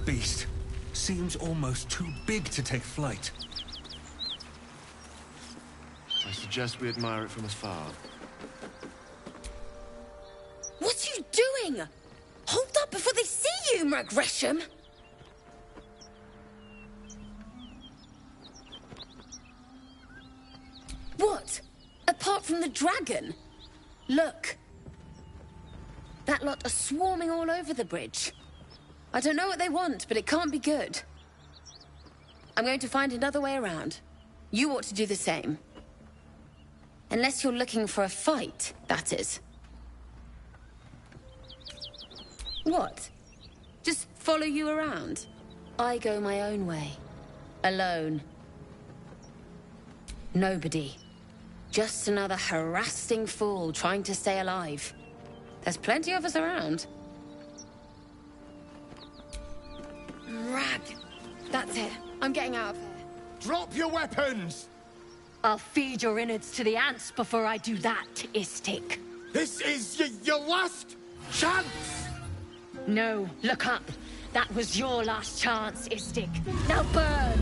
beast seems almost too big to take flight. I suggest we admire it from afar. What are you doing? Hold up before they see you, Gresham! What? Apart from the dragon? Look. That lot are swarming all over the bridge. I don't know what they want, but it can't be good. I'm going to find another way around. You ought to do the same. Unless you're looking for a fight, that is. What? Just follow you around? I go my own way. Alone. Nobody. Just another harassing fool trying to stay alive. There's plenty of us around. Rag. That's it. I'm getting out of here. Drop your weapons! I'll feed your innards to the ants before I do that, Istik. This is your last chance! No, look up. That was your last chance, Istik. Now burn!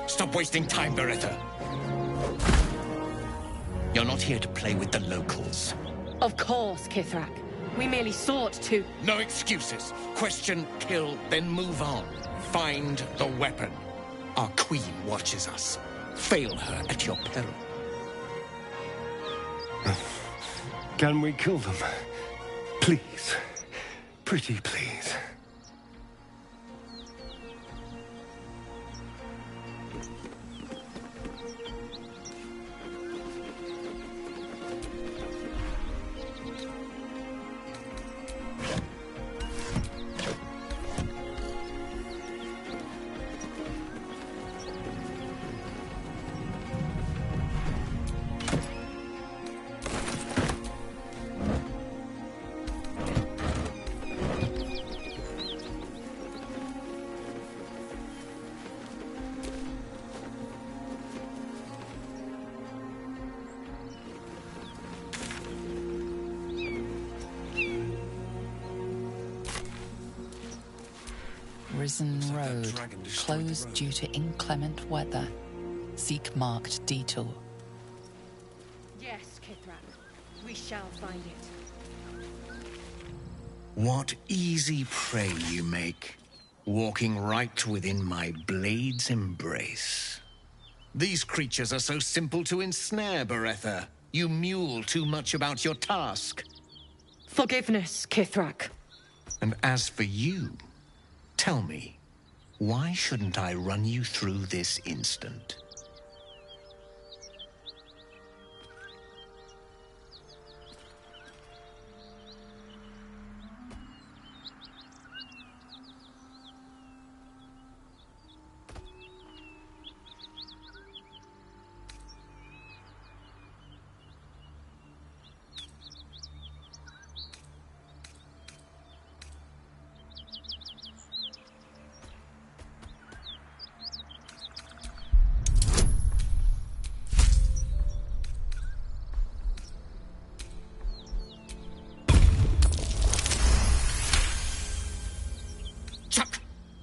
Stop wasting time, Beretta. You're not here to play with the locals. Of course, Kithrak. We merely sought to... No excuses. Question, kill, then move on. Find the weapon. Our queen watches us. Fail her at your peril. Can we kill them? Please. Pretty please. Risen Road, closed due to inclement weather. Seek marked detour. Yes, Kithrak. We shall find it. What easy prey you make, walking right within my blade's embrace. These creatures are so simple to ensnare, Beretta. You mule too much about your task. Forgiveness, Kithrak. And as for you, tell me, why shouldn't I run you through this instant?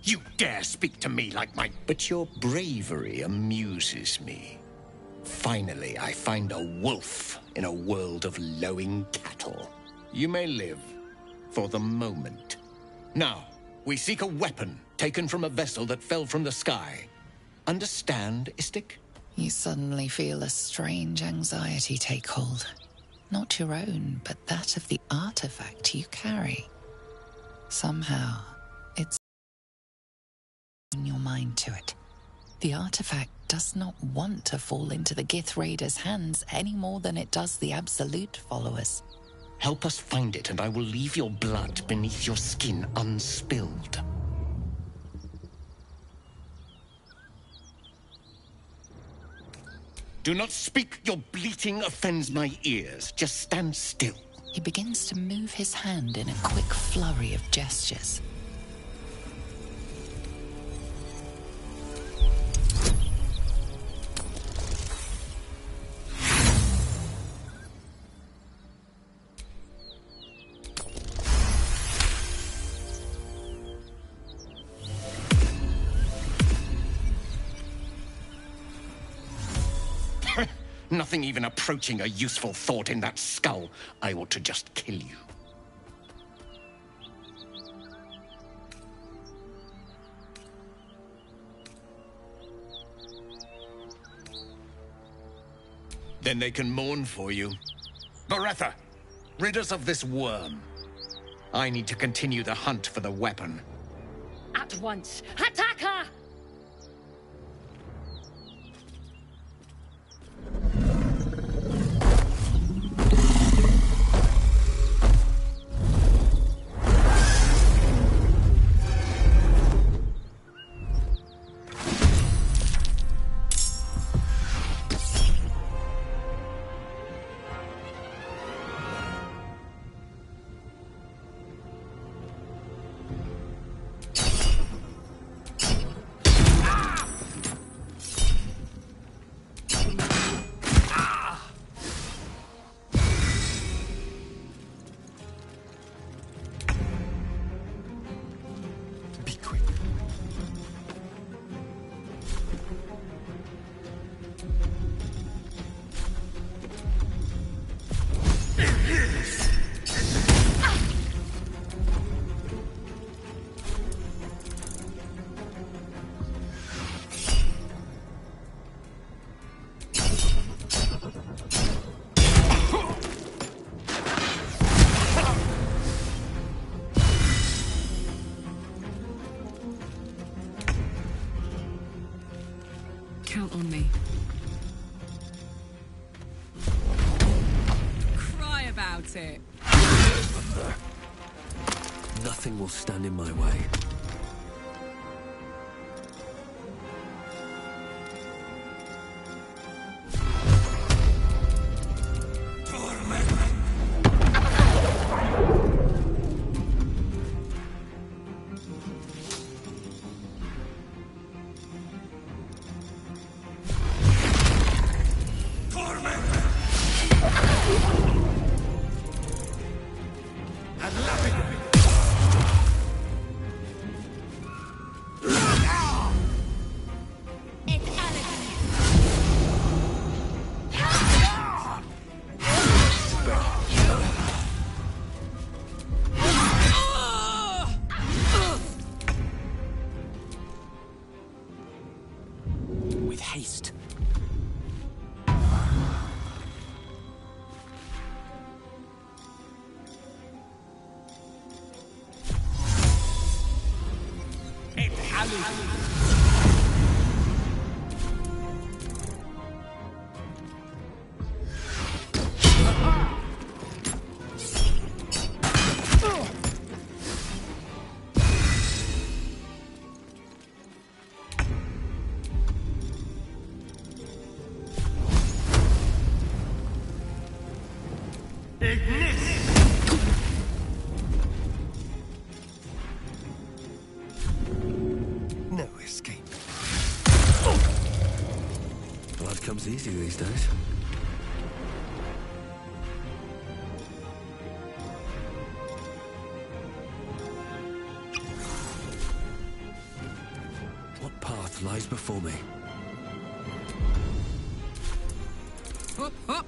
You dare speak to me like my... But your bravery amuses me. Finally, I find a wolf in a world of lowing cattle. You may live for the moment. Now, we seek a weapon taken from a vessel that fell from the sky. Understand, Istik? You suddenly feel a strange anxiety take hold. Not your own, but that of the artifact you carry. Somehow, it's in your mind to it. The artifact does not want to fall into the Gith Raiders' hands any more than it does the Absolute followers. Help us find it, and I will leave your blood beneath your skin unspilled. Do not speak. Your bleating offends my ears. Just stand still. He begins to move his hand in a quick flurry of gestures. Nothing even approaching a useful thought in that skull. I ought to just kill you. Then they can mourn for you. Beretta, rid us of this worm. I need to continue the hunt for the weapon. At once. Attack her! Count on me. Cry about it. Nothing will stand in my way. Haste. No escape. Blood comes easy these days. What path lies before me? Up, up.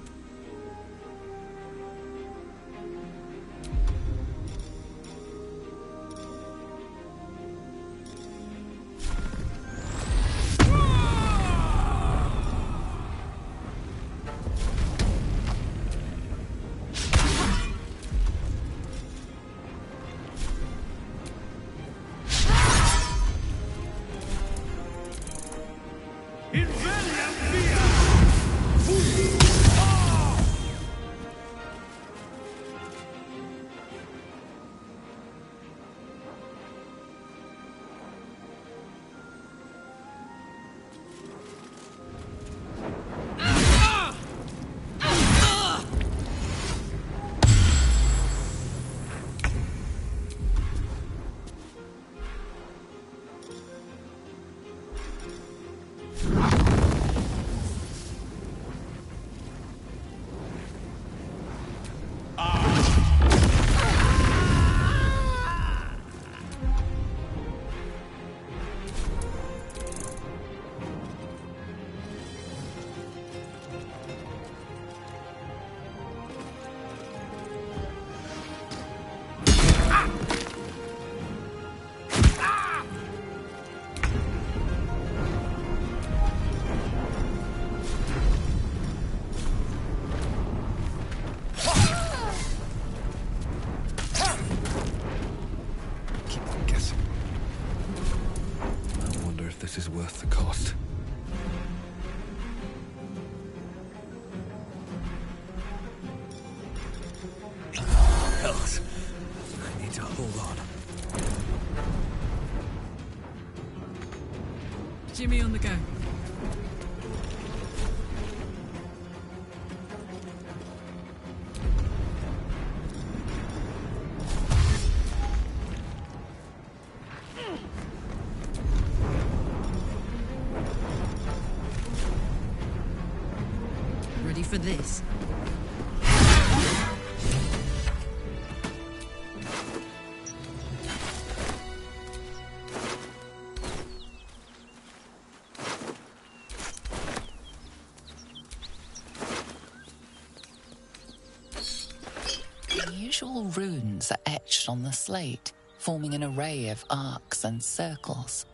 this is worth the cost. Hells. I need to hold on. Jimmy on the go. Ready for this? Unusual runes are etched on the slate, forming an array of arcs and circles.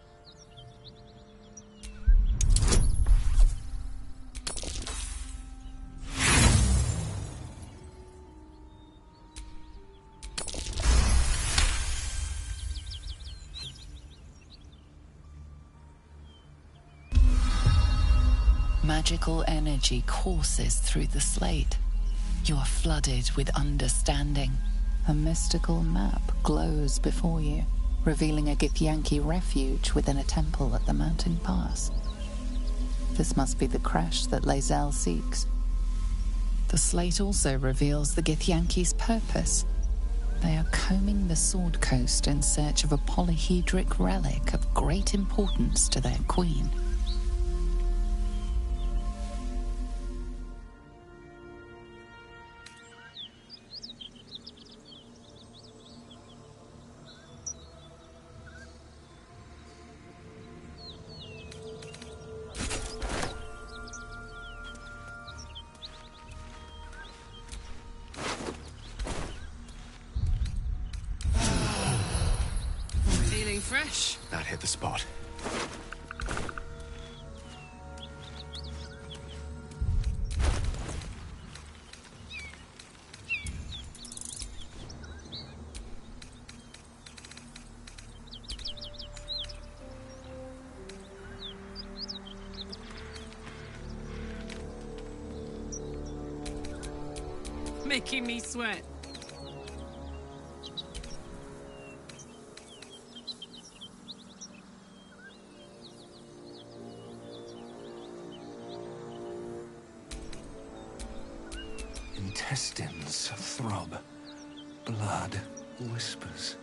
Magical energy courses through the slate. You are flooded with understanding. A mystical map glows before you, revealing a Githyanki refuge within a temple at the mountain pass. This must be the crash that Lae'zel seeks. The slate also reveals the Githyanki's purpose. They are combing the Sword Coast in search of a polyhedric relic of great importance to their queen. Feeling fresh? That hit the spot. Making me sweat. Intestines throb. Blood whispers.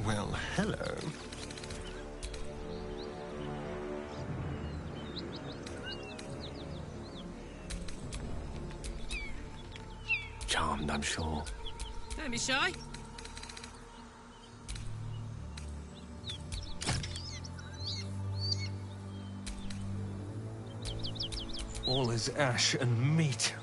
Well, hello. Charmed, I'm sure. Don't be shy. All is ash and meat.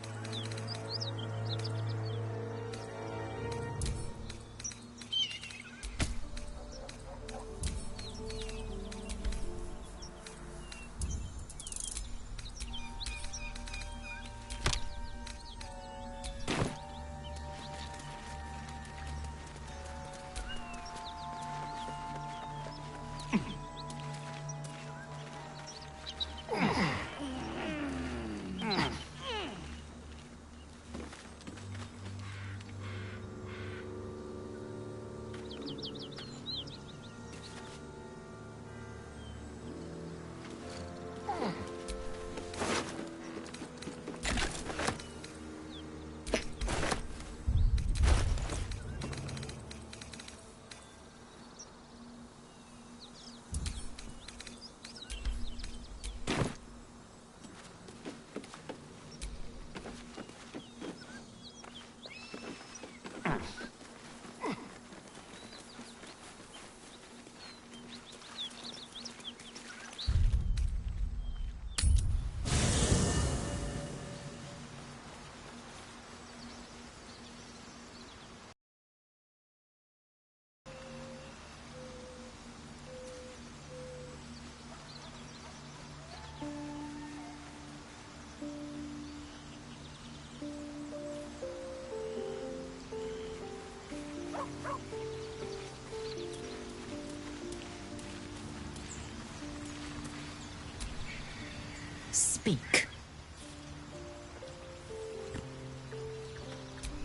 Speak.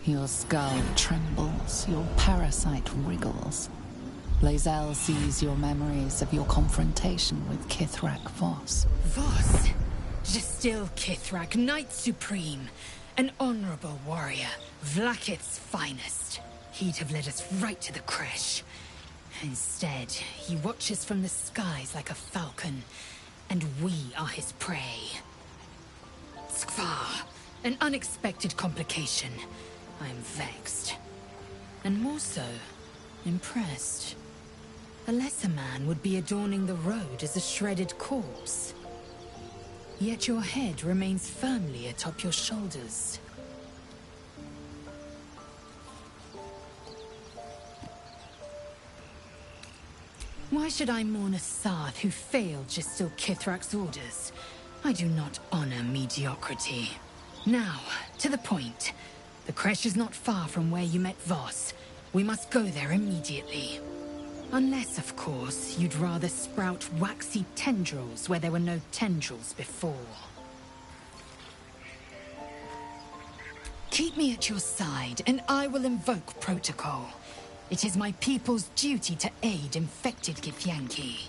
Your skull trembles, your parasite wriggles. Lae'zel sees your memories of your confrontation with Kithrak Voss. Voss. Justil Kithrak, Knight Supreme. An honorable warrior. Vlaakith's finest. He'd have led us right to the crash. Instead, he watches from the skies like a falcon. And we are his prey. Skvar. An unexpected complication. I am vexed. And more so, impressed. A lesser man would be adorning the road as a shredded corpse. Yet your head remains firmly atop your shoulders. Why should I mourn a Sarth who failed Justil Kithrak's orders? I do not honor mediocrity. Now, to the point. The creche is not far from where you met Voss. We must go there immediately. Unless, of course, you'd rather sprout waxy tendrils where there were no tendrils before. Keep me at your side, and I will invoke protocol. It is my people's duty to aid infected Githyanki.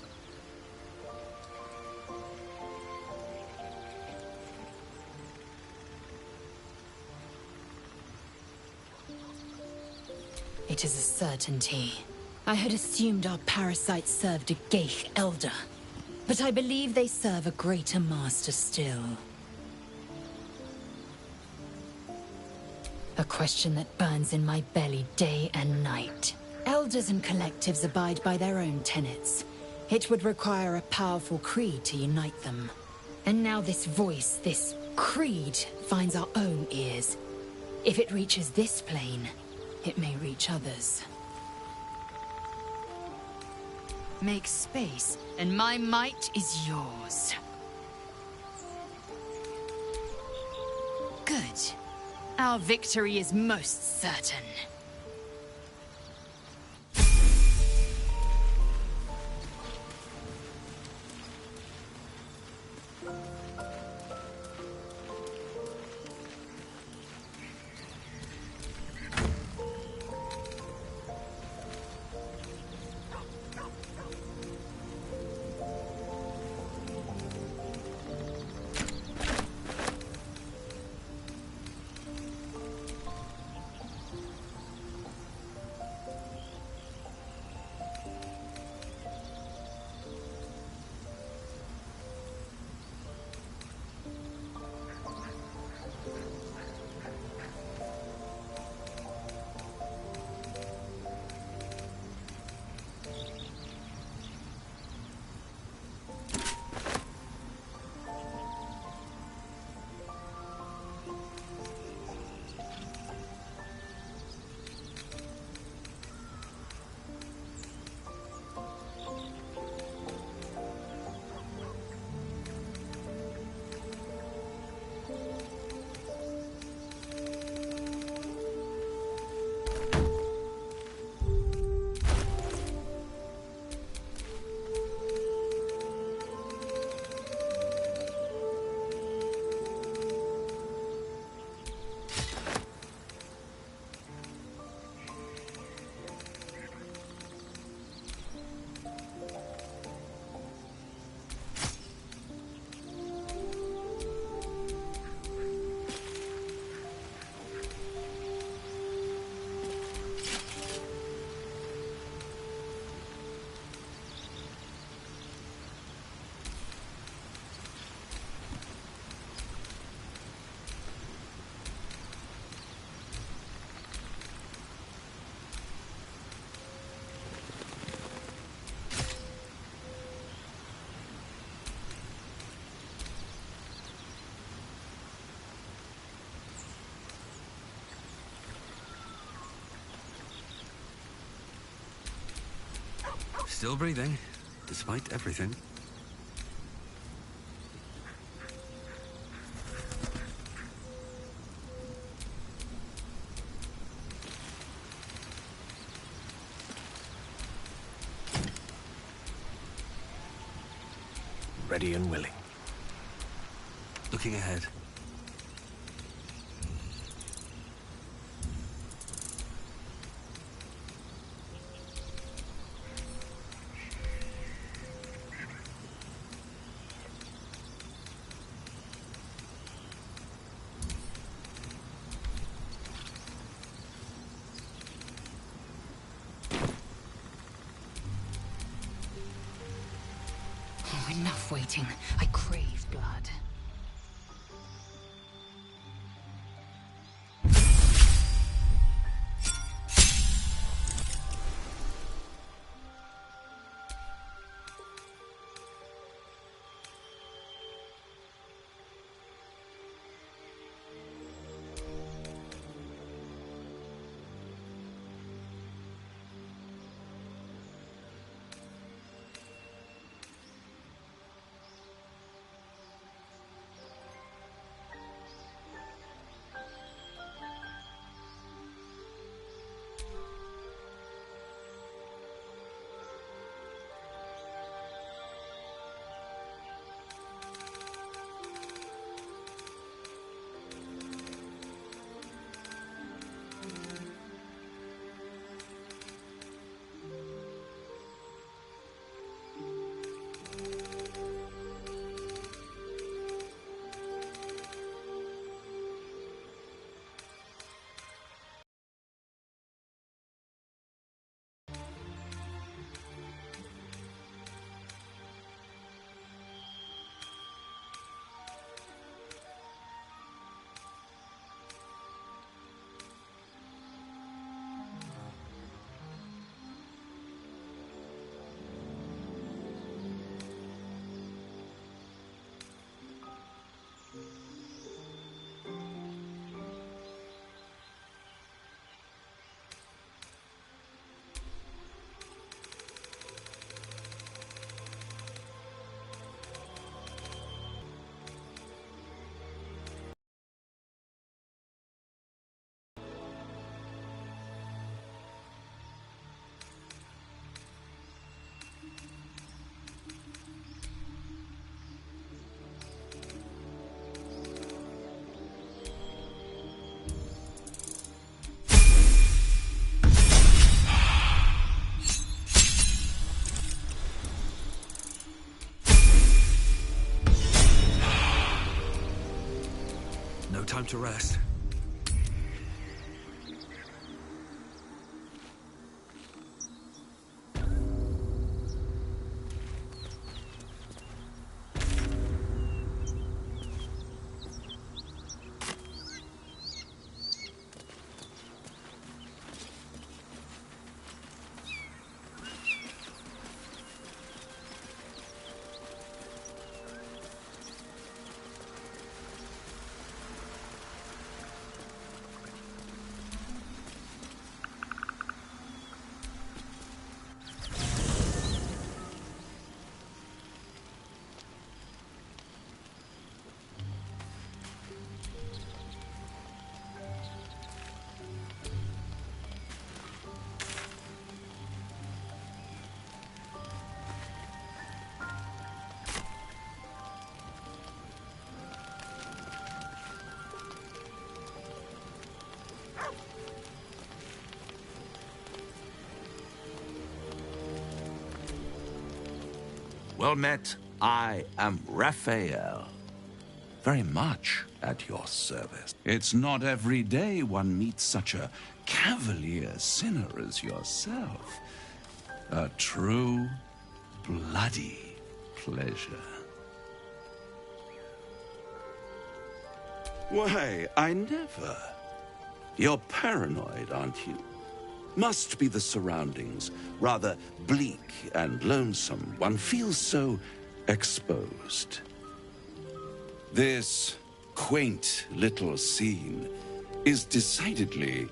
It is a certainty. I had assumed our parasites served a Geich elder, but I believe they serve a greater master still. A question that burns in my belly day and night. Elders and collectives abide by their own tenets. It would require a powerful creed to unite them. And now this voice, this creed, finds our own ears. If it reaches this plane, it may reach others. Make space, and my might is yours. Good. Our victory is most certain. Still breathing, despite everything. ready and willing. Looking ahead. Oh, enough waiting. I crave blood. No time to rest. Well met. I am Raphael. Very much at your service. It's not every day one meets such a cavalier sinner as yourself. A true, bloody pleasure. Why, I never. You're paranoid, aren't you? Must be the surroundings, rather bleak and lonesome. One feels so exposed. This quaint little scene is decidedly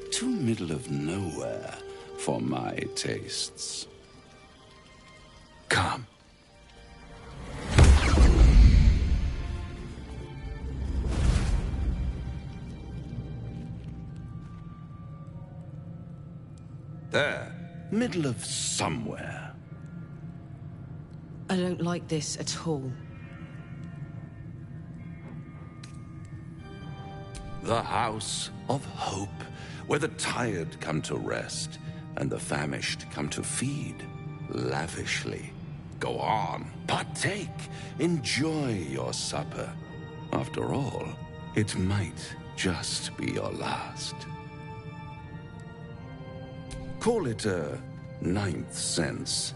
too middle of nowhere for my tastes. Come. There, middle of somewhere. I don't like this at all. The House of Hope, where the tired come to rest and the famished come to feed lavishly. Go on, partake, enjoy your supper. After all, it might just be your last. Call it a ninth sense.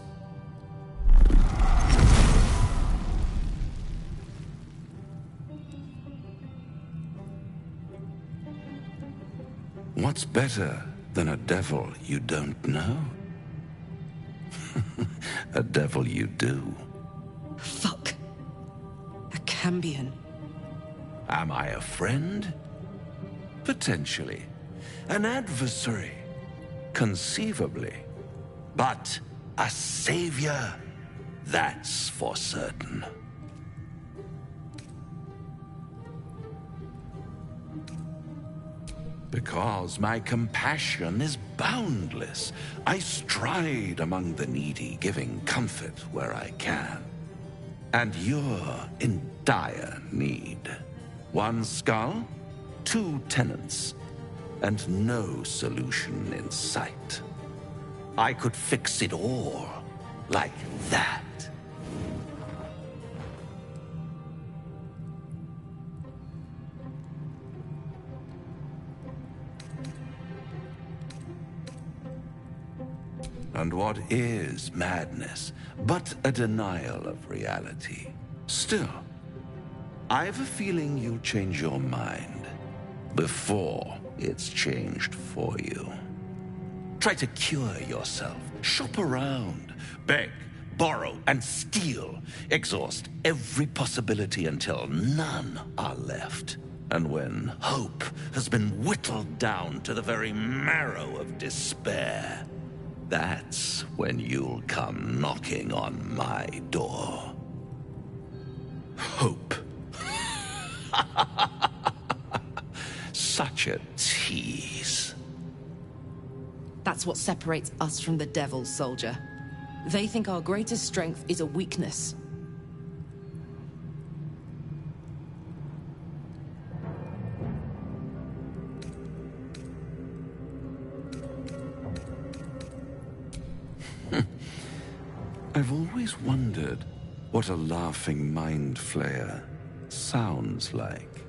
What's better than a devil you don't know? A devil you do. Fuck. A Cambion. Am I a friend? Potentially. An adversary? Conceivably. But a savior? That's for certain. Because my compassion is boundless. I stride among the needy, giving comfort where I can. And you're in dire need. One skull, 2 tenants, and no solution in sight. I could fix it all, like that. And what is madness but a denial of reality? Still, I've a feeling you'll change your mind before it's changed for you. Try to cure yourself, shop around, beg, borrow, and steal. Exhaust every possibility until none are left. And when hope has been whittled down to the very marrow of despair, that's when you'll come knocking on my door. Hope. Such a tease. That's what separates us from the devil, soldier. They think our greatest strength is a weakness. I've always wondered what a laughing mind flayer sounds like.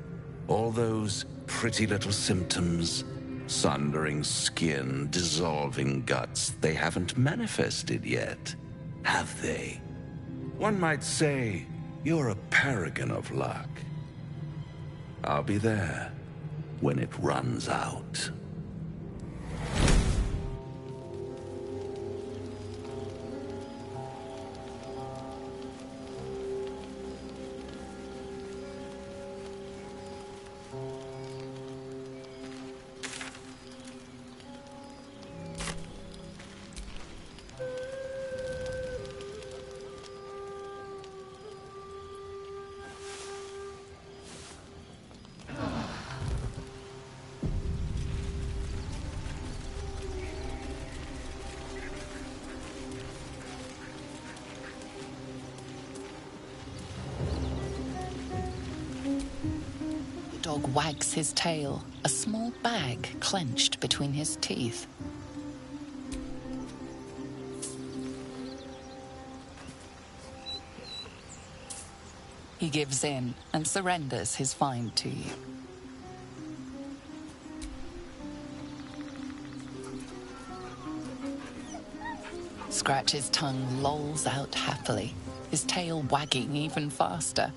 All those pretty little symptoms, sundering skin, dissolving guts, they haven't manifested yet, have they? One might say you're a paragon of luck. I'll be there when it runs out. Dog wags his tail, a small bag clenched between his teeth. He gives in and surrenders his find to you. Scratch's tongue lolls out happily, his tail wagging even faster.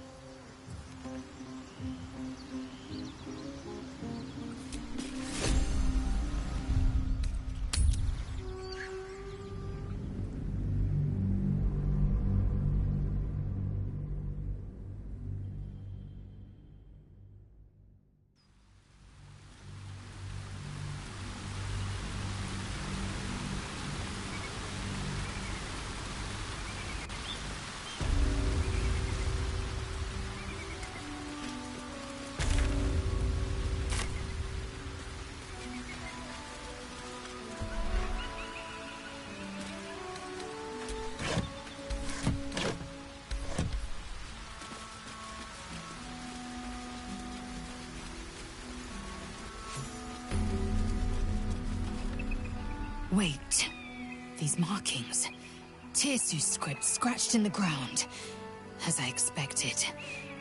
Wait. These markings. Tirsu script scratched in the ground. As I expected.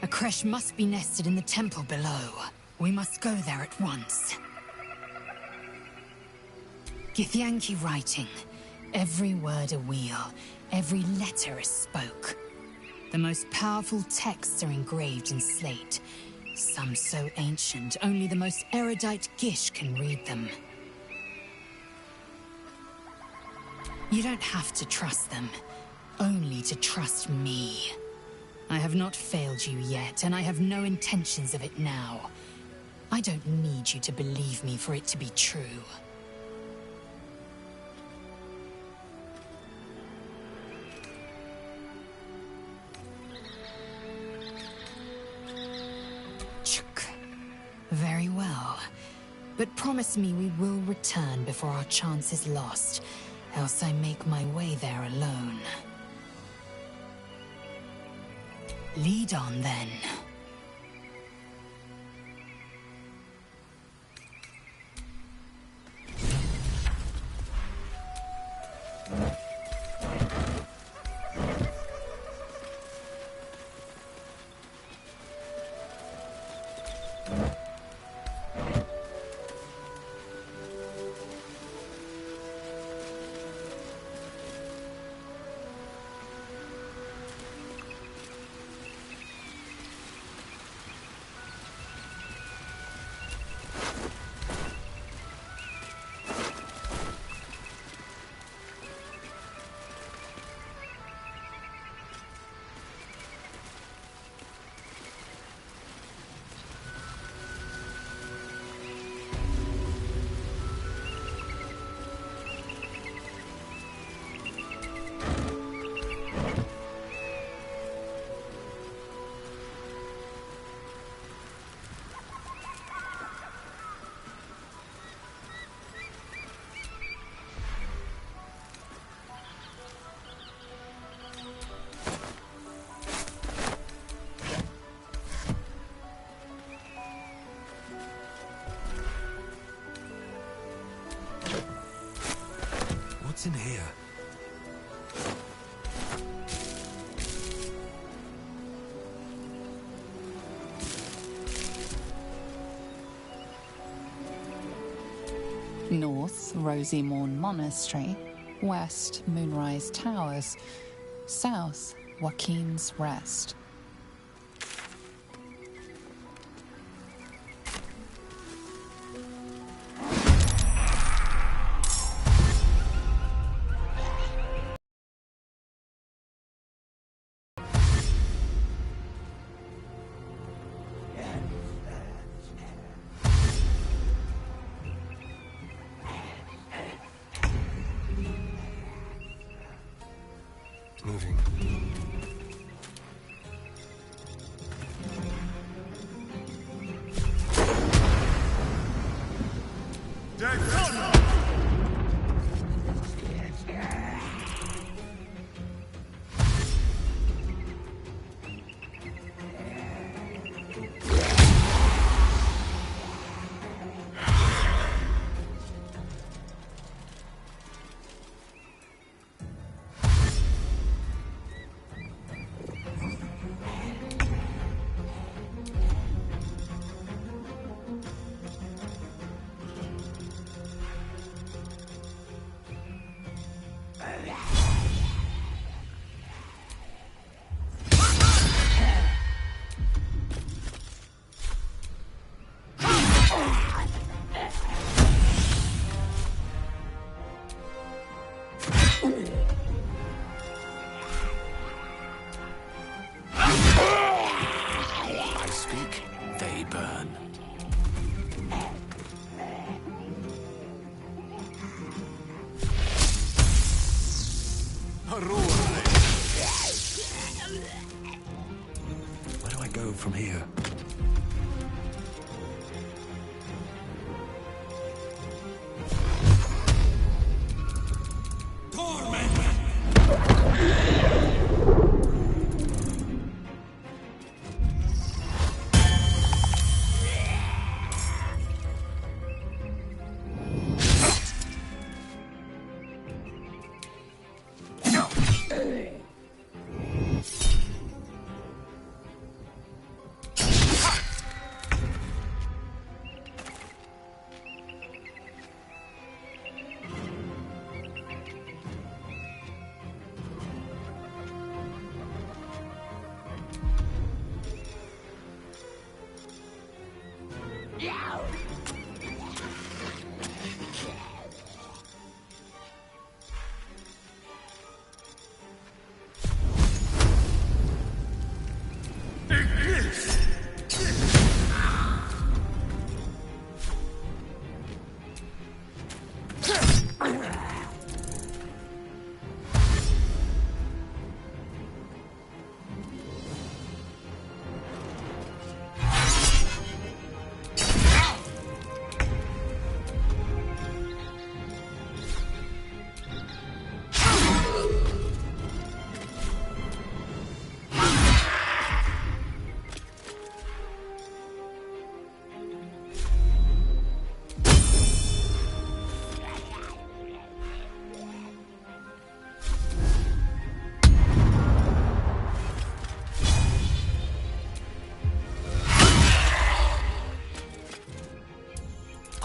A creche must be nested in the temple below. We must go there at once. Githyanki writing. Every word a wheel. Every letter a spoke. The most powerful texts are engraved in slate. Some so ancient, only the most erudite Gish can read them. You don't have to trust them. Only to trust me. I have not failed you yet, and I have no intentions of it now. I don't need you to believe me for it to be true. Very well. But promise me we will return before our chance is lost, else I make my way there alone. Lead on, then. What's in here? North, Rosy Morn Monastery. West, Moonrise Towers. South, Joaquin's Rest. Moving. I speak, they burn. Where do I go from here?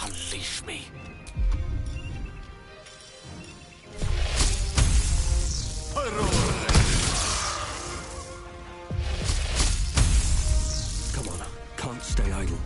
Unleash me. Come on, can't stay idle.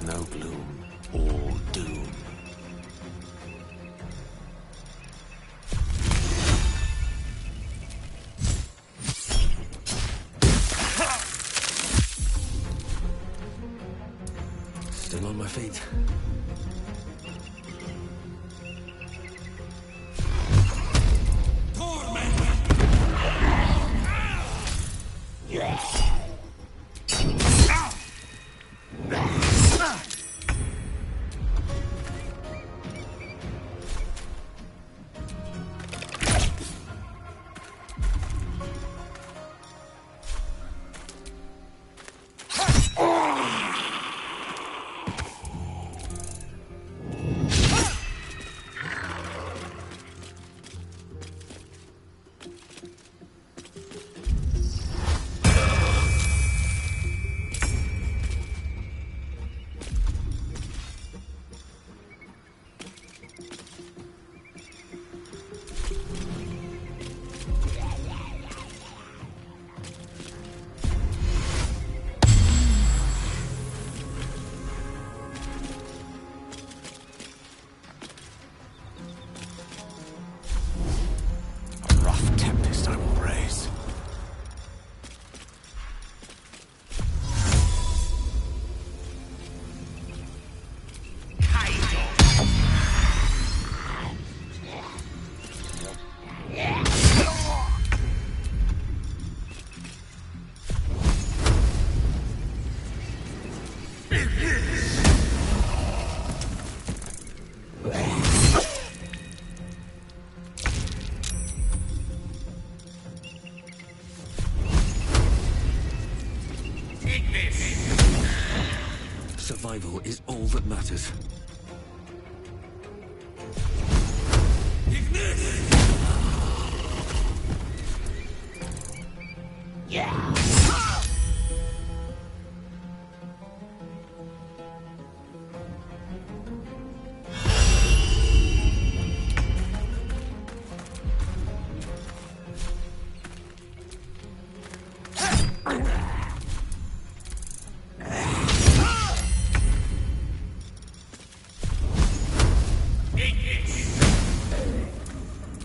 No gloom, all doom. Still on my feet. Survival is all that matters.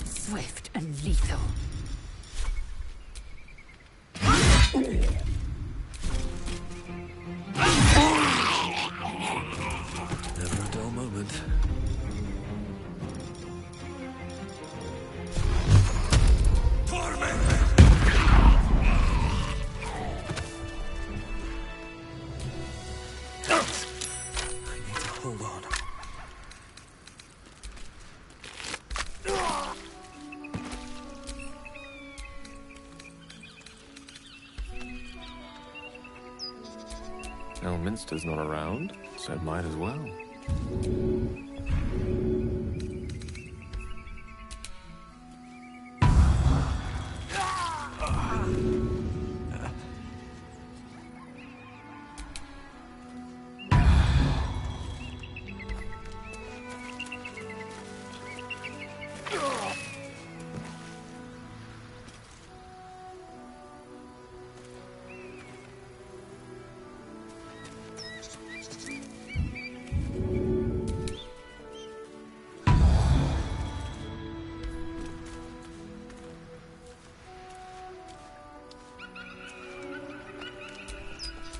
Swift and lethal. Never a dull moment. I need to hold on. Elminster's not around, so might as well.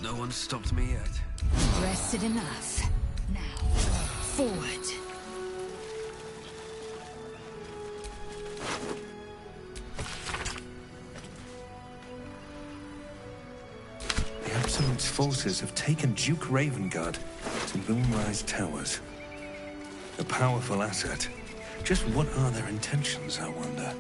No one's stopped me yet. Rested enough. Now, forward. The Absolute's forces have taken Duke Ravengard to Moonrise Towers. A powerful asset. Just what are their intentions, I wonder?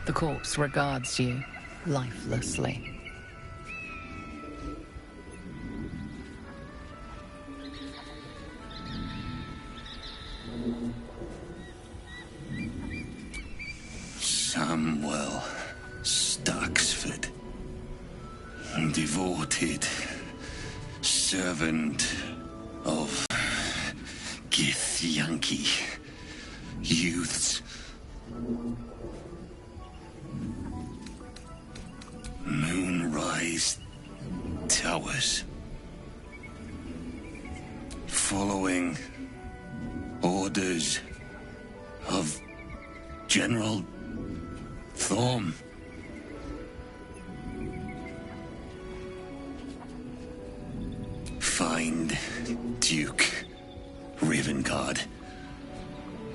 The corpse regards you lifelessly. Samuel Staxford, devoted servant of Githyanki youths. Moonrise Towers. Following orders of General Thorm. Find Duke Ravengard.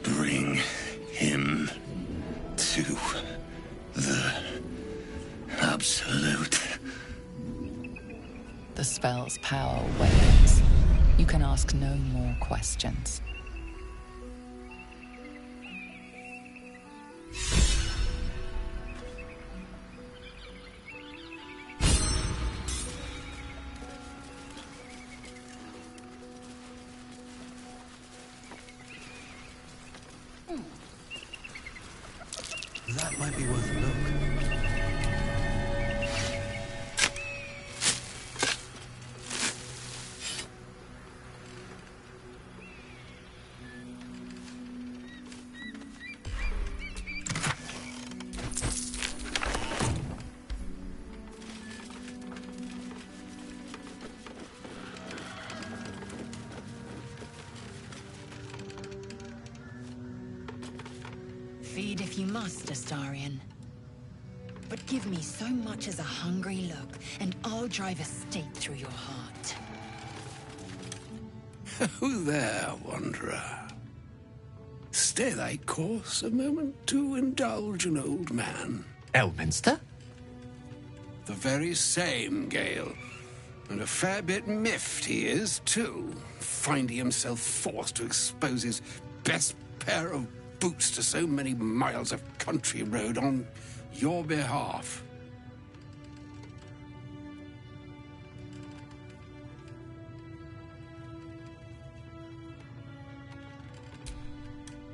Bring him to the Absolute. The spell's power wanes. You can ask no more questions. That might be worth a look. Bleed if you must, Astarion. But give me so much as a hungry look, and I'll drive a stake through your heart. Who there, wanderer? Stay thy course a moment to indulge an old man. Elminster? The very same, Gale. And a fair bit miffed he is, too, finding himself forced to expose his best pair of boots to so many miles of country road on your behalf.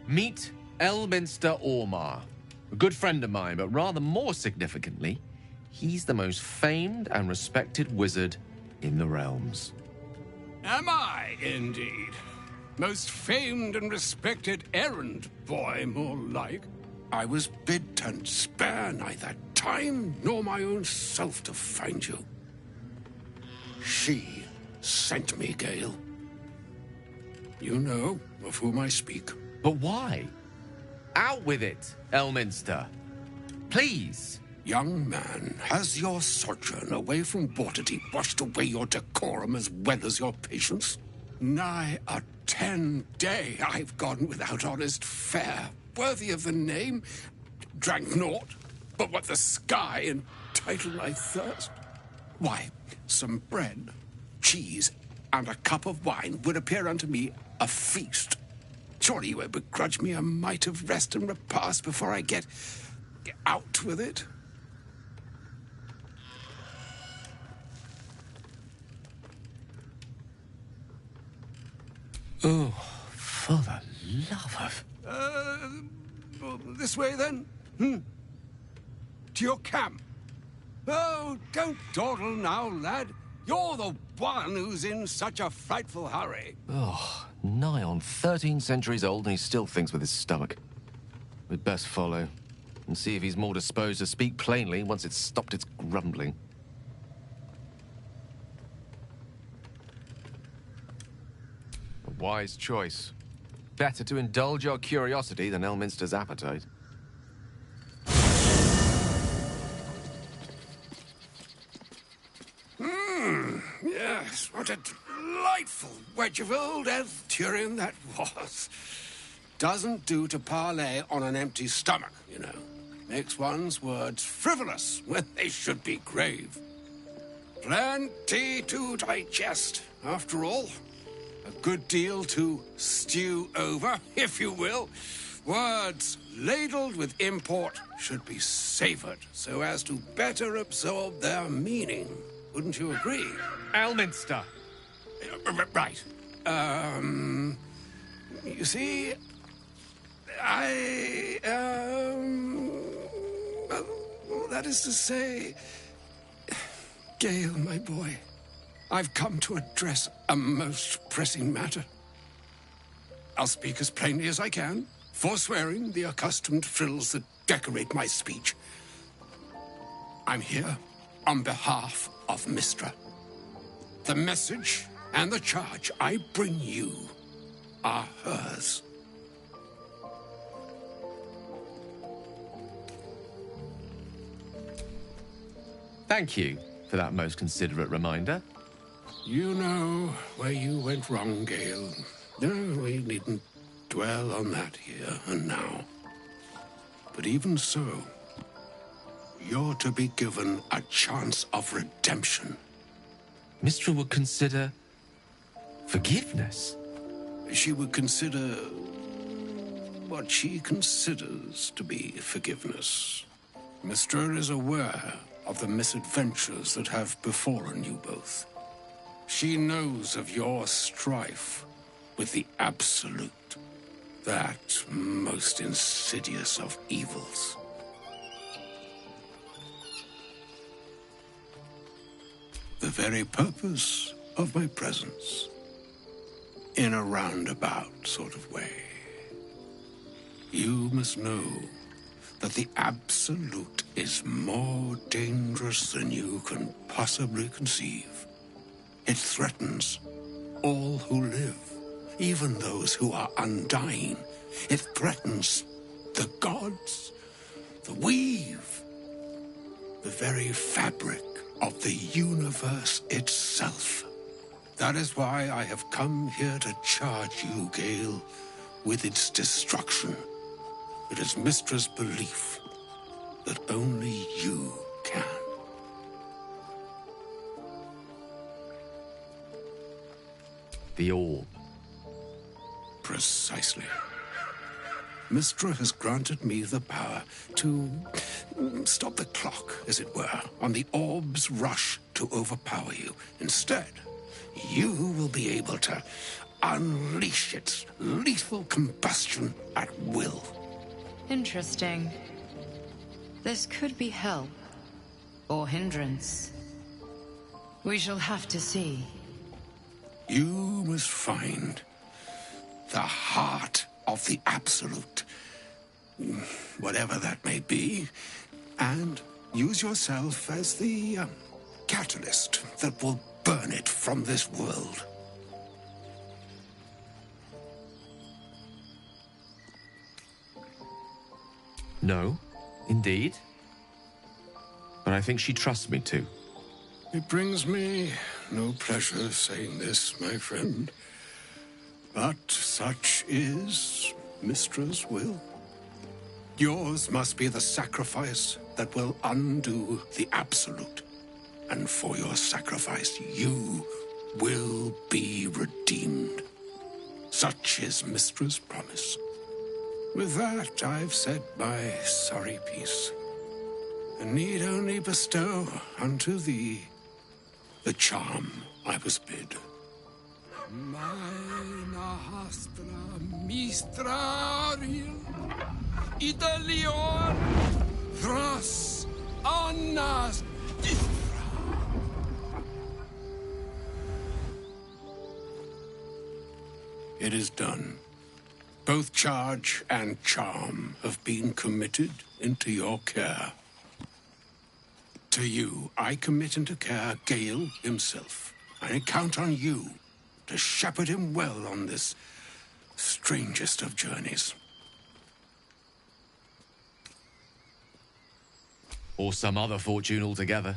Meet Elminster Ormar, a good friend of mine, but rather more significantly, he's the most famed and respected wizard in the realms. Am I, indeed? Most famed and respected errand boy, more like. I was bid to spare neither time nor my own self to find you. She sent me, Gale. You know of whom I speak. But why? Out with it, Elminster. Please. Young man, has your sojourn away from Waterdeep washed away your decorum as well as your patience? Nigh a 10-day I've gone without honest fare, worthy of the name. Drank naught but what the sky entitled my thirst. Why, some bread, cheese, and a cup of wine would appear unto me a feast. Surely you won't begrudge me a mite of rest and repast before I get out with it? Oh, for the love of... This way, then? To your camp. Oh, don't dawdle now, lad. You're the one who's in such a frightful hurry. Oh, nigh on 13 centuries old and he still thinks with his stomach. We'd best follow and see if he's more disposed to speak plainly once it's stopped its grumbling. A wise choice. Better to indulge your curiosity than Elminster's appetite. Yes, what a delightful wedge of old astarion that was. Doesn't do to parley on an empty stomach, you know. Makes one's words frivolous when they should be grave. Plenty to digest, after all. A good deal to stew over, if you will. Words ladled with import should be savored so as to better absorb their meaning. Wouldn't you agree? Elminster. Right. You see, well, that is to say, Gale, my boy, I've come to address a most pressing matter. I'll speak as plainly as I can, forswearing the accustomed frills that decorate my speech. I'm here on behalf of Mystra. The message and the charge I bring you are hers. Thank you for that most considerate reminder. You know where you went wrong, Gale. No, we needn't dwell on that here and now. But even so, you're to be given a chance of redemption. Mystra would consider forgiveness. She would consider what she considers to be forgiveness. Mystra is aware of the misadventures that have befallen you both. She knows of your strife with the Absolute, that most insidious of evils. The very purpose of my presence, in a roundabout sort of way. You must know that the Absolute is more dangerous than you can possibly conceive. It threatens all who live, even those who are undying. It threatens The gods, the weave, the very fabric of the universe itself. That is why I have come here to charge you, Gale, with its destruction. It is Mystra's belief that only you can. The orb. Precisely. Mystra has granted me the power to stop the clock, as it were, on the orb's rush to overpower you. Instead, you will be able to unleash its lethal combustion at will. Interesting. This could be help, or hindrance. We shall have to see. You must find the heart of the Absolute, whatever that may be, and use yourself as the catalyst that will burn it from this world. No, indeed. But I think she trusts me too. It brings me no pleasure saying this, my friend, but such is Mystra's will. Yours must be the sacrifice that will undo the Absolute. And for your sacrifice, you will be redeemed. Such is Mystra's promise. With that, I've said my sorry piece, and need only bestow unto thee the charm I was bid. Meine Hastra Mistrariel Idalion Thras Annas It is done. Both charge and charm have been committed into your care. To you, I commit into care Gale himself. I count on you to shepherd him well on this strangest of journeys. Or some other fortune altogether.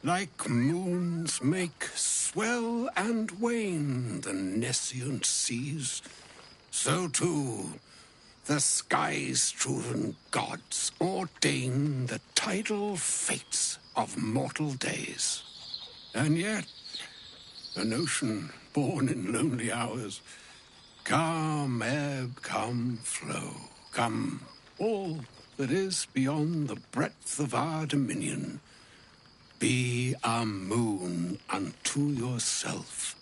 Like moons make swell and wane the nescient seas, so too the sky-strewn gods ordain the tidal fates of mortal days. And yet, an ocean born in lonely hours, come ebb, come flow, come all that is beyond the breadth of our dominion. Be a moon unto yourself.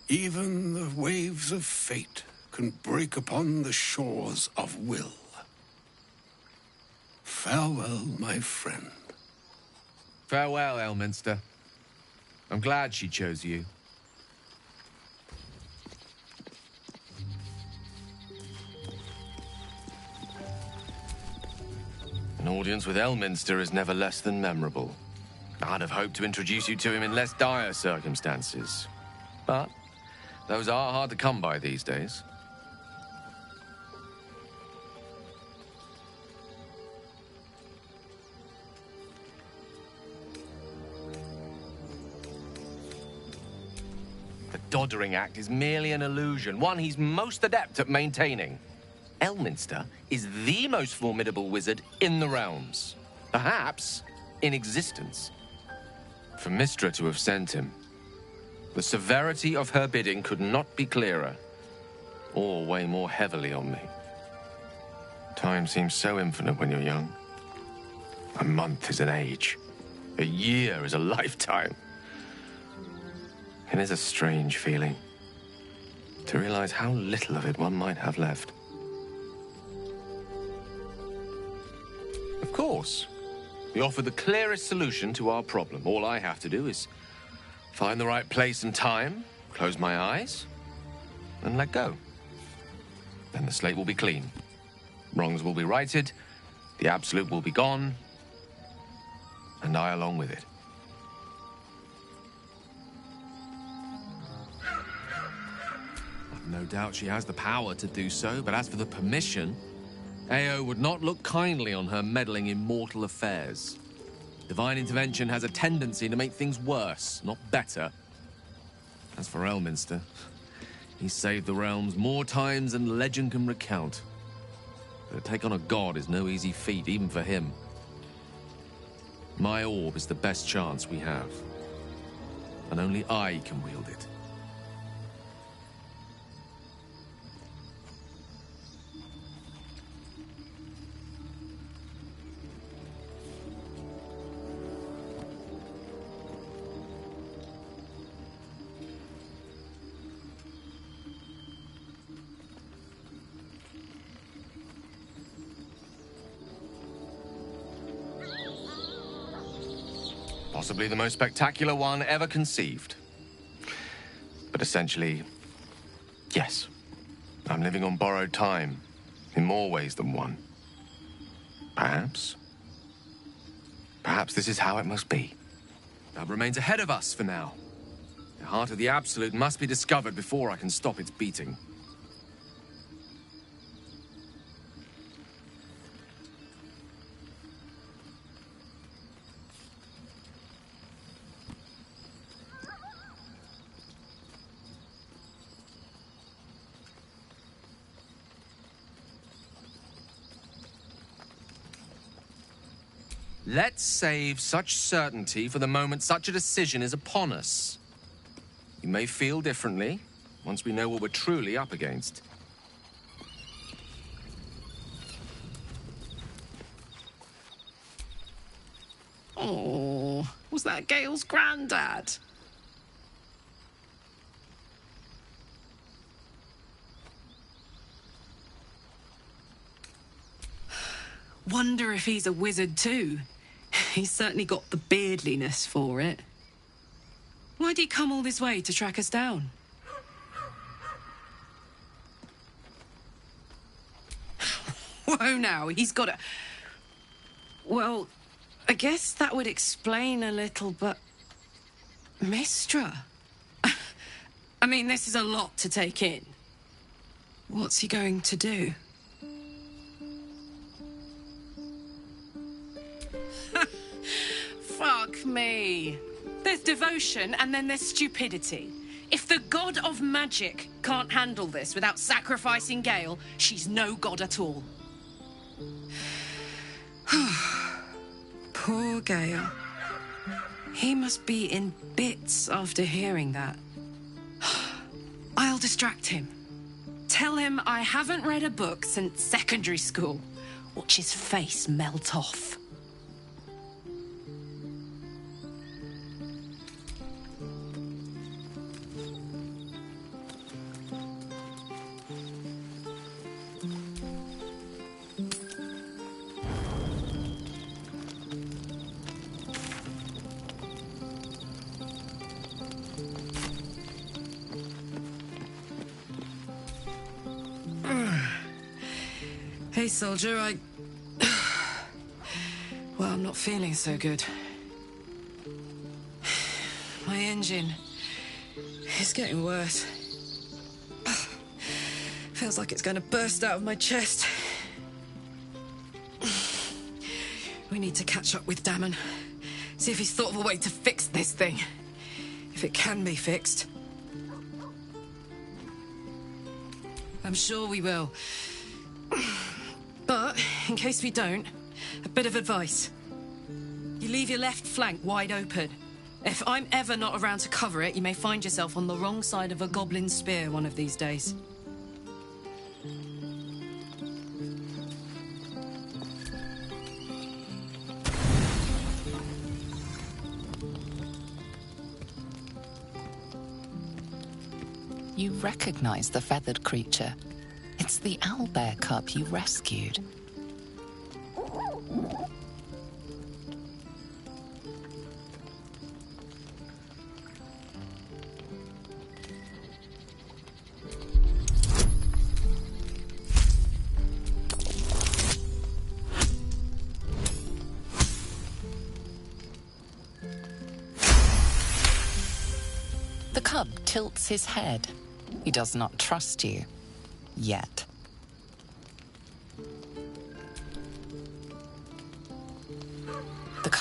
Even the waves of fate can break upon the shores of will. Farewell, my friend. Farewell, Elminster. I'm glad she chose you. An audience with Elminster is never less than memorable. I'd have hoped to introduce you to him in less dire circumstances. But those are hard to come by these days. The Doddering Act is merely an illusion, one he's most adept at maintaining. Elminster is the most formidable wizard in the realms, perhaps in existence. For Mystra to have sent him, the severity of her bidding could not be clearer, or weigh more heavily on me. Time seems so infinite when you're young. A month is an age. A year is a lifetime. It is a strange feeling to realize how little of it one might have left. Of course, we offer the clearest solution to our problem. All I have to do is find the right place and time, close my eyes, and let go. Then the slate will be clean. Wrongs will be righted, the Absolute will be gone, and I along with it. I've no doubt she has the power to do so, but as for the permission, Ao would not look kindly on her meddling in mortal affairs. Divine intervention has a tendency to make things worse, not better. As for Elminster, he saved the realms more times than legend can recount. But to take on a god is no easy feat, even for him. My orb is the best chance we have. And only I can wield it. Possibly the most spectacular one ever conceived. But essentially, yes. I'm living on borrowed time, in more ways than one. Perhaps this is how it must be. That remains ahead of us for now. The heart of the Absolute must be discovered before I can stop its beating. Let's save such certainty for the moment such a decision is upon us. You may feel differently once we know what we're truly up against. Oh, was that Gale's granddad? Wonder if he's a wizard too. He's certainly got the beardliness for it. Why'd he come all this way to track us down? Whoa now, he's got a... Well, I guess that would explain a little, but... Mistra? I mean, this is a lot to take in. What's he going to do? Fuck me. There's devotion and then there's stupidity. If the god of magic can't handle this without sacrificing Gale, she's no god at all. Poor Gale. He must be in bits after hearing that. I'll distract him. Tell him I haven't read a book since secondary school. Watch his face melt off. Hey, soldier, Well, I'm not feeling so good. My engine is getting worse. Feels like it's going to burst out of my chest. We need to catch up with Damon. See if he's thought of a way to fix this thing. If it can be fixed. I'm sure we will. But, in case we don't, a bit of advice. You leave your left flank wide open. If I'm ever not around to cover it, you may find yourself on the wrong side of a goblin spear one of these days. You recognize the feathered creature. It's the owlbear cub you rescued. The cub tilts his head. He does not trust you. Yet.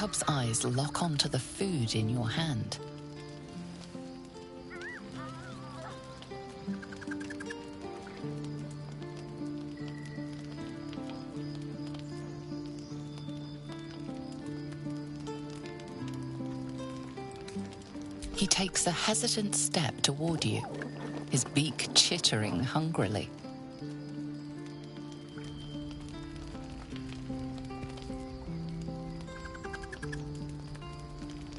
cub's eyes lock onto the food in your hand. He takes a hesitant step toward you, his beak chittering hungrily.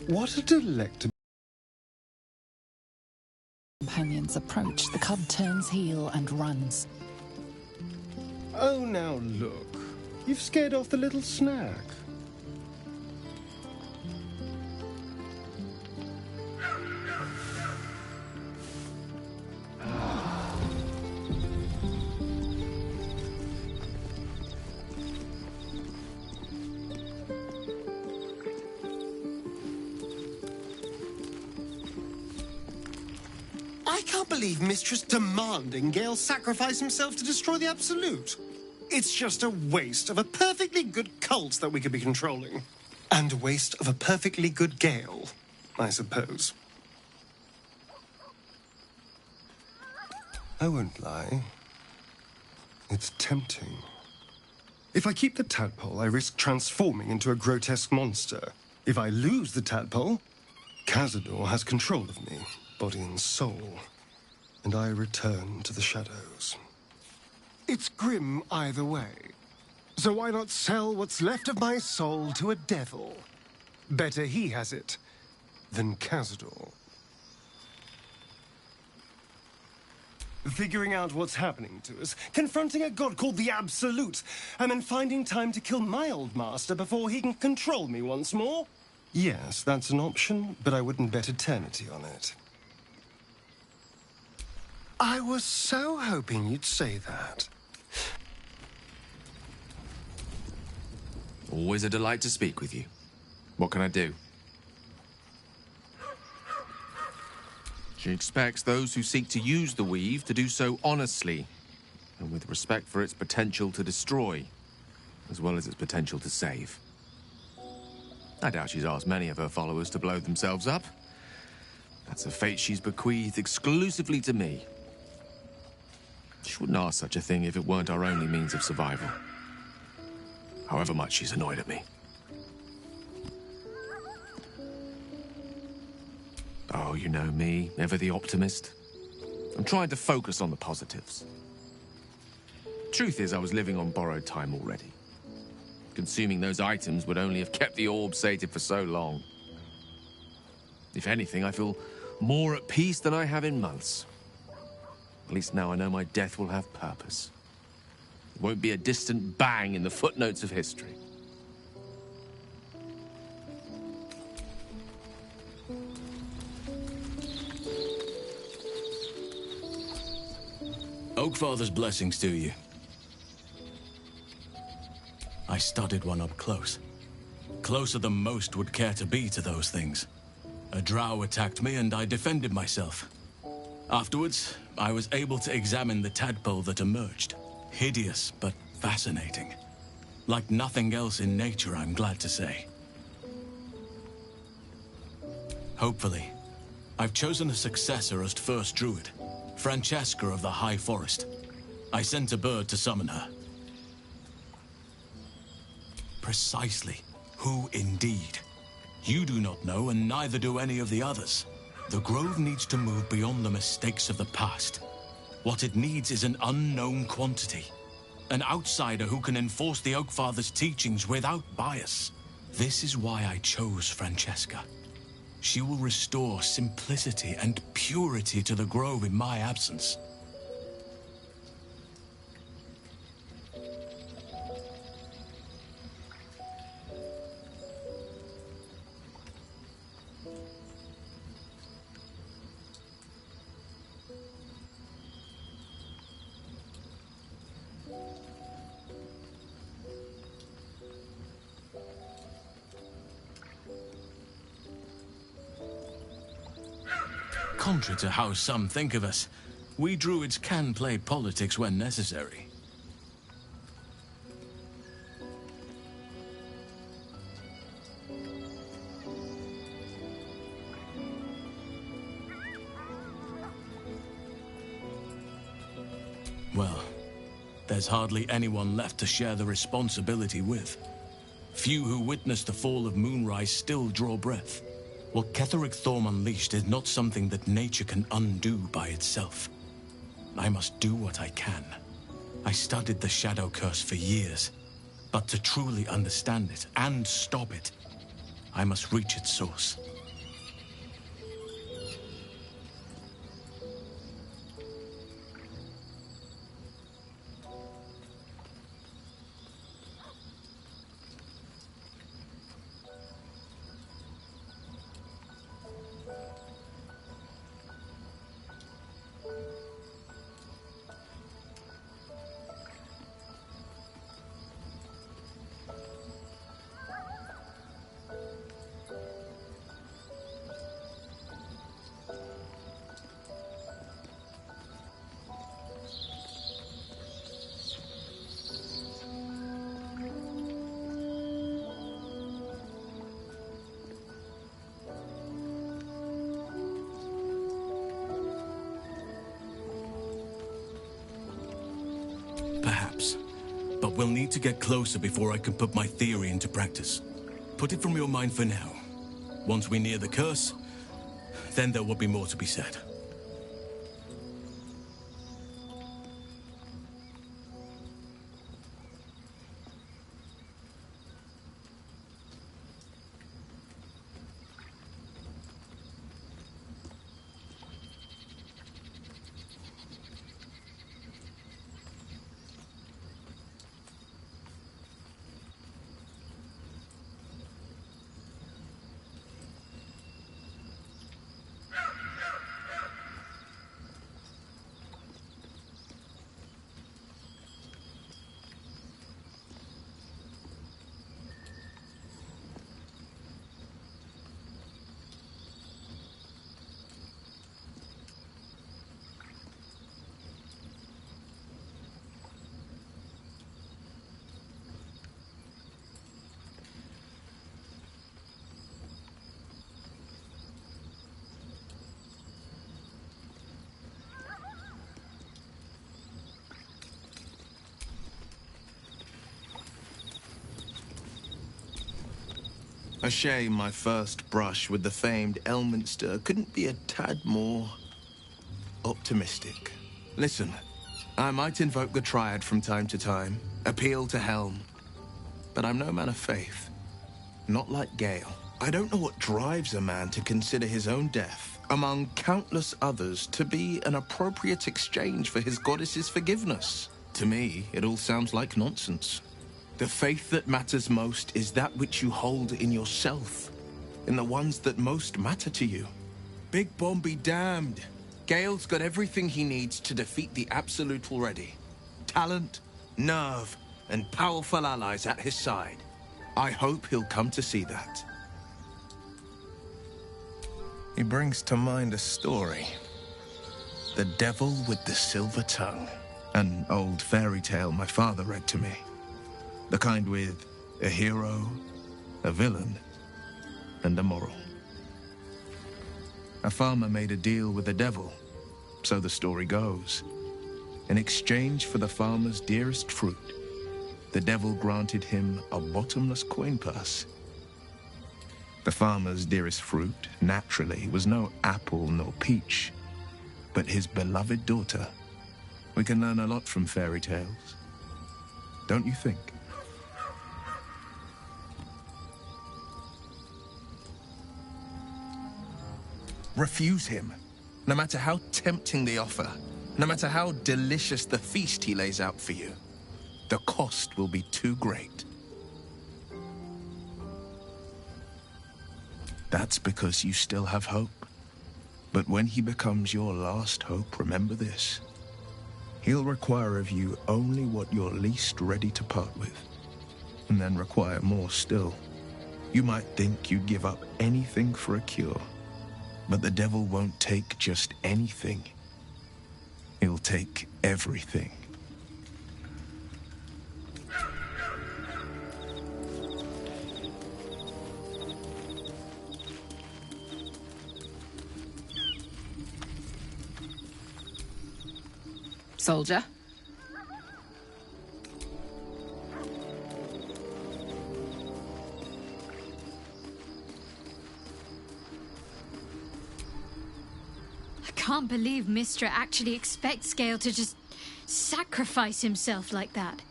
What a delectable... Companions approach. The cub turns heel and runs. Oh, now look. You've scared off the little snack. I can't believe Mistress demanding Gale sacrifice himself to destroy the Absolute. It's just a waste of a perfectly good cult that we could be controlling. And a waste of a perfectly good Gale, I suppose. I won't lie. It's tempting. If I keep the tadpole, I risk transforming into a grotesque monster. If I lose the tadpole, Cazador has control of me, body and soul, and I return to the shadows. It's grim either way. So why not sell what's left of my soul to a devil? Better he has it than Cazador. Figuring out what's happening to us, confronting a god called the Absolute, and then finding time to kill my old master before he can control me once more? Yes, that's an option, but I wouldn't bet eternity on it. I was so hoping you'd say that. Always a delight to speak with you. What can I do? She expects those who seek to use the weave to do so honestly and with respect for its potential to destroy, as well as its potential to save. I doubt she's asked many of her followers to blow themselves up. That's a fate she's bequeathed exclusively to me. She wouldn't ask such a thing if it weren't our only means of survival. However much she's annoyed at me. Oh, you know me, ever the optimist. I'm trying to focus on the positives. Truth is, I was living on borrowed time already. Consuming those items would only have kept the orb sated for so long. If anything, I feel more at peace than I have in months. At least now I know my death will have purpose. It won't be a distant bang in the footnotes of history. Oakfather's blessings to you. I studied one up close. Closer than most would care to be to those things. A drow attacked me and I defended myself. Afterwards, I was able to examine the tadpole that emerged. Hideous, but fascinating. Like nothing else in nature, I'm glad to say. Hopefully, I've chosen a successor as first druid, Francesca of the High Forest. I sent a bird to summon her. Precisely. Who indeed? You do not know, and neither do any of the others. The Grove needs to move beyond the mistakes of the past. What it needs is an unknown quantity. An outsider who can enforce the Oakfather's teachings without bias. This is why I chose Francesca. She will restore simplicity and purity to the Grove in my absence. Contrary to how some think of us, we druids can play politics when necessary. Well, there's hardly anyone left to share the responsibility with. Few who witnessed the fall of Moonrise still draw breath. What Ketheric Thorm unleashed is not something that nature can undo by itself. I must do what I can. I studied the Shadow Curse for years, but to truly understand it and stop it, I must reach its source. Perhaps. But we'll need to get closer before I can put my theory into practice. Put it from your mind for now. Once we near the curse, then there will be more to be said. A shame my first brush with the famed Elminster couldn't be a tad more optimistic. Listen, I might invoke the Triad from time to time, appeal to Helm, but I'm no man of faith. Not like Gale. I don't know what drives a man to consider his own death, among countless others, to be an appropriate exchange for his goddess's forgiveness. To me, it all sounds like nonsense. The faith that matters most is that which you hold in yourself, in the ones that most matter to you. Big Bomb be damned. Gale's got everything he needs to defeat the Absolute already. Talent, nerve, and powerful allies at his side. I hope he'll come to see that. He brings to mind a story. The Devil with the Silver Tongue. An old fairy tale my father read to me. The kind with a hero, a villain, and a moral. A farmer made a deal with the devil, so the story goes. In exchange for the farmer's dearest fruit, the devil granted him a bottomless coin purse. The farmer's dearest fruit, naturally, was no apple nor peach, but his beloved daughter. We can learn a lot from fairy tales, don't you think? Refuse him, no matter how tempting the offer, no matter how delicious the feast he lays out for you. The cost will be too great. That's because you still have hope. But when he becomes your last hope, remember this. He'll require of you only what you're least ready to part with, and then require more still. You might think you'd give up anything for a cure, but the devil won't take just anything. He'll take everything. Soldier, I can't believe Mistra actually expects Gale to just sacrifice himself like that.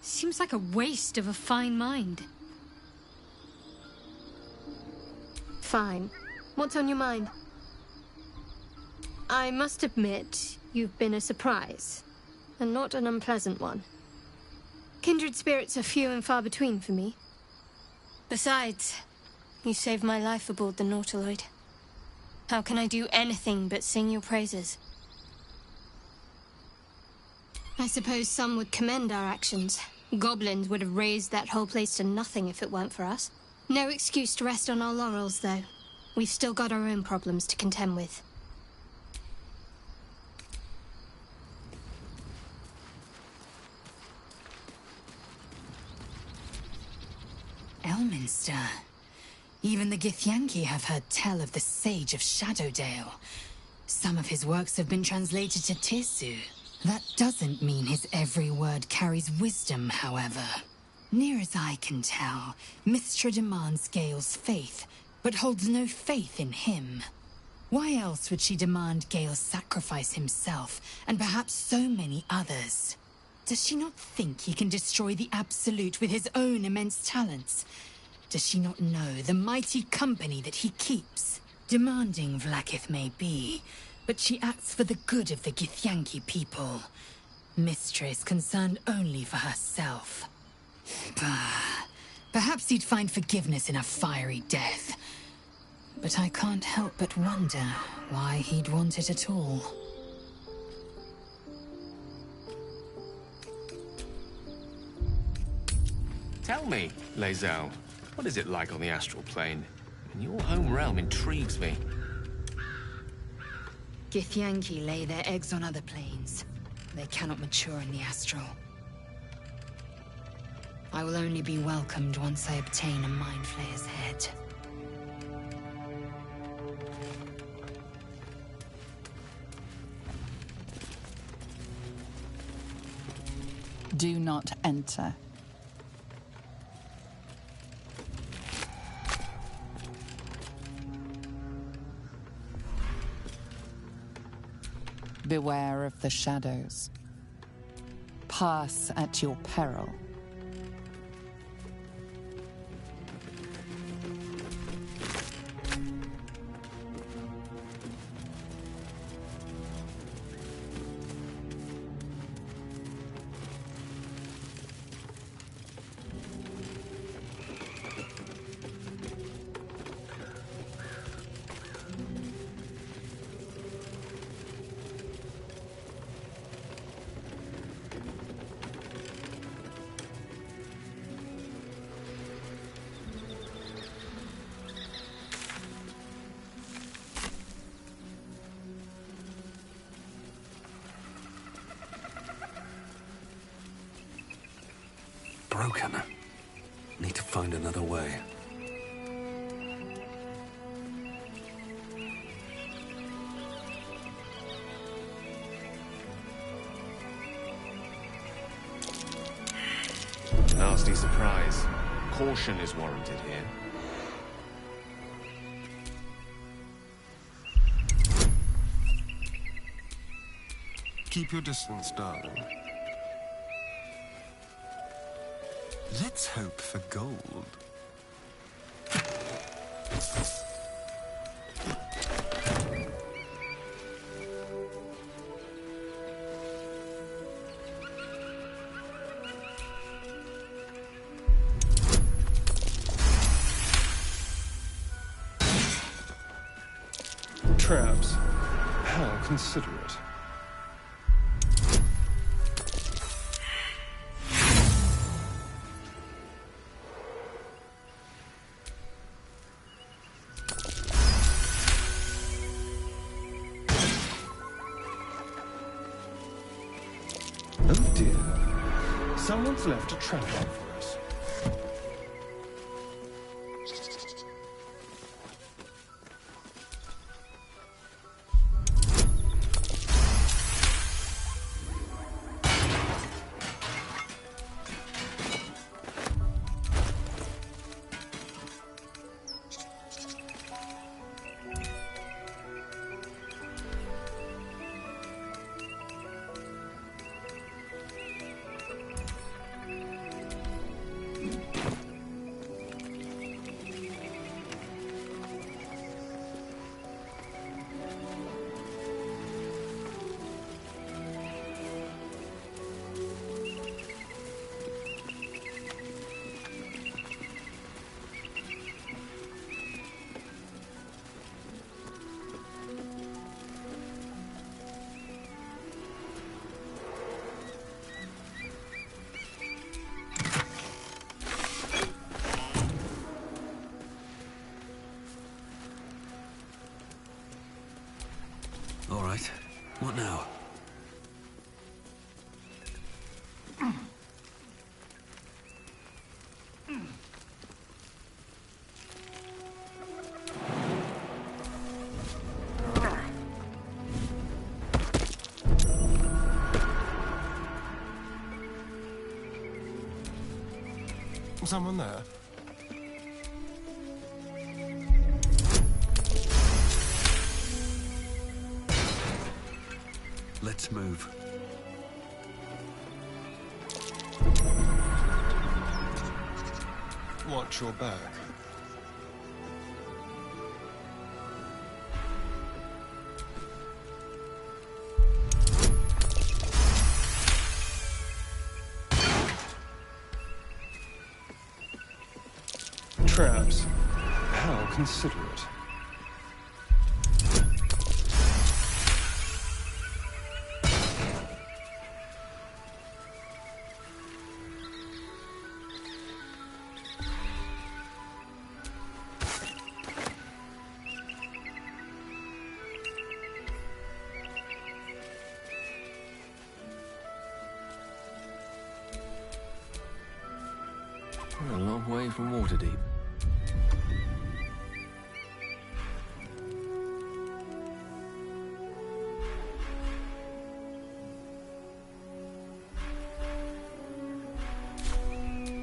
Seems like a waste of a fine mind. Fine. What's on your mind? I must admit, you've been a surprise, and not an unpleasant one. Kindred spirits are few and far between for me. Besides, you saved my life aboard the Nautiloid. How can I do anything but sing your praises? I suppose some would commend our actions. Goblins would have razed that whole place to nothing if it weren't for us. No excuse to rest on our laurels, though. We've still got our own problems to contend with. Elminster. Even the Githyanki have heard tell of the Sage of Shadowdale. Some of his works have been translated to Tirsu. That doesn't mean his every word carries wisdom, however. Near as I can tell, Mistra demands Gale's faith, but holds no faith in him. Why else would she demand Gale sacrifice himself, and perhaps so many others? Does she not think he can destroy the Absolute with his own immense talents? Does she not know the mighty company that he keeps? Demanding Vlaakith may be, but she acts for the good of the Githyanki people. Mistra is concerned only for herself. Perhaps he'd find forgiveness in a fiery death. But I can't help but wonder why he'd want it at all. Tell me, Lae'zel, what is it like on the astral plane? Your home realm intrigues me. Githyanki lay their eggs on other planes. They cannot mature in the astral. I will only be welcomed once I obtain a Mind Flayer's head. Do not enter. Beware of the shadows. Pass at your peril. Broken. Need to find another way. Nasty surprise. Caution is warranted here. Keep your distance, darling. Let's hope for gold. Traps. How considerate. Oh dear. Someone's left a trap for us. All right. What now? Someone there? Let's move. Watch your back. Traps. How considerate. We're a long way from Waterdeep.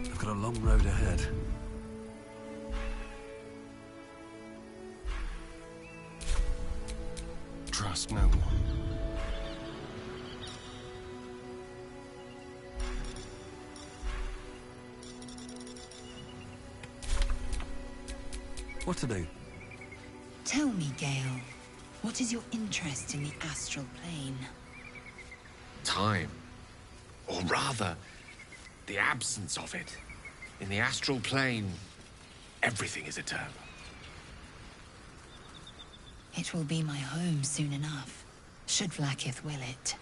I've got a long road ahead. Trust no one. What to do? Tell me, Gale, what is your interest in the astral plane? Time. Or rather, the absence of it. In the astral plane, everything is eternal. It will be my home soon enough, should Vlaakith will it.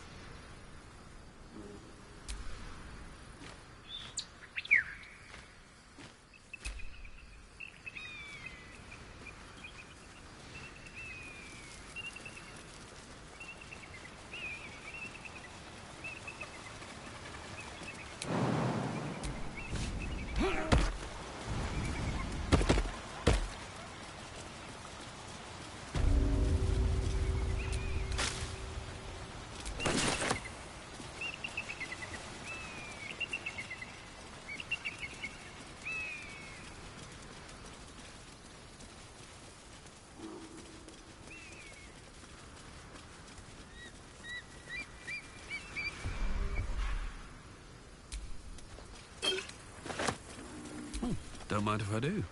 Don't mind if I do.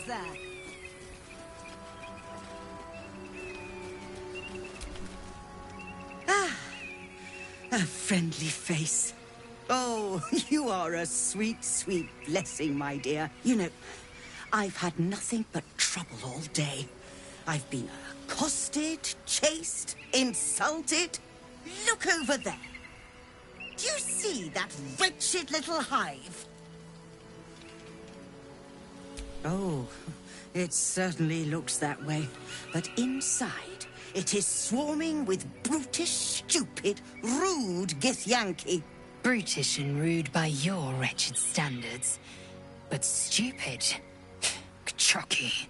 goes there. Ah, a friendly face. Oh, you are a sweet, sweet blessing, my dear. You know, I've had nothing but trouble all day. I've been accosted, chased, insulted. Look over there. Do you see that wretched little hive? Oh, it certainly looks that way. But inside, it is swarming with brutish, stupid, rude Githyanki. Brutish and rude by your wretched standards. But stupid. Chocky.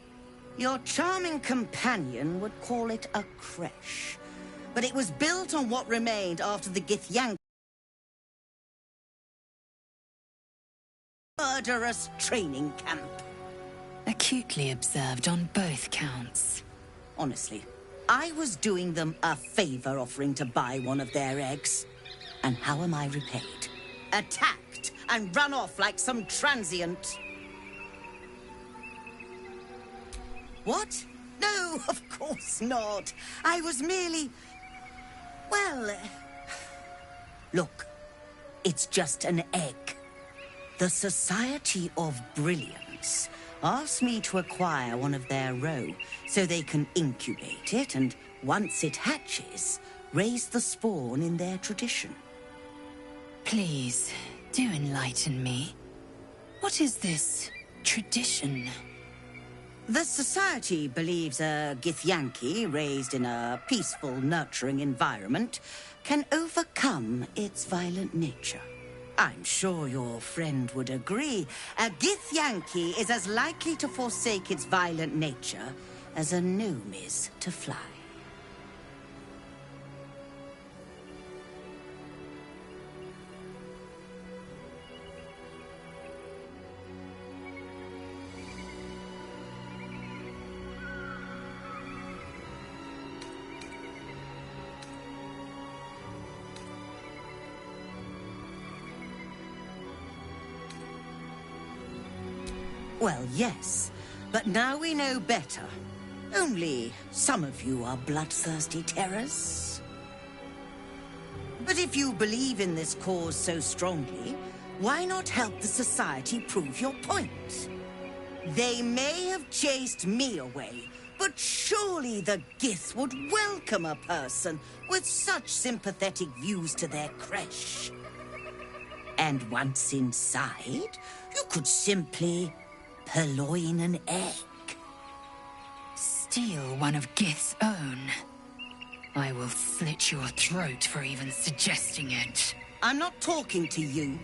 Your charming companion would call it a creche. But it was built on what remained after the Githyanki murderous training camp. Acutely observed on both counts. Honestly, I was doing them a favor offering to buy one of their eggs. And how am I repaid? Attacked and run off like some transient. What? No, of course not. I was merely... well... Look, it's just an egg. The Society of Brilliance asked me to acquire one of their roe so they can incubate it and, once it hatches, raise the spawn in their tradition. Please, do enlighten me. What is this tradition? The Society believes a Githyanki raised in a peaceful, nurturing environment can overcome its violent nature. I'm sure your friend would agree. A Githyanki is as likely to forsake its violent nature as a gnome is to fly. Well, yes, but now we know better. Only some of you are bloodthirsty terrors. But if you believe in this cause so strongly, why not help the Society prove your point? They may have chased me away, but surely the Gith would welcome a person with such sympathetic views to their creche. And once inside, you could simply purloin an egg. Steal one of Gith's own. I will slit your throat for even suggesting it. I'm not talking to you.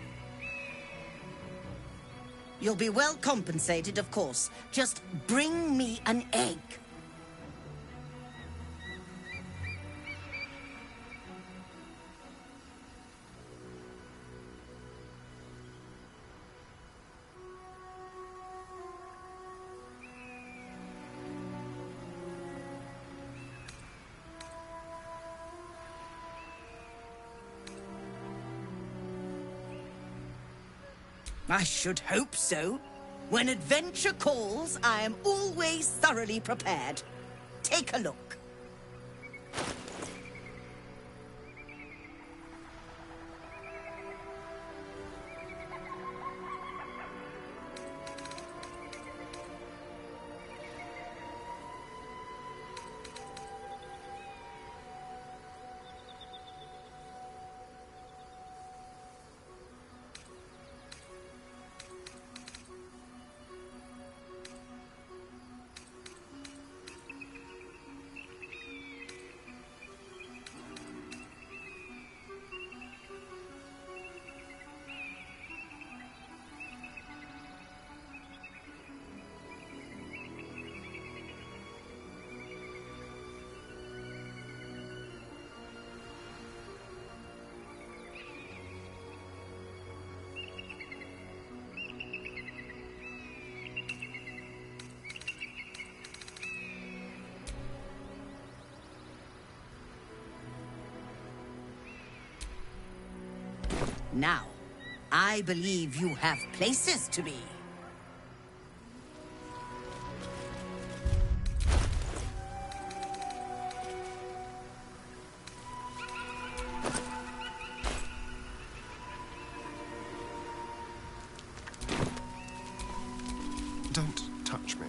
You'll be well compensated, of course. Just bring me an egg. I should hope so. When adventure calls, I am always thoroughly prepared. Take a look. Now, I believe you have places to be. Don't touch me.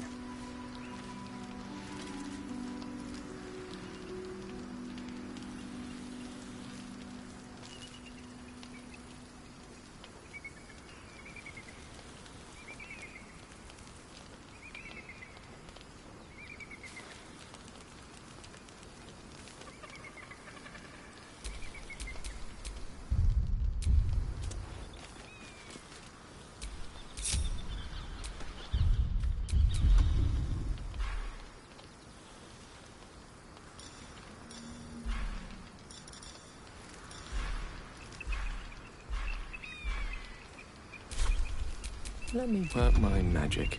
Let me work my magic.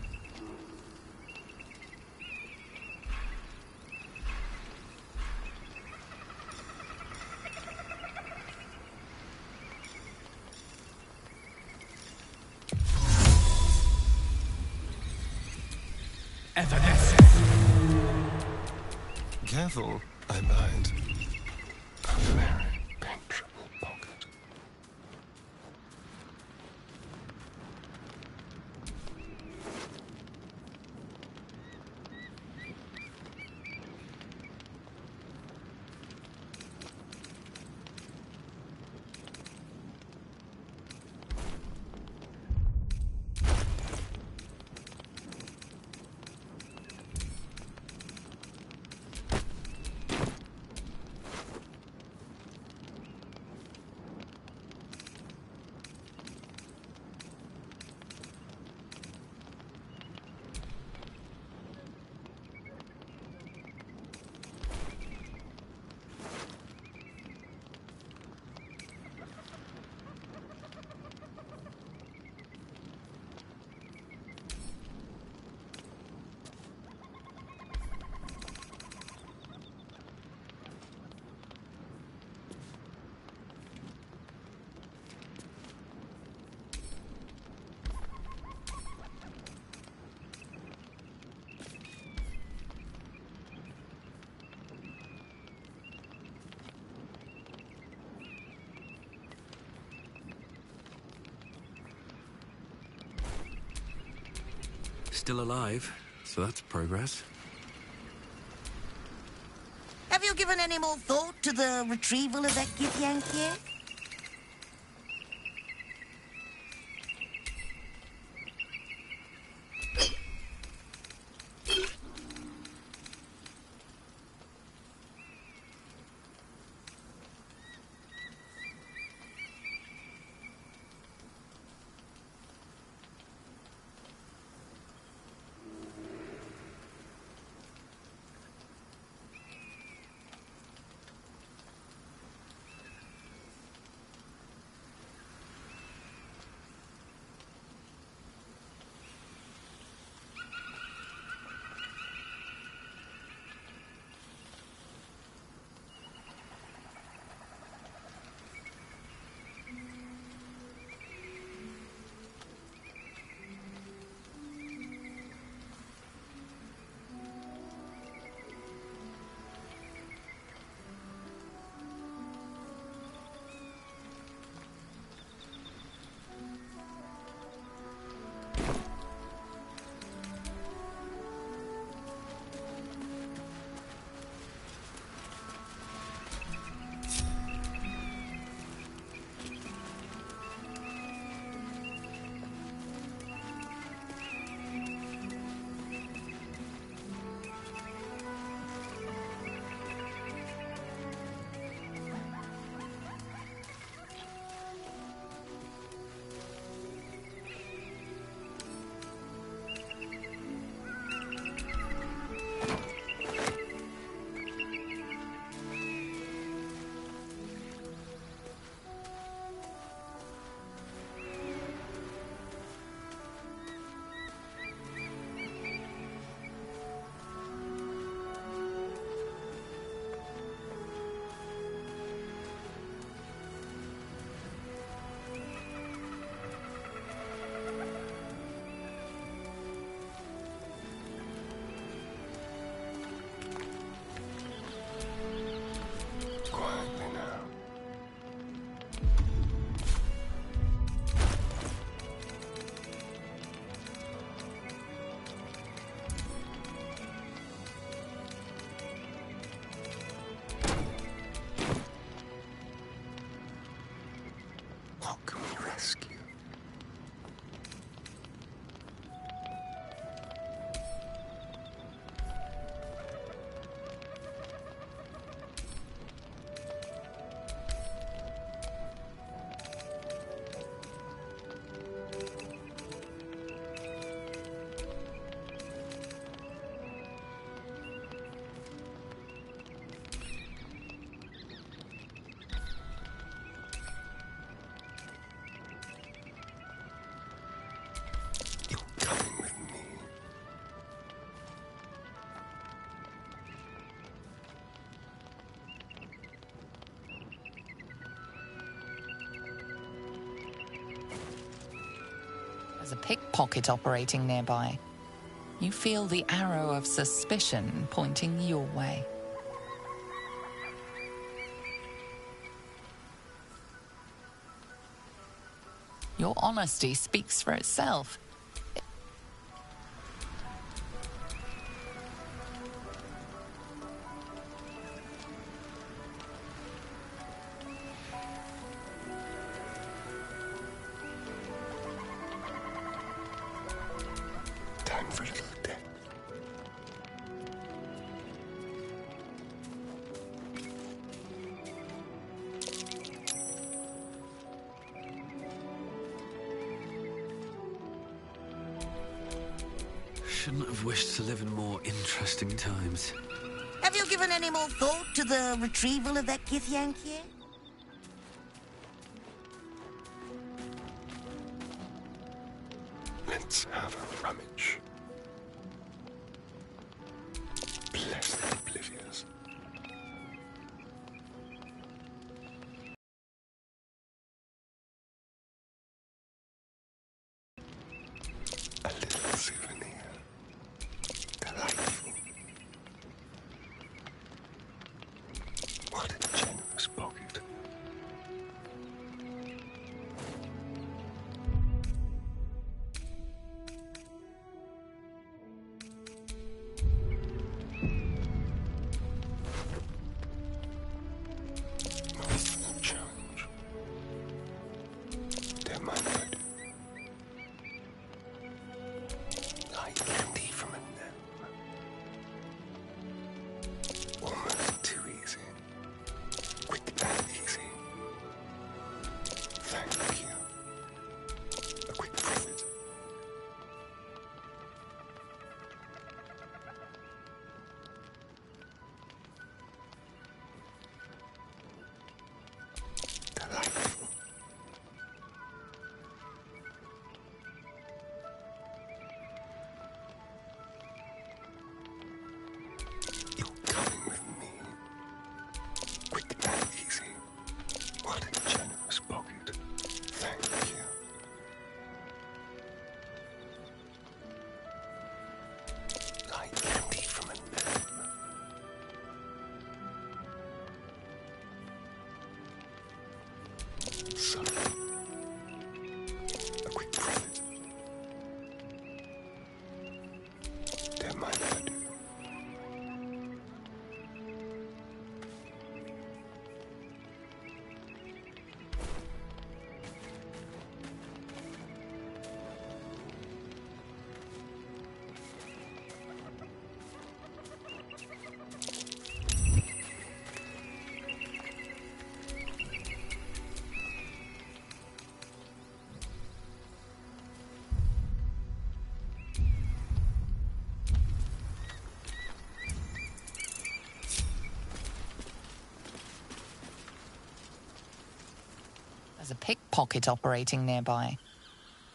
Careful, I'm behind. A very penetrable pocket. Still alive, so that's progress. Have you given any more thought to the retrieval of that Githyank? There's a pickpocket operating nearby. You feel the arrow of suspicion pointing your way. Your honesty speaks for itself. Time for a little death. Shouldn't have wished to live in more interesting times. Have you given any more thought to the retrieval of that Githyank here? Let's have a rummage. Bless the oblivious. A little souvenir. Delightful. What a generous pocket. Challenge. They're my word. Like candy from a gnome. Almost too easy. Quick and easy. Thank you. A quick profit. Delightful. You're coming with me. Quick and easy. What a generous pocket. Thank you. Like candy from a gnome. So, a quick profit. They're my word. There's a pickpocket operating nearby.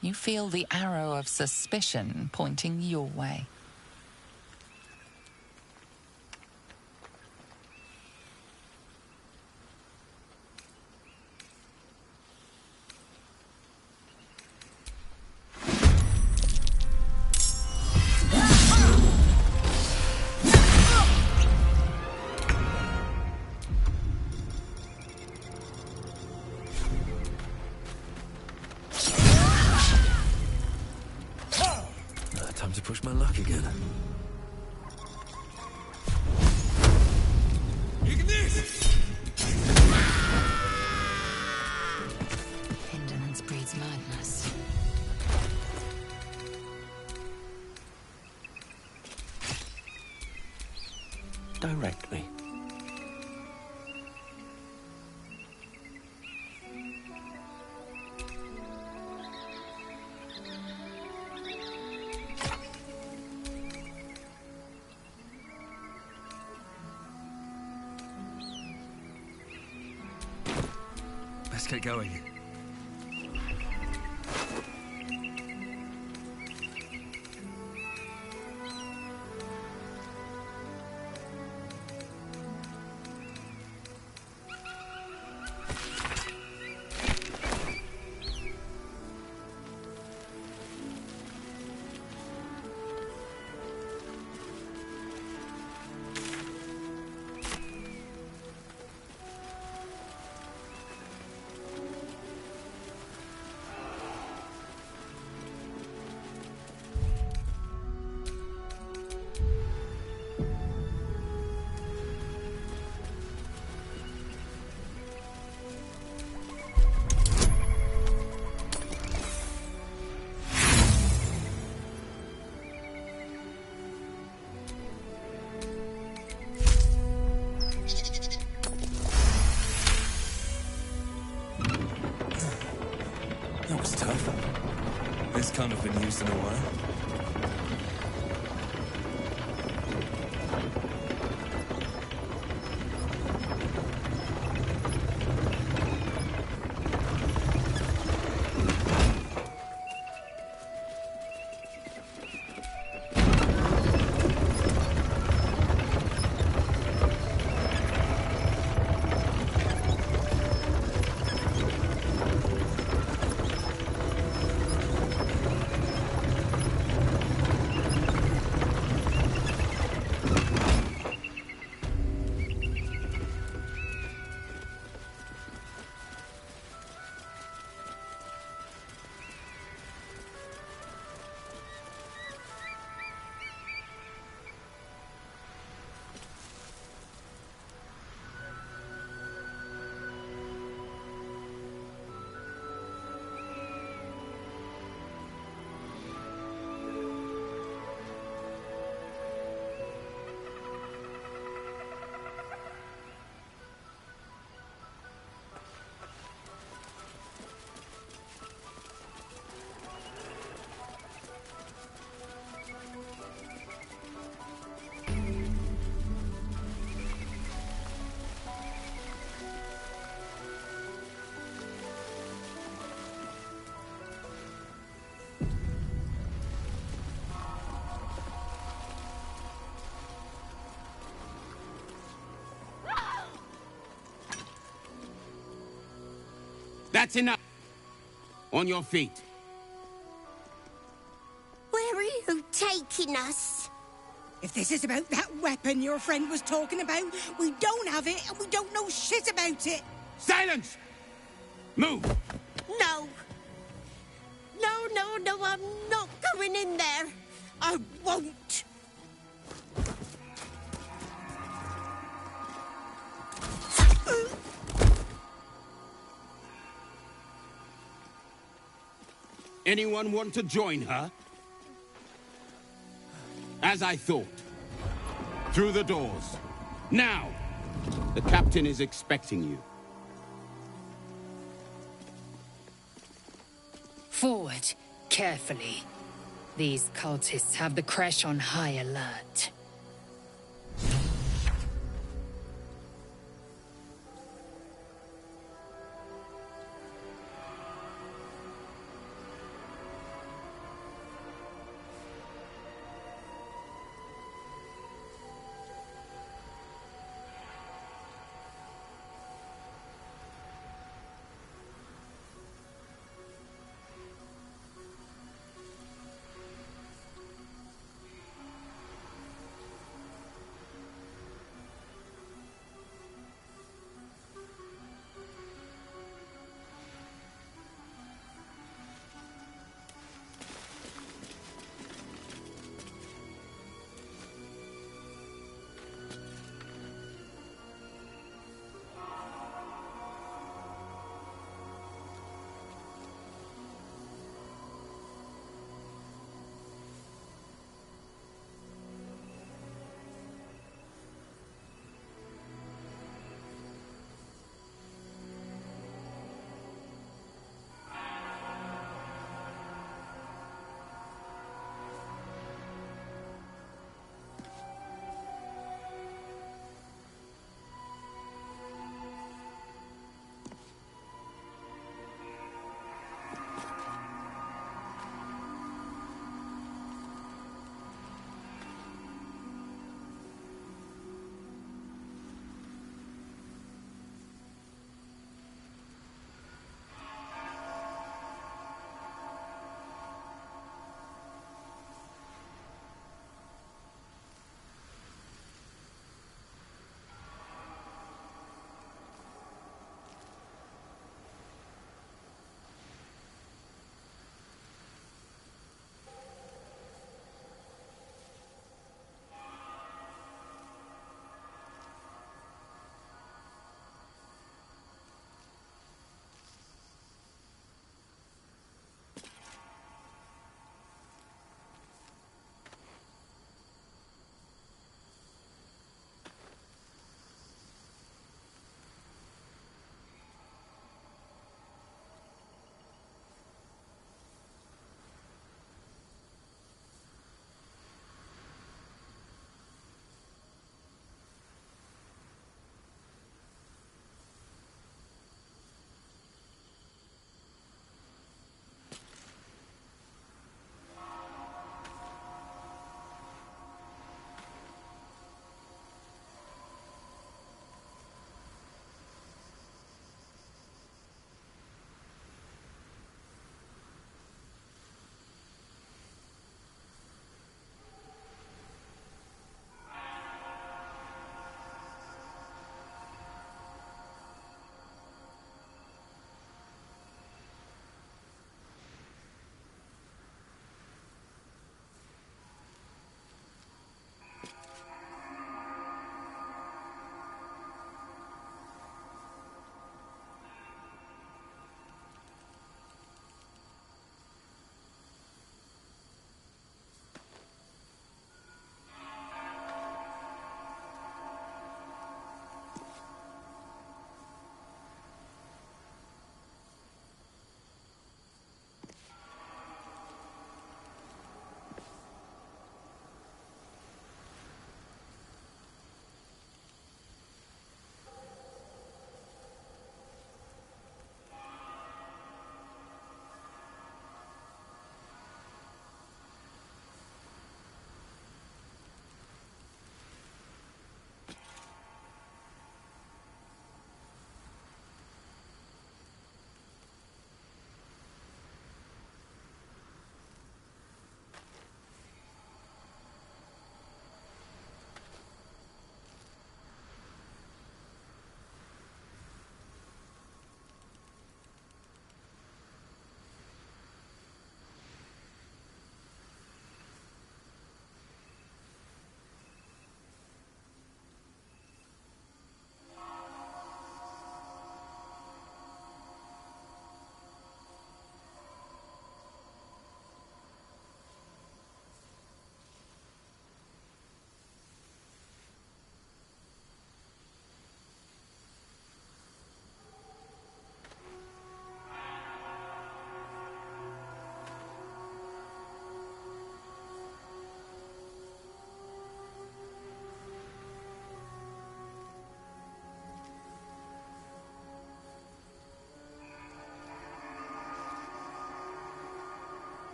You feel the arrow of suspicion pointing your way. Time to push my luck again. Indolence breeds madness. Direct me. Let's get going. That was tough. This can't have been used in a while. That's enough. On your feet. Where are you taking us? If this is about that weapon your friend was talking about, we don't have it and we don't know shit about it. Silence! Move! No. No, I'm not going in there. I won't. Anyone want to join her? As I thought. Through the doors. Now! The captain is expecting you. Forward, carefully. These cultists have the Creche on high alert.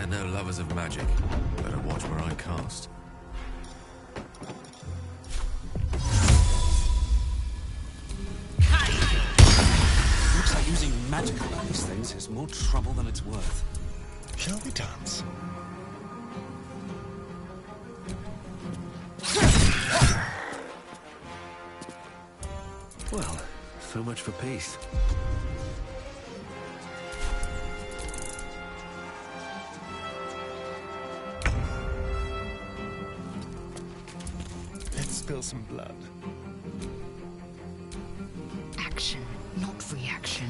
They're no lovers of magic. Better watch where I cast. Looks like using magic on these things is more trouble than it's worth. Shall we dance? Well, so much for peace. Let's spill some blood. Action, not reaction.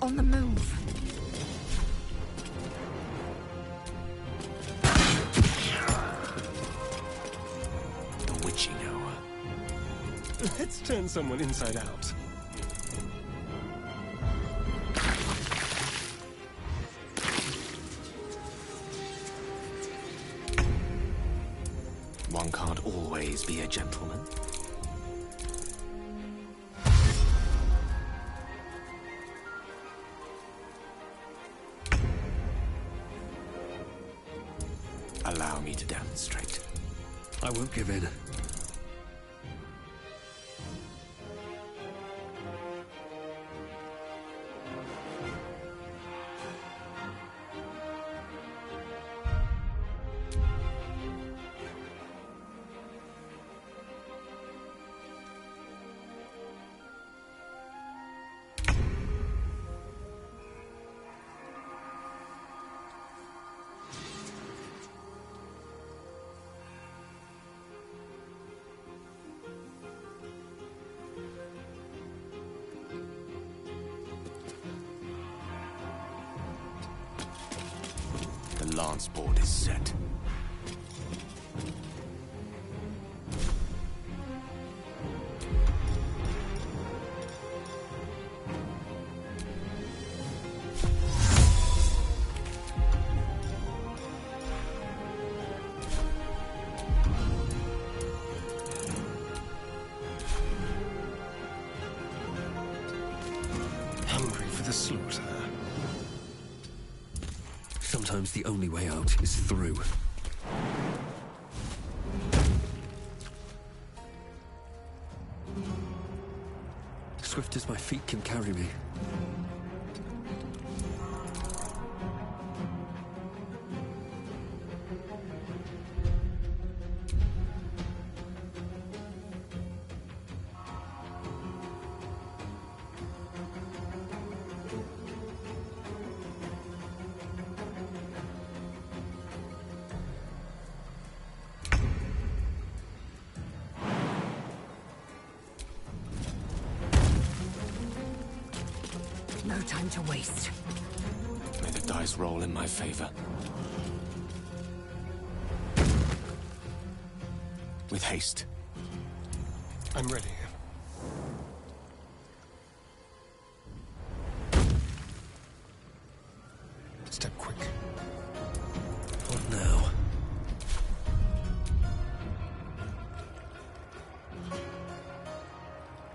On the move. The witching hour. Let's turn someone inside out. One can't always be a gentleman. Allow me to demonstrate. I won't give in. The lance board is set. Hungry for the slaughter. Sometimes the only way out is through. Swift as my feet can carry me. No time to waste. May the dice roll in my favor. With haste. I'm ready. Step quick. What now?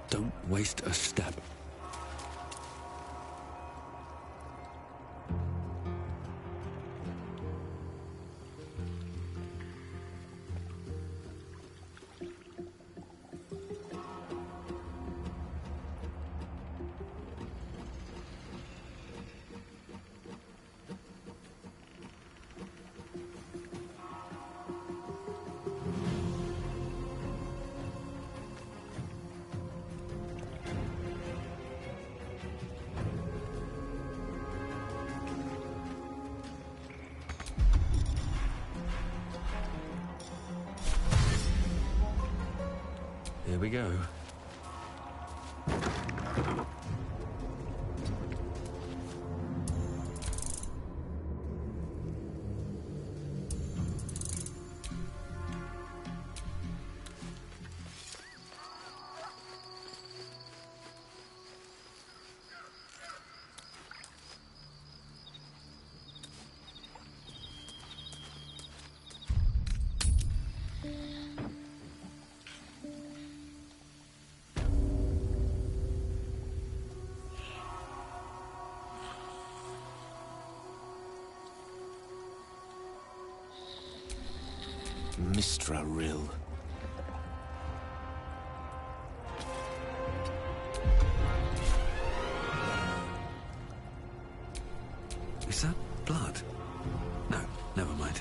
Don't waste a step. Here we go. Mistra Rill. Is that blood? No, never mind.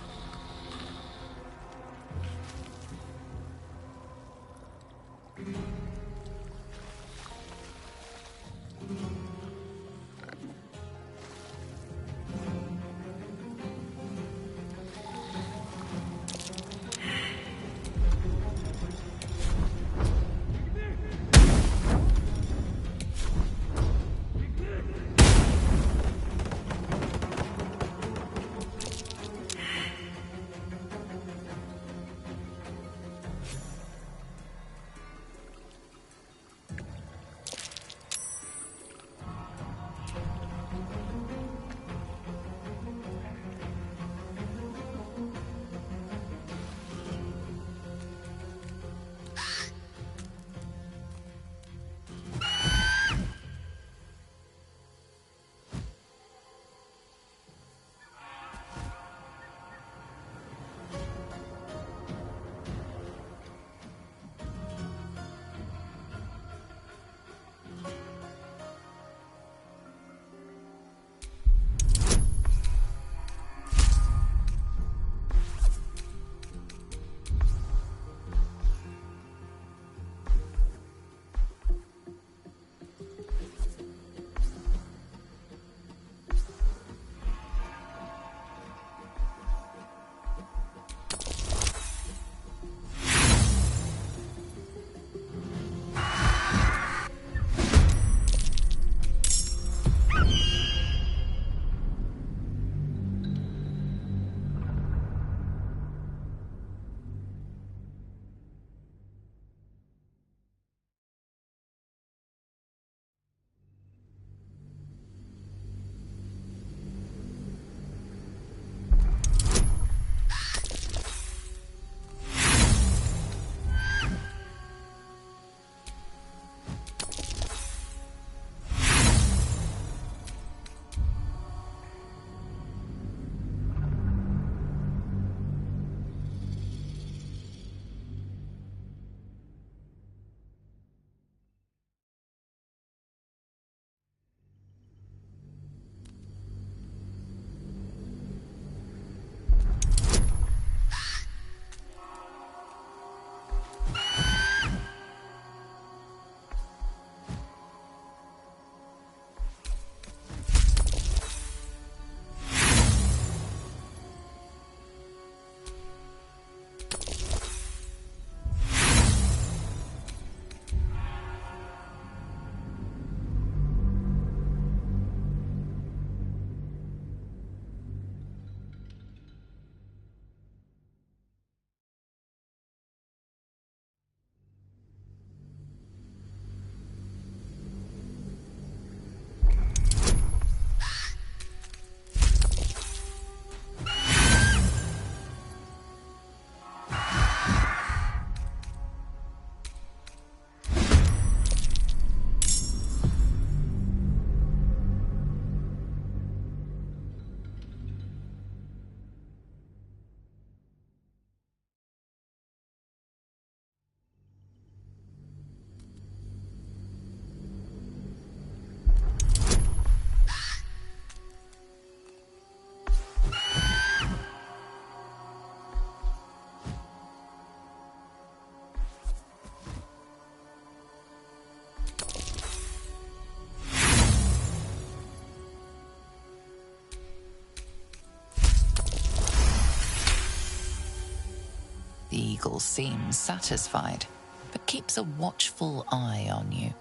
The eagle seems satisfied. but keeps a watchful eye on you.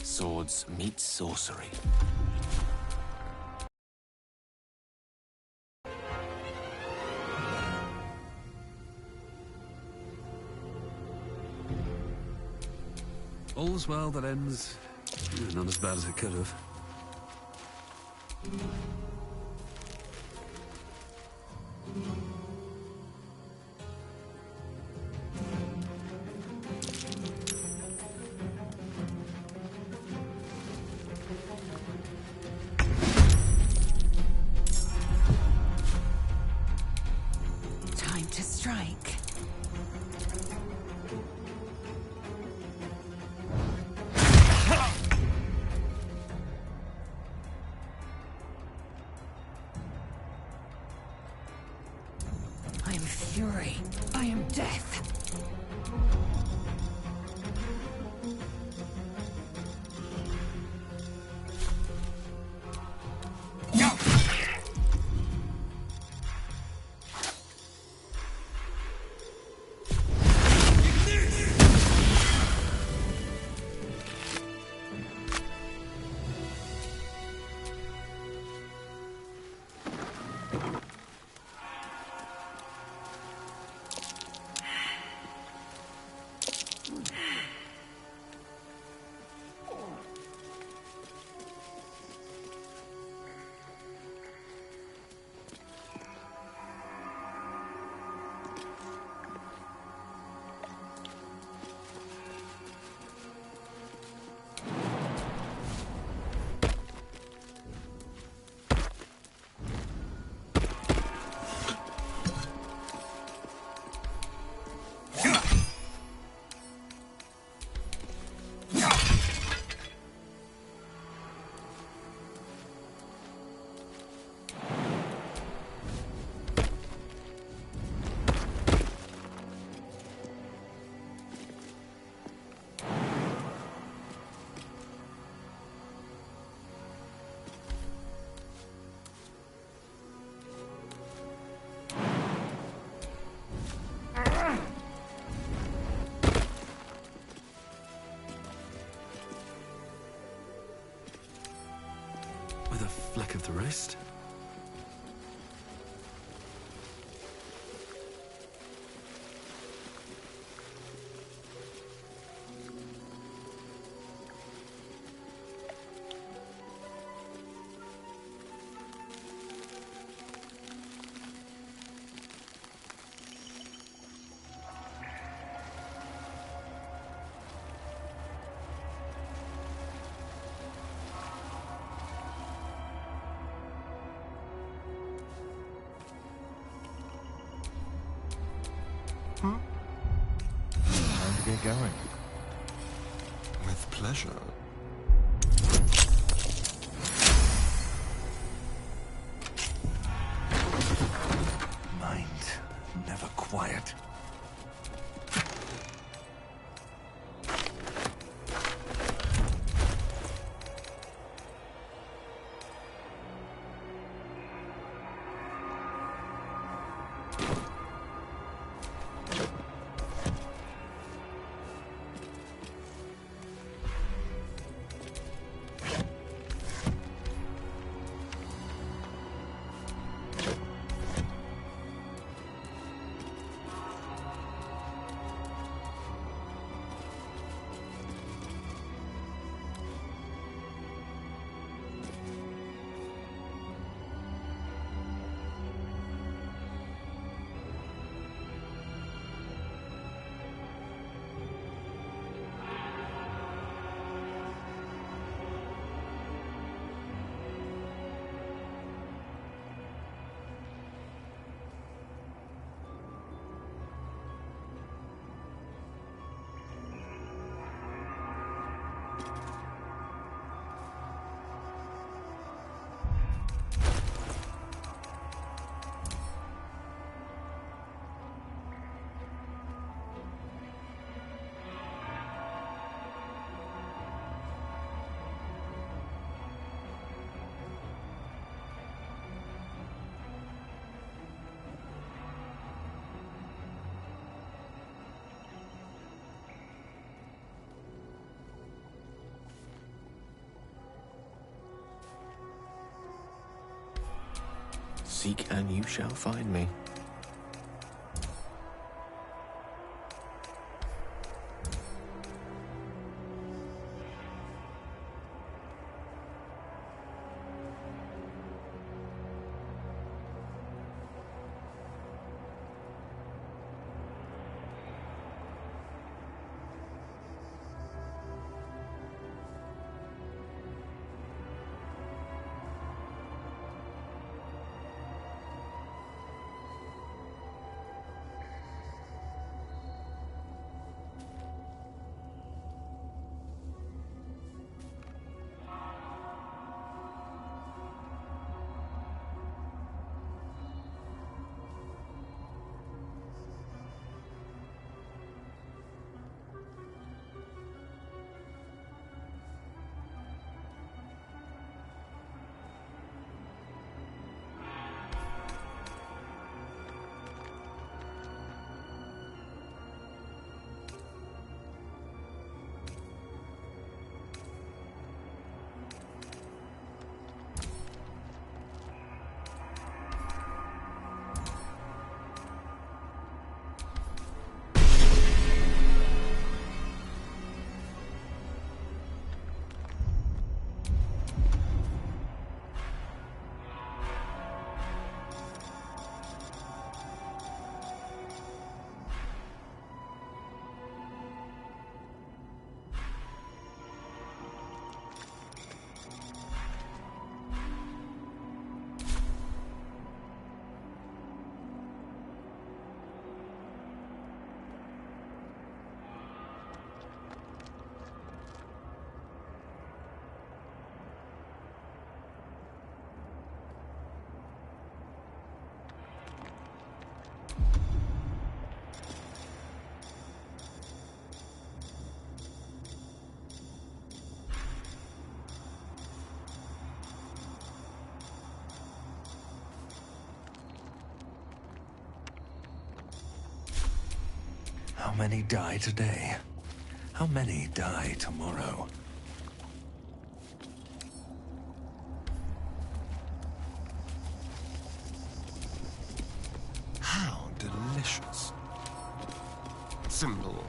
Swords meet sorcery. All's well that ends. Not as bad as it could have. Time to strike. I am fury. I am death. With a fleck of the wrist. Time to get going. With pleasure. Mind never quiet. Seek and you shall find me. How many die today? How many die tomorrow? How delicious. Simple.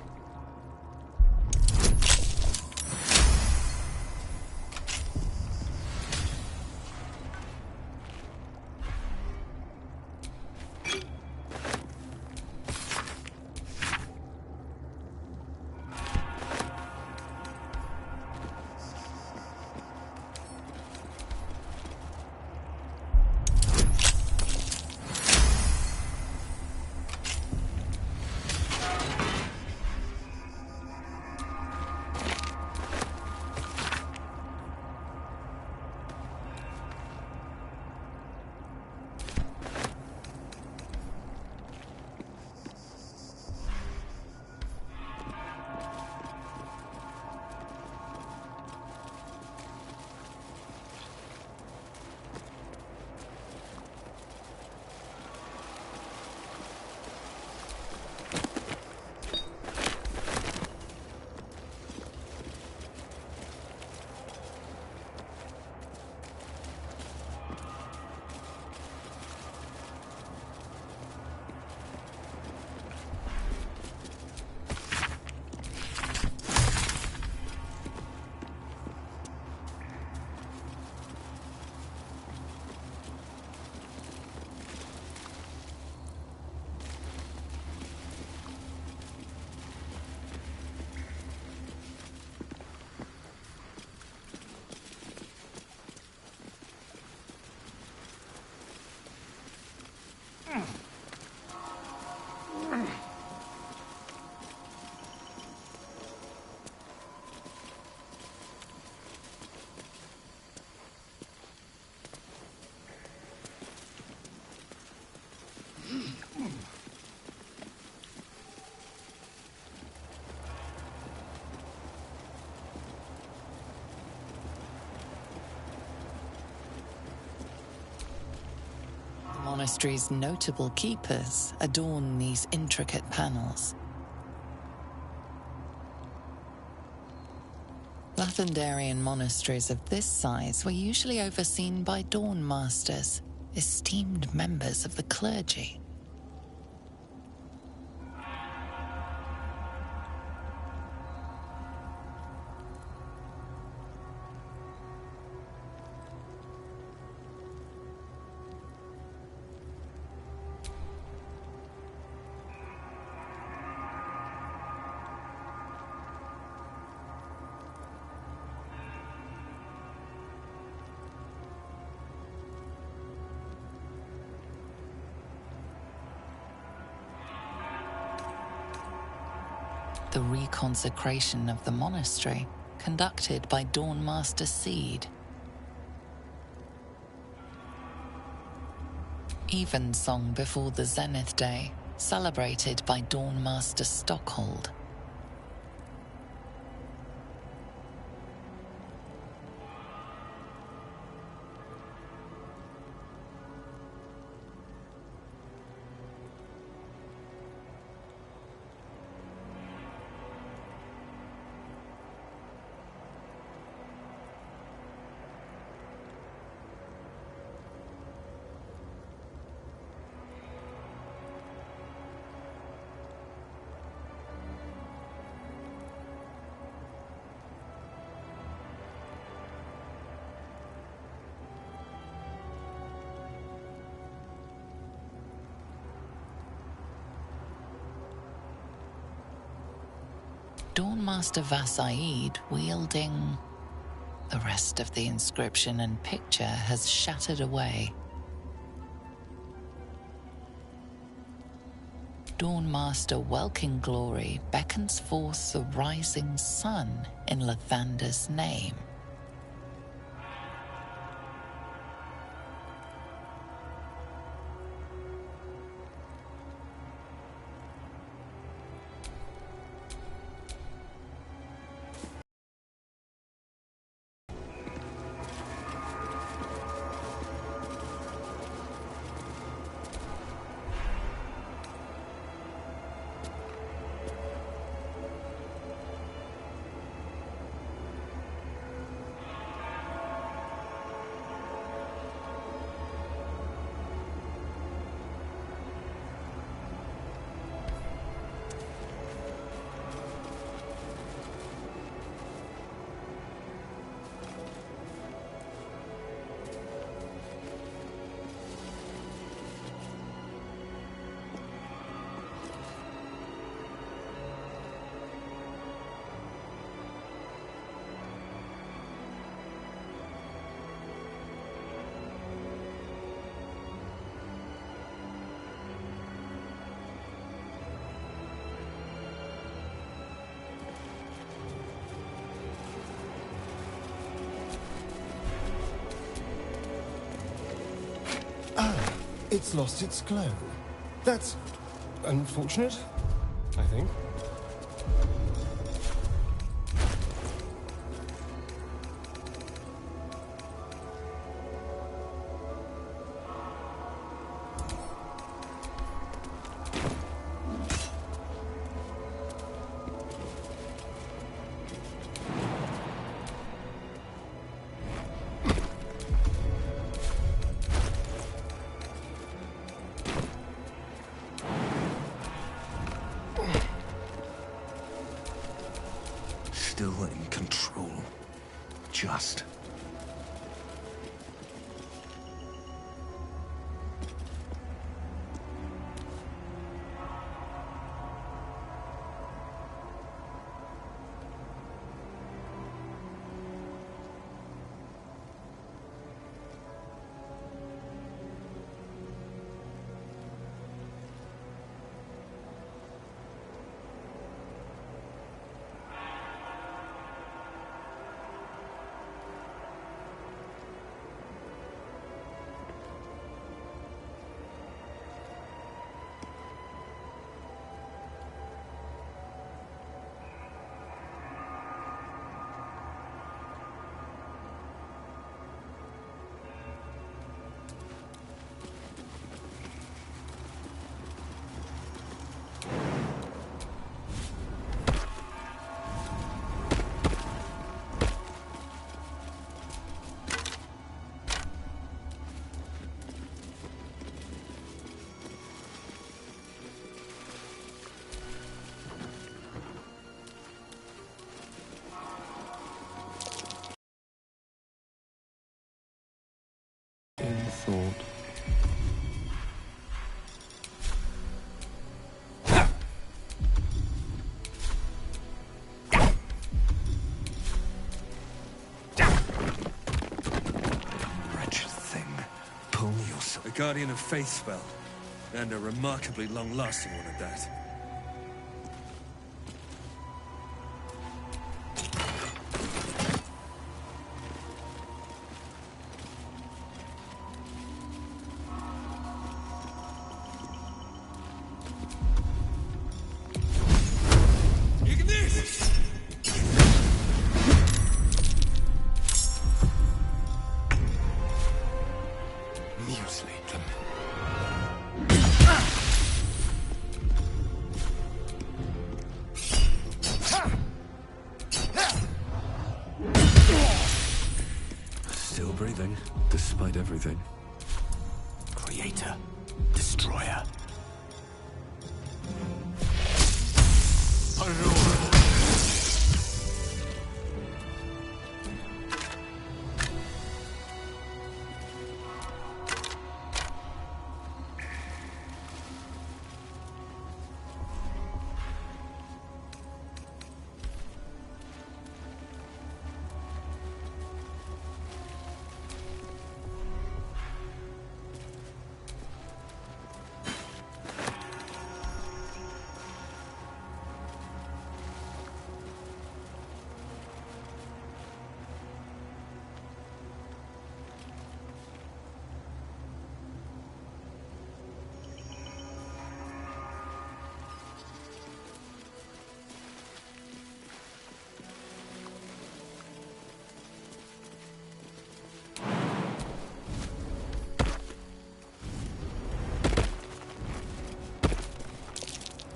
The monastery's notable keepers adorn these intricate panels. Lathendarian monasteries of this size were usually overseen by dawn masters, esteemed members of the clergy. The reconsecration of the monastery, conducted by Dawnmaster Seed. Evensong before the Zenith Day, celebrated by Dawnmaster Stockhold. Dawnmaster Vassaid wielding... The rest of the inscription and picture has shattered away. Dawnmaster Welkin Glory beckons forth the rising sun in Lathander's name. It's lost its glow. That's unfortunate, I think. Still in control. Just. Guardian of Faith spell. And a remarkably long-lasting one at that. Still breathing, despite everything. Creator. Destroyer.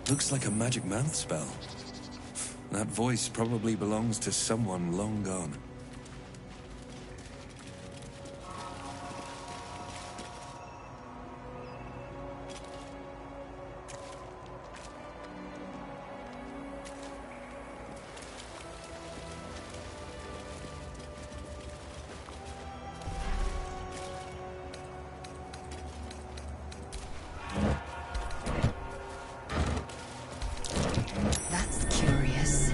Looks like a magic mouth spell. That voice probably belongs to someone long gone. That's curious.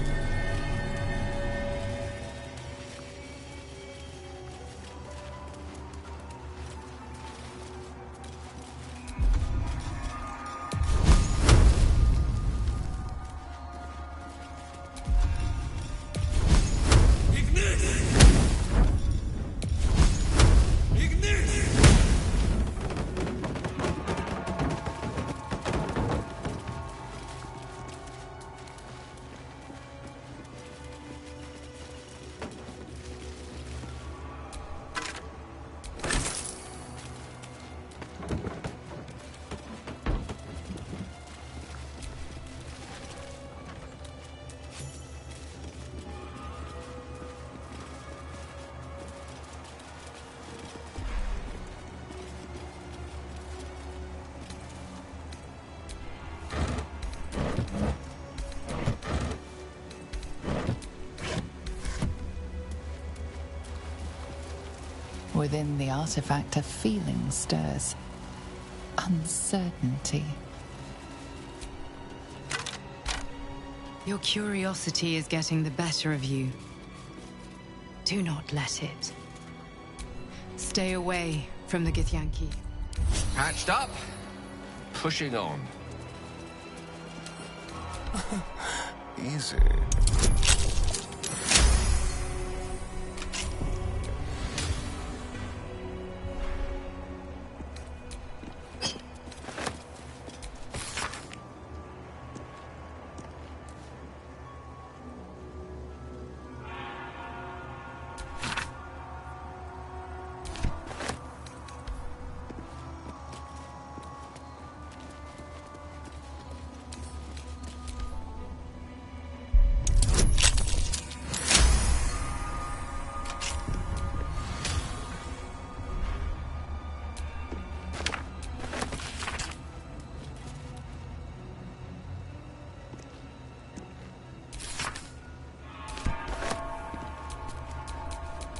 Within the artifact, a feeling stirs. Uncertainty. Your curiosity is getting the better of you. Do not let it. Stay away from the Githyanki. Patched up, pushing on. Easy.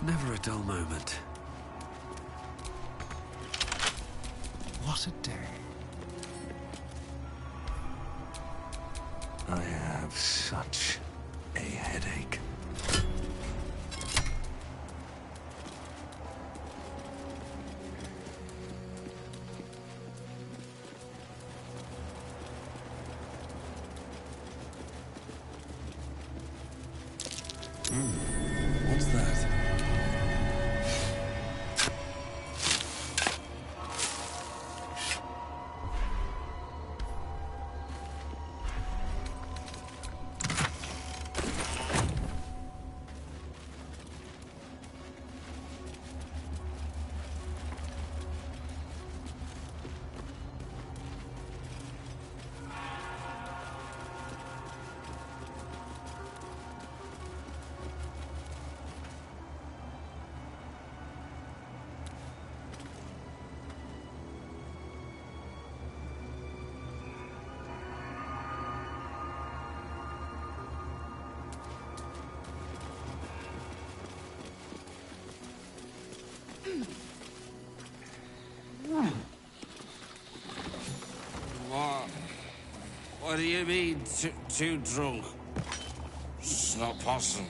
Never a dull moment. What a day. I have such a headache. Maybe too drunk. It's not possible.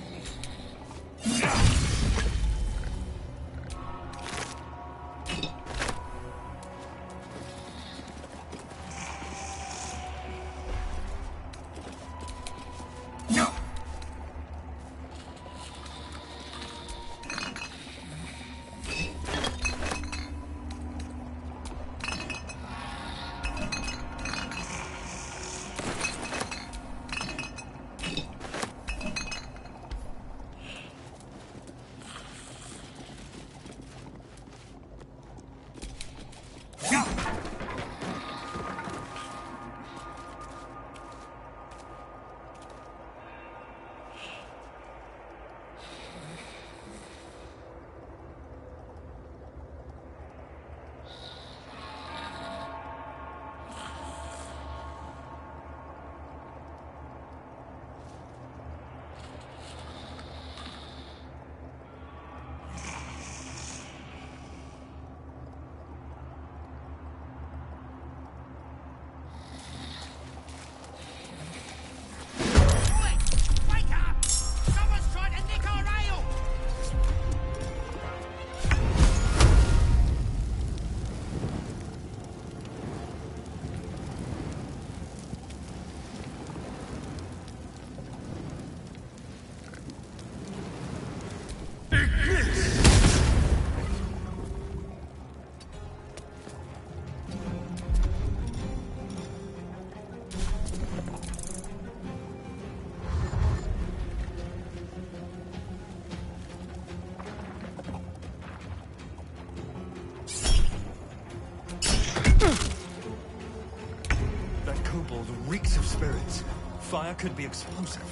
Reeks of spirits. Fire could be explosive.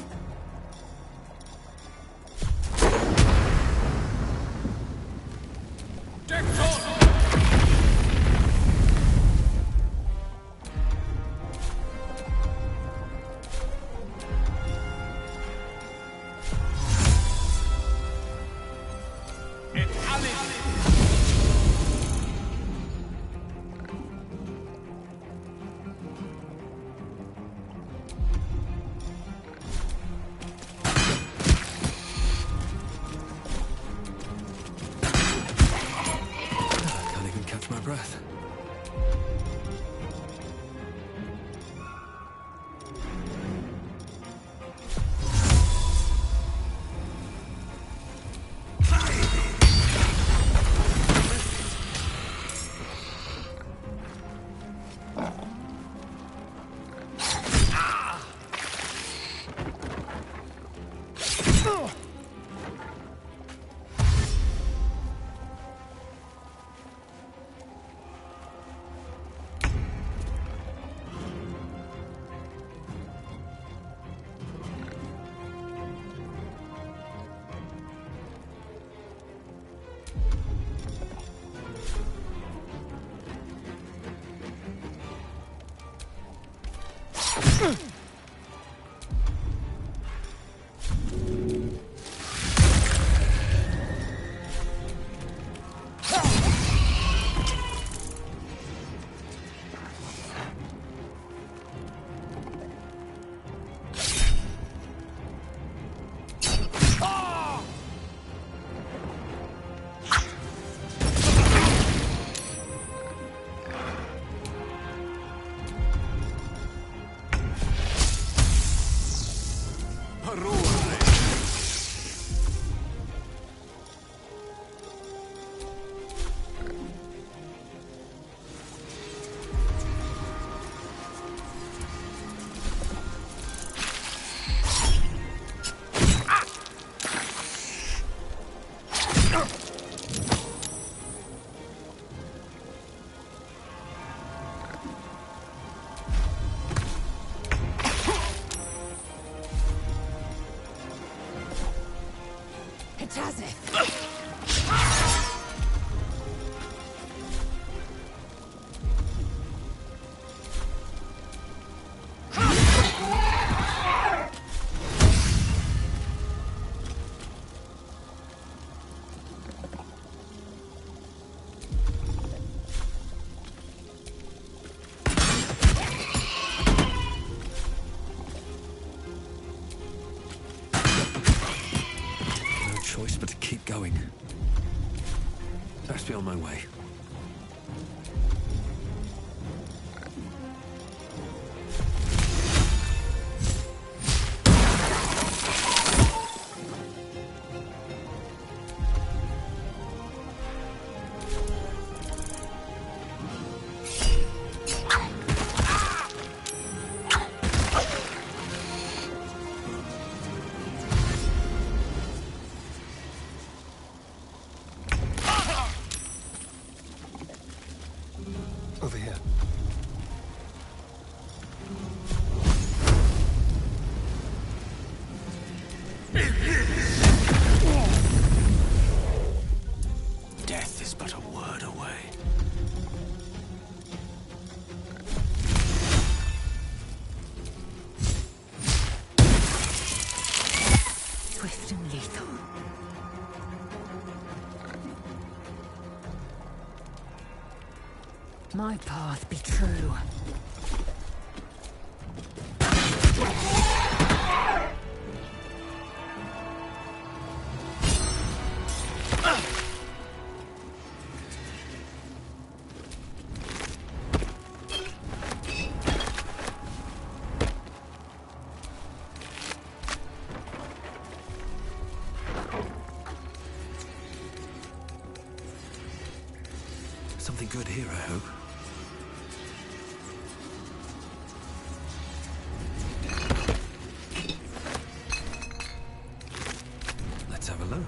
Breath. choice but to keep going. Best be on my way. Over here. Death is but a word away. Swift and lethal. My path be true. Something good here, I hope. Let's have a look.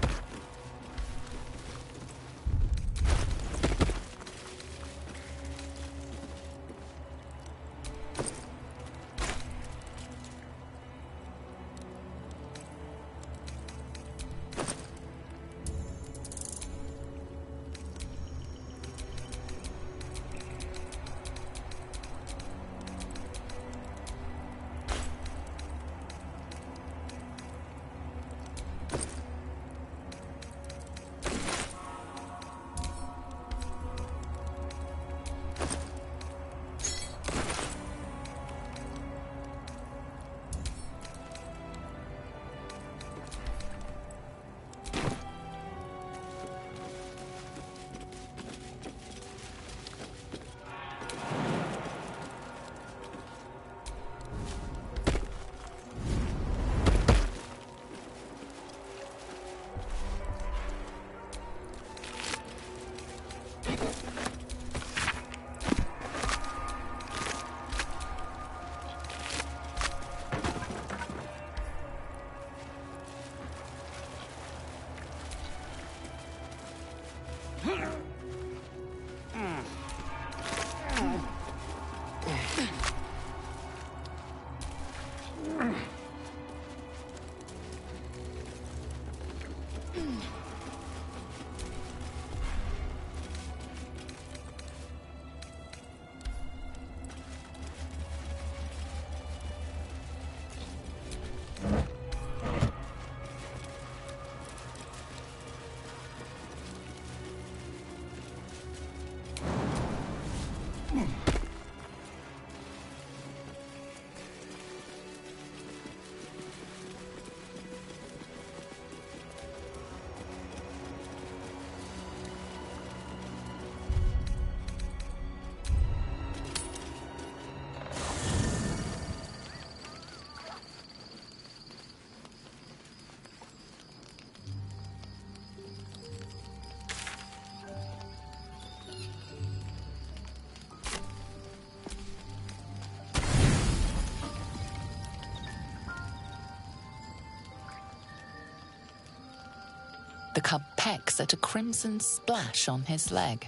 The cub pecks at a crimson splash on his leg.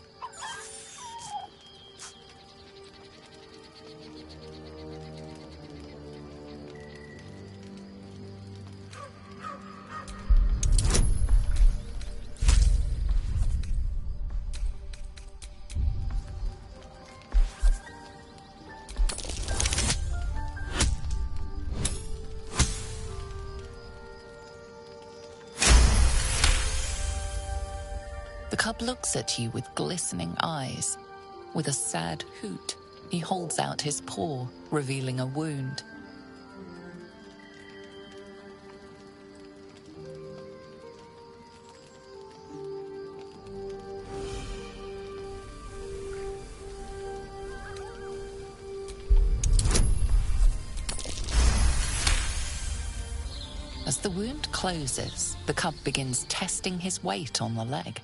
The cub looks at you with glistening eyes. With a sad hoot, he holds out his paw, revealing a wound. As the wound closes, the cub begins testing his weight on the leg.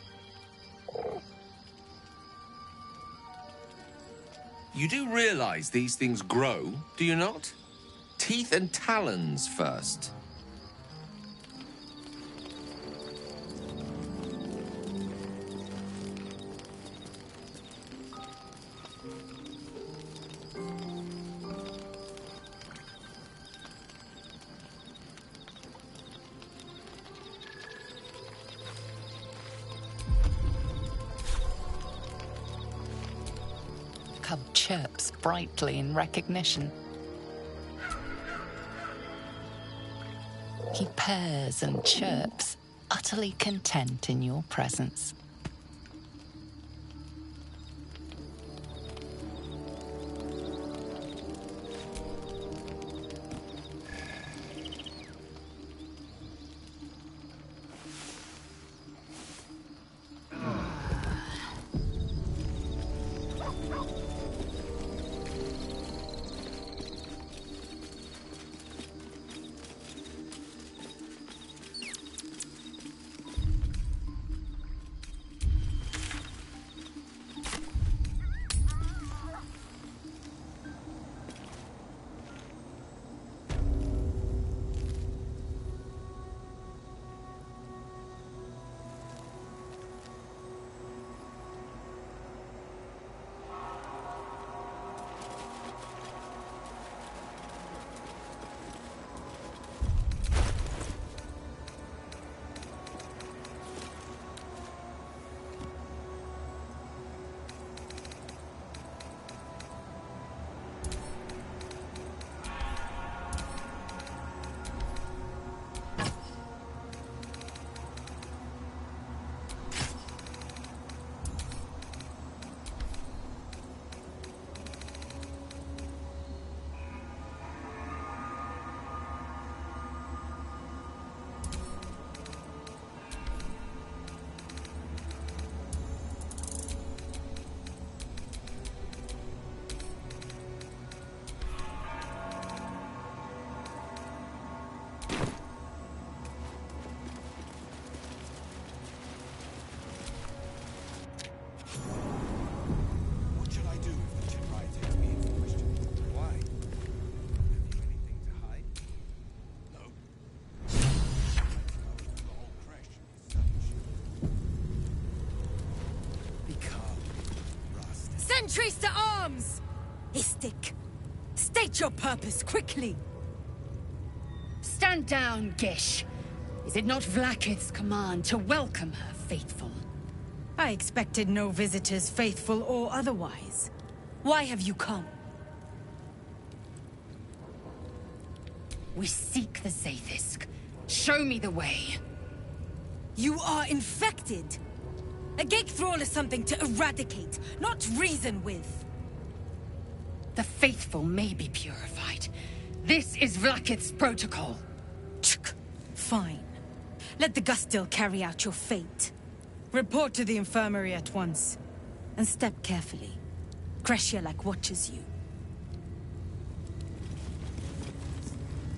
You do realize these things grow, do you not? Teeth and talons first. Cub chirps brightly in recognition. He purrs and chirps, utterly content in your presence. Sentries to arms! Istik, state your purpose quickly. Stand down, Gish. Is it not Vlaakith's command to welcome her faithful? I expected no visitors, faithful or otherwise. Why have you come? We seek the Zaithisk. Show me the way. You are infected. A gate thrall is something to eradicate, not reason with. The faithful may be purified. This is Vlaakith's protocol. Fine. Let the Gustil carry out your fate. Report to the infirmary at once. And step carefully. Kreshia watches you.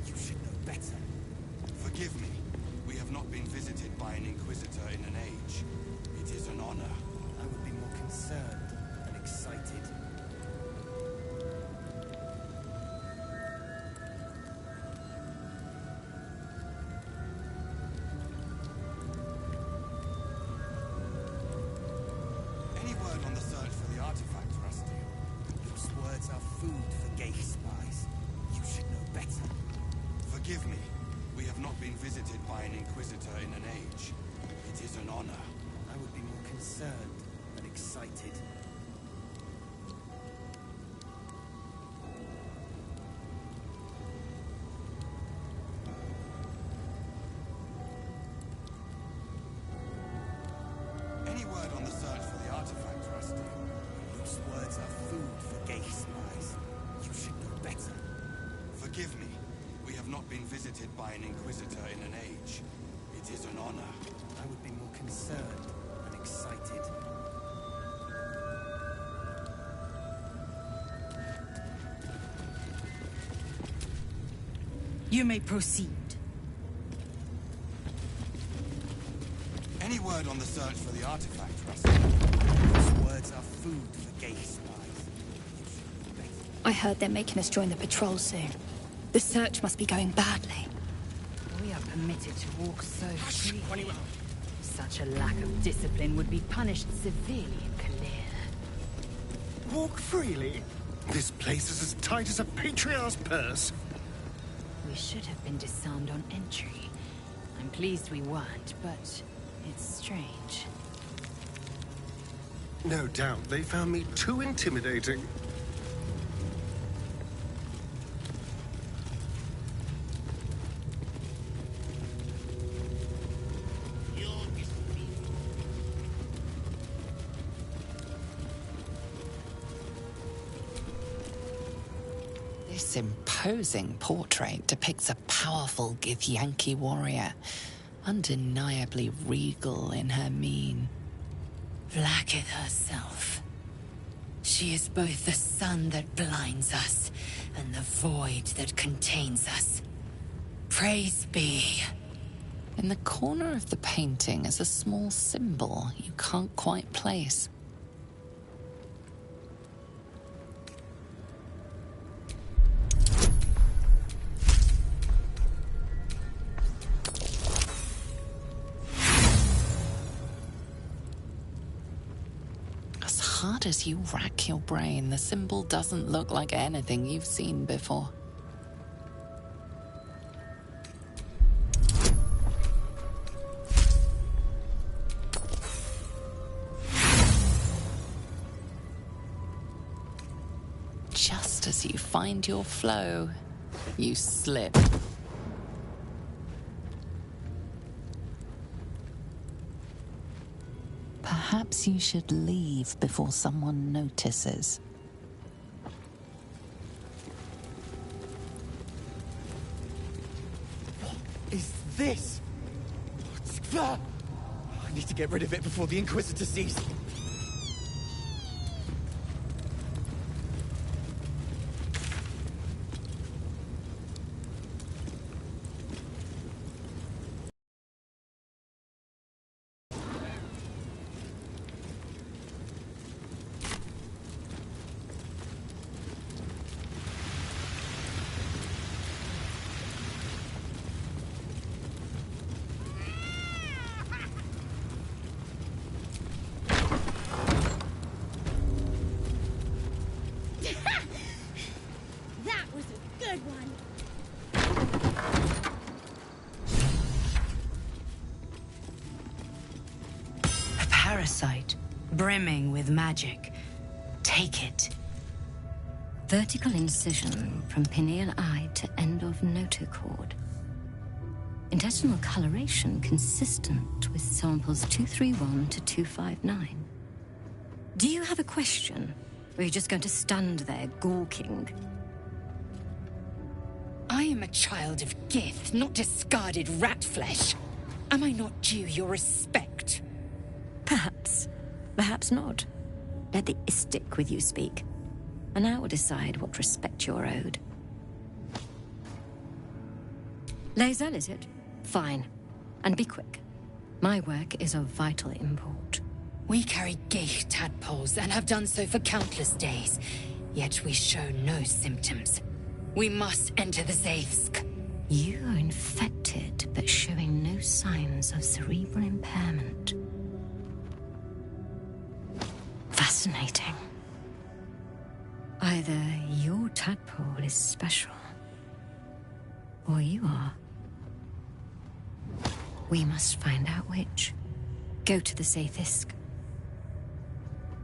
You should know better. Forgive me. We have not been visited by an Inquisitor in an age. It is an honor. I would be more concerned and excited. Any word on the search for the artifact, Rusty? Those words are food for gay spies. You should know better. Forgive me. We have not been visited by an Inquisitor in an age. It is an honor. I would be more concerned and excited. Any word on the search for the artifact, Rusty? Those words are food for gay spies. You should know better. Forgive me. We have not been visited by an Inquisitor in an age. It is an honor. I would be more concerned and excited. You may proceed. Any word on the search for the artifact, Rusty? Those words are food for gay spies. I heard they're making us join the patrol soon. The search must be going badly. We are permitted to walk so freely. Such a lack of discipline would be punished severely in Kalir. Walk freely? This place is as tight as a patriarch's purse. We should have been disarmed on entry. I'm pleased we weren't, but it's strange. No doubt they found me too intimidating. This imposing portrait depicts a powerful Githyanki warrior, undeniably regal in her mien. Vlaakith herself. She is both the sun that blinds us and the void that contains us. Praise be. In the corner of the painting is a small symbol you can't quite place. As hard as you rack your brain, the symbol doesn't look like anything you've seen before. Just as you find your flow, you slip. Perhaps you should leave before someone notices. What is this? I need to get rid of it before the Inquisitor sees. That was a good one. A parasite, brimming with magic. Take it. Vertical incision from pineal eye to end of notochord. Intestinal coloration consistent with samples 231 to 259. Do you have a question? Or are you just going to stand there gawking? I am a child of Gith, not discarded rat flesh. Am I not due your respect? Perhaps. Perhaps not. Let the Istik with you speak, and I will decide what respect you're owed. Lae'zel, is it? Fine. And be quick. My work is of vital import. We carry Geich tadpoles and have done so for countless days, yet we show no symptoms. We must enter the Zaithsk. You are infected, but showing no signs of cerebral impairment. Fascinating. Either your tadpole is special, or you are. We must find out which. Go to the Zaithsk.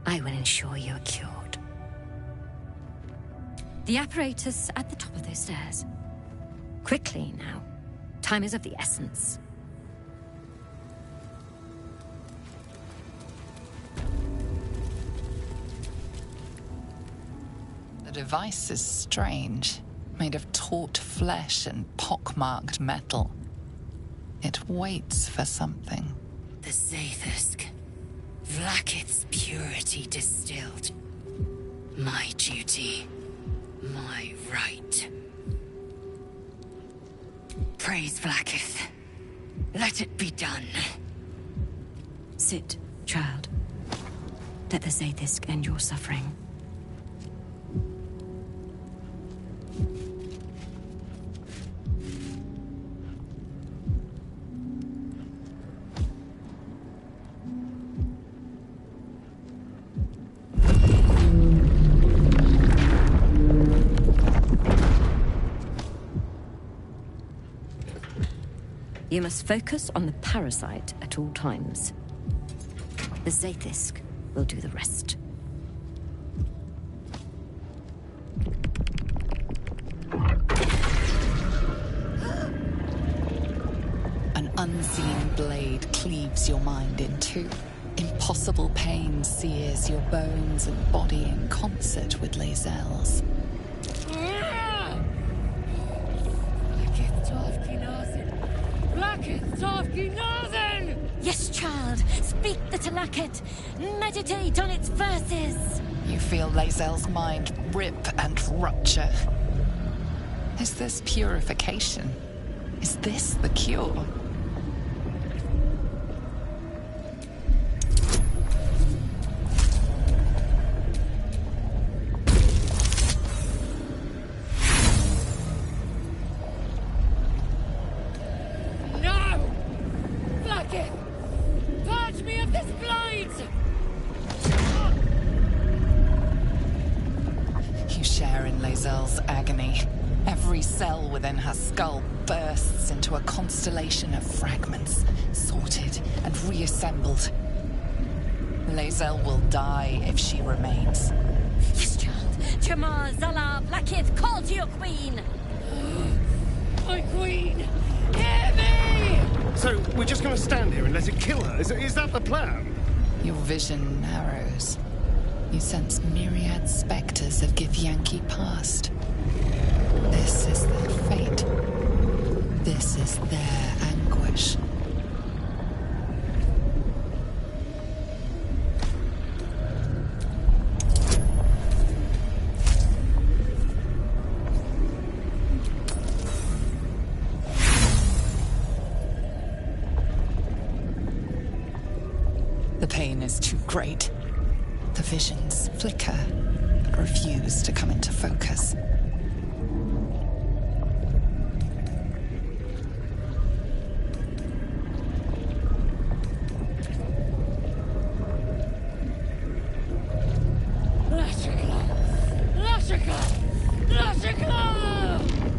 I will ensure you are cured. The apparatus at the top of those stairs. Quickly now. Time is of the essence. The device is strange, made of taut flesh and pockmarked metal. It waits for something. The Zaithsk. Vlaakith's purity distilled. My duty. My right. Praise Vlaakith. Let it be done. Sit, child. Let the Zaithisk end your suffering. You must focus on the parasite at all times. The Zaithisk will do the rest. An unseen blade cleaves your mind in two. Impossible pain sears your bones and body in concert with Lae'zel's. Yes, child. Speak the Talaket. Meditate on its verses. You feel Lae'zel's mind rip and rupture. Is this purification? Is this the cure? Constellation of fragments, sorted and reassembled. Lae'zel will die if she remains. Yes, child. Jamar, Zala, Blackith, call to your queen! My queen! Hear me! So, we're just gonna stand here and let it kill her? Is that the plan? Your vision narrows. You sense myriad specters of Githyanki past. This is their fate. This is their anguish. The pain is too great. The visions flicker, but refuse to come into focus.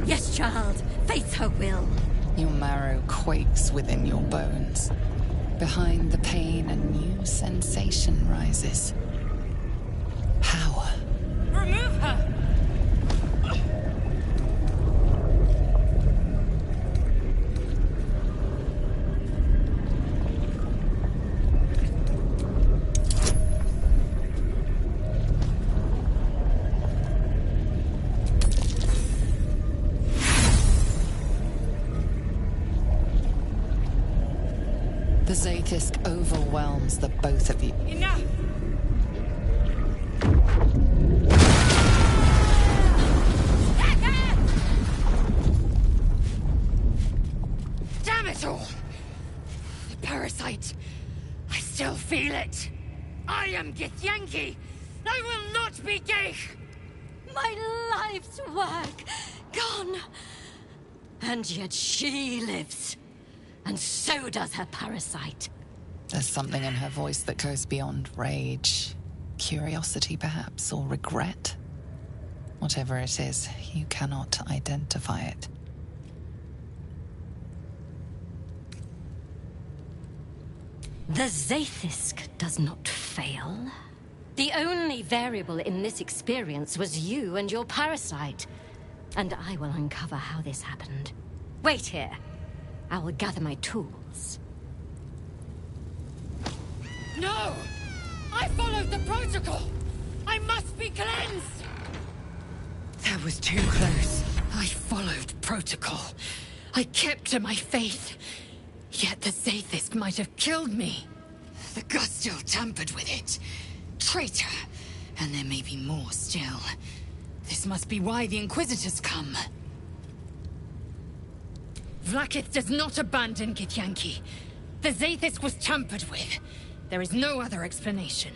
Yes, child. Face her will. Your marrow quakes within your bones. Behind the pain, a new sensation rises. Power. Remove her! The Zaithisk overwhelms the both of you. Enough! Damn it all! The parasite. I still feel it. I am Githyanki. I will not be gay. My life's work gone. And yet she lives. And so does her parasite. There's something in her voice that goes beyond rage. Curiosity, perhaps, or regret. Whatever it is, you cannot identify it. The Zaithisk does not fail. The only variable in this experience was you and your parasite. And I will uncover how this happened. Wait here. I will gather my tools. No! I followed the protocol! I must be cleansed! That was too close. I followed protocol. I kept to my faith. Yet the Zaithisk might have killed me. The Gustil tampered with it. Traitor! And there may be more still. This must be why the Inquisitors come. Vlaakith does not abandon Githyanki. The Zaithisk was tampered with. There is no other explanation.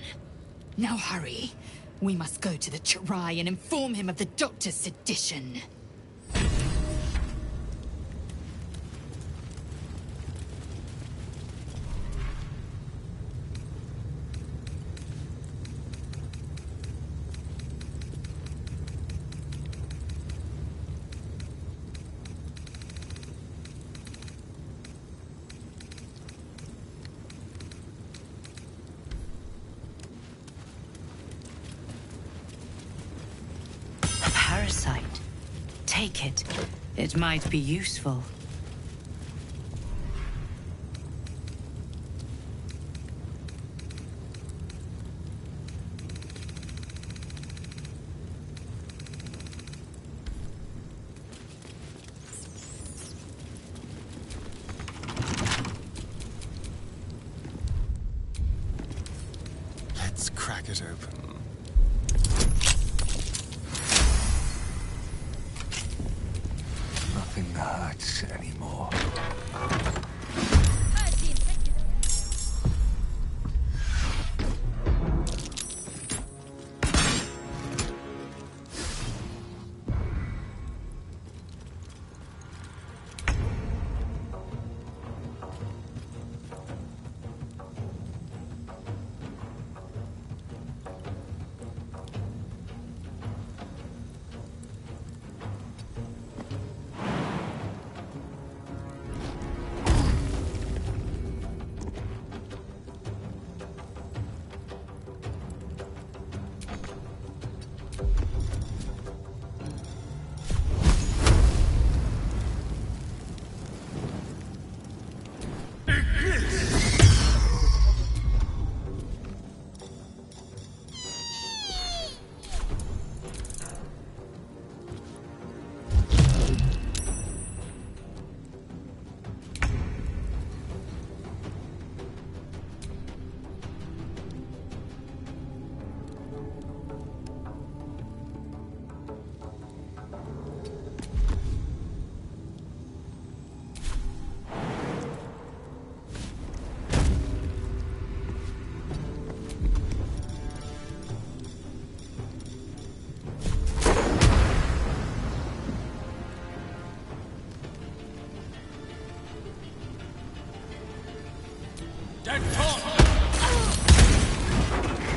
Now hurry. We must go to the Chirai and inform him of the Doctor's sedition. Parasite. Take it. It might be useful. Let's crack it open. Nothing hurts anymore.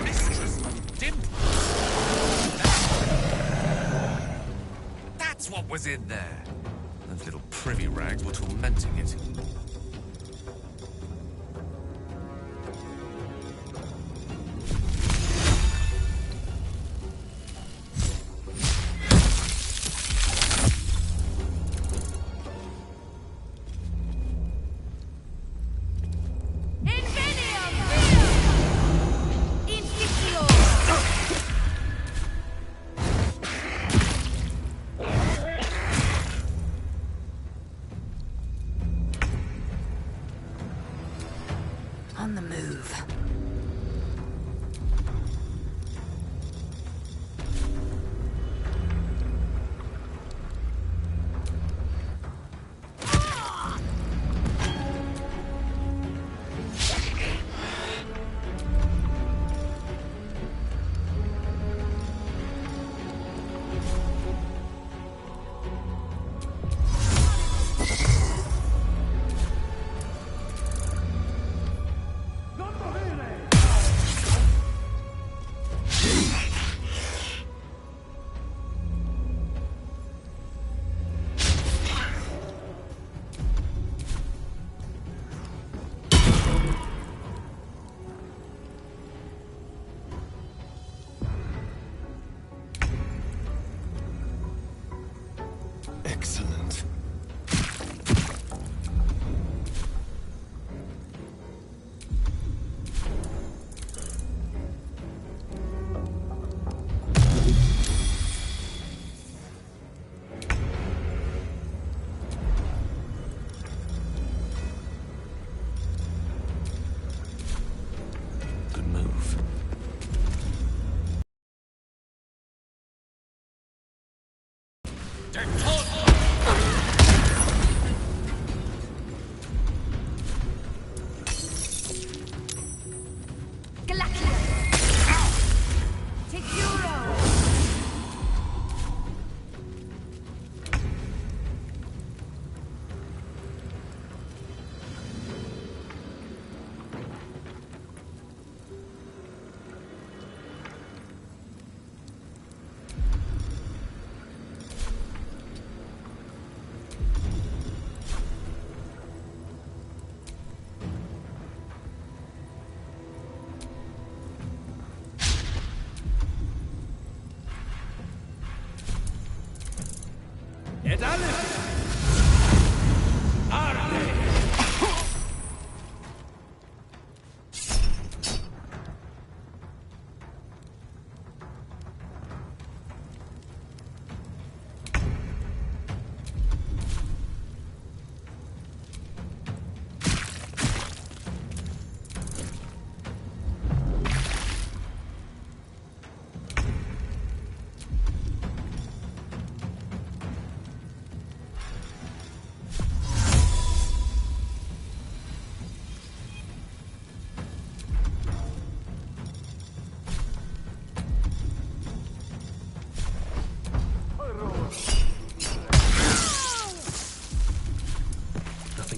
Mistress Dimple. That's what was in there. Those little privy rags were tormenting it. On the move. Not the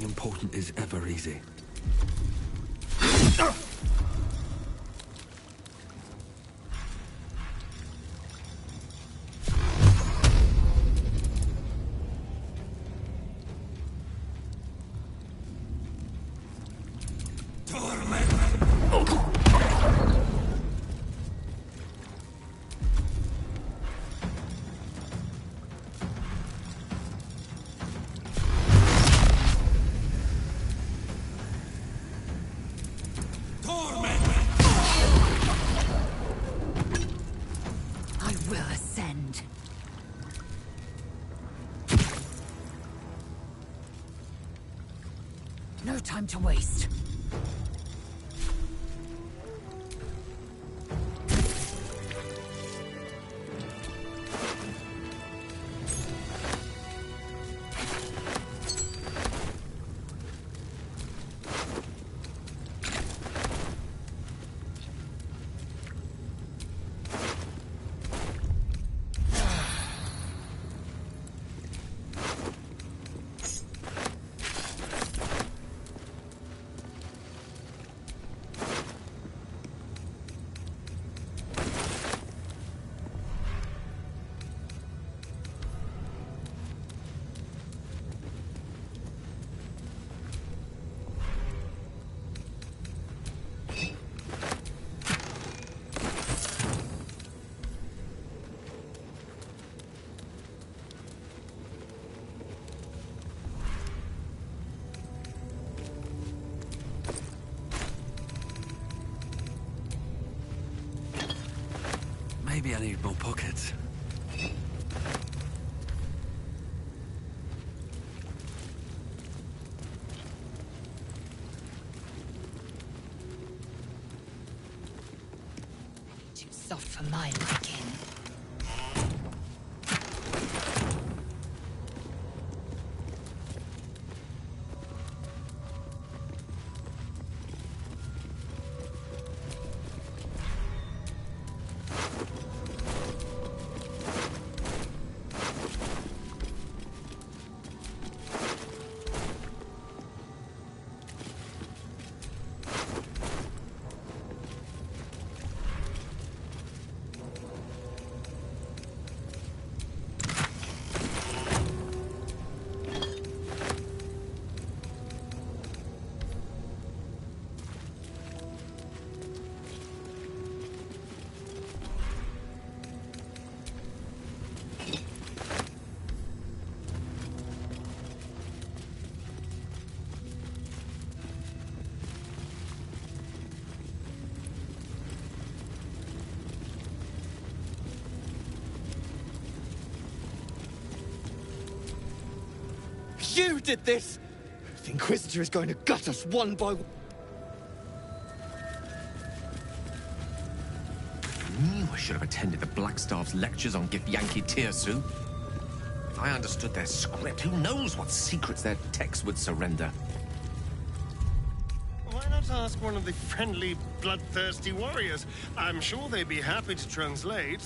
Nothing important is ever easy. I will ascend. No time to waste. Maybe I need more pockets. Too soft for my liking. You did this! The Inquisitor is going to gut us one by one. Knew I should have attended the Blackstaff's lectures on Githyanki Tirsu. If I understood their script, who knows what secrets their texts would surrender. Why not ask one of the friendly, bloodthirsty warriors? I'm sure they'd be happy to translate.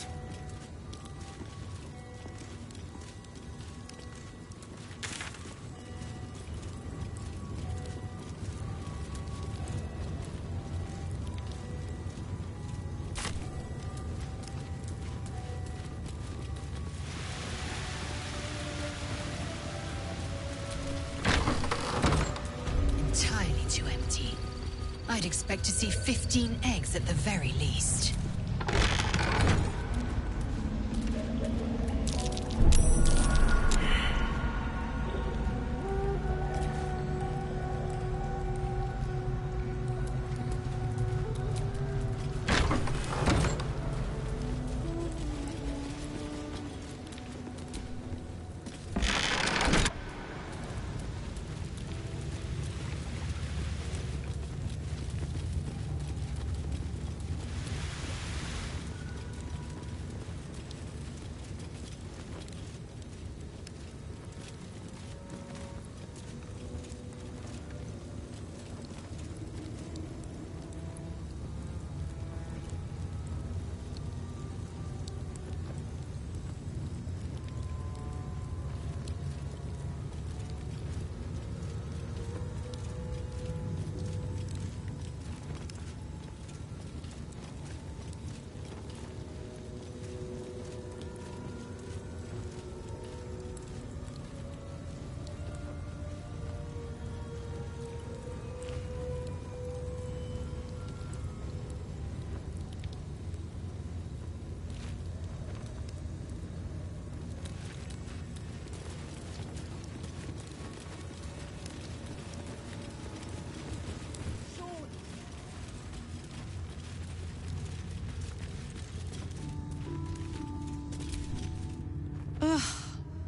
Entirely too empty. I'd expect to see 15 eggs at the very least.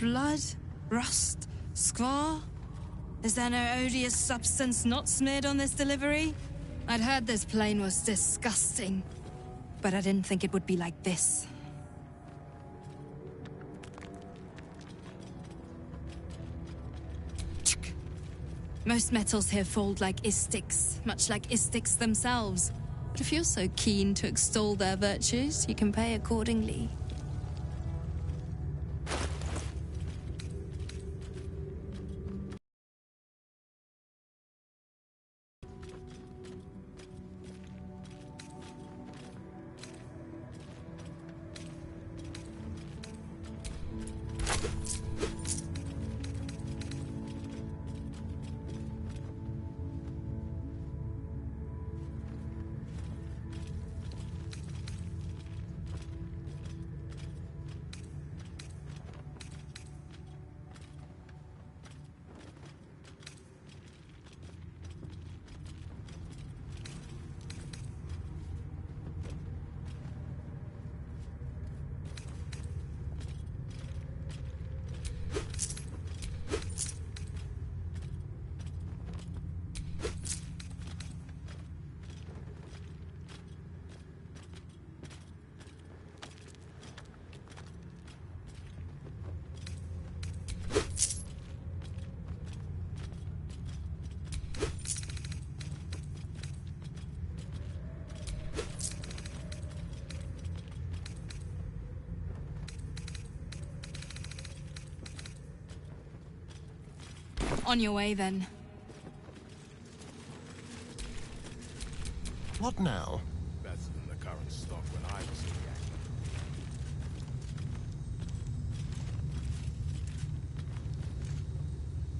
blood? Rust? Squall? Is there no odious substance not smeared on this delivery? I'd heard this plane was disgusting, but I didn't think it would be like this. Most metals here fold like istics, much like istics themselves. But if you're so keen to extol their virtues, you can pay accordingly. On your way, then. What now? Better than the current stock when I was in the act.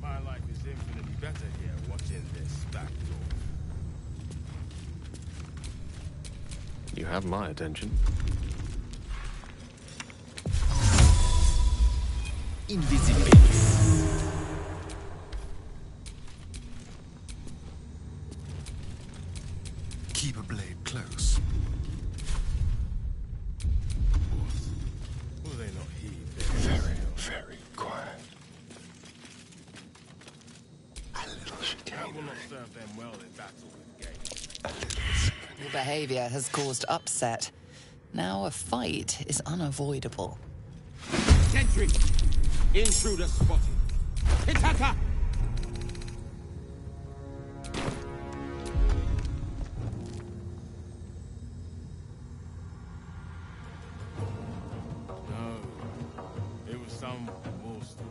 My life is infinitely better here watching this back door. You have my attention. Invisibility. Keep a blade close. Will they not heed? Very, very quiet. A little That will chicanery. not serve them well in battle with Gale. Your behavior has caused upset. Now a fight is unavoidable. Sentry! Intruder spotted. Hitaka! No, it was some war story.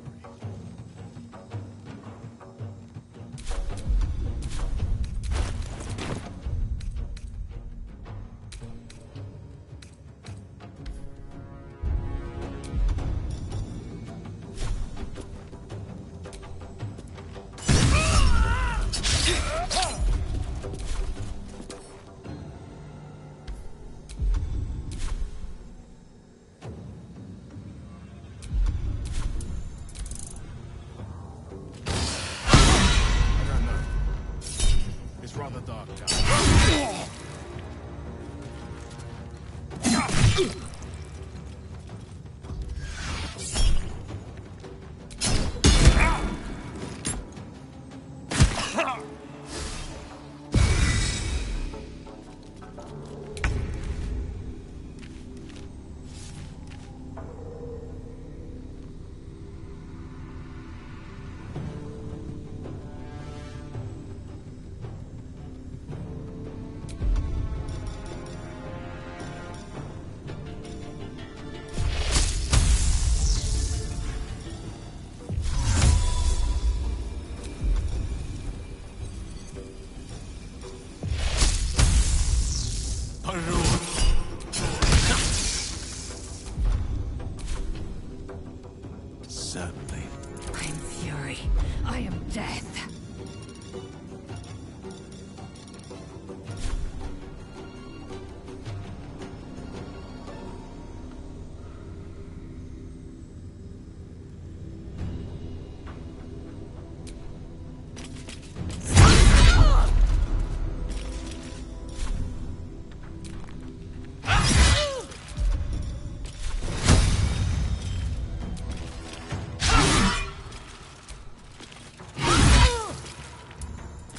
It's rather dark down.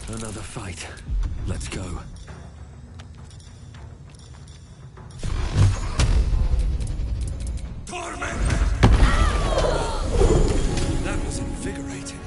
Another fight. Let's go. That was invigorating.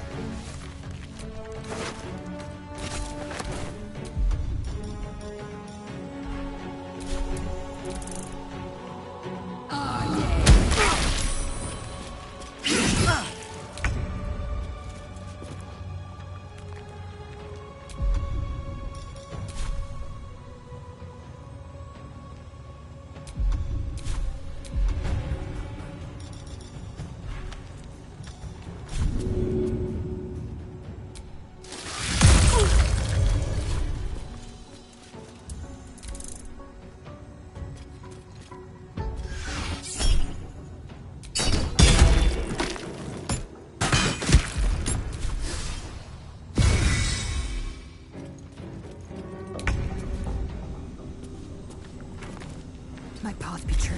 My path be true.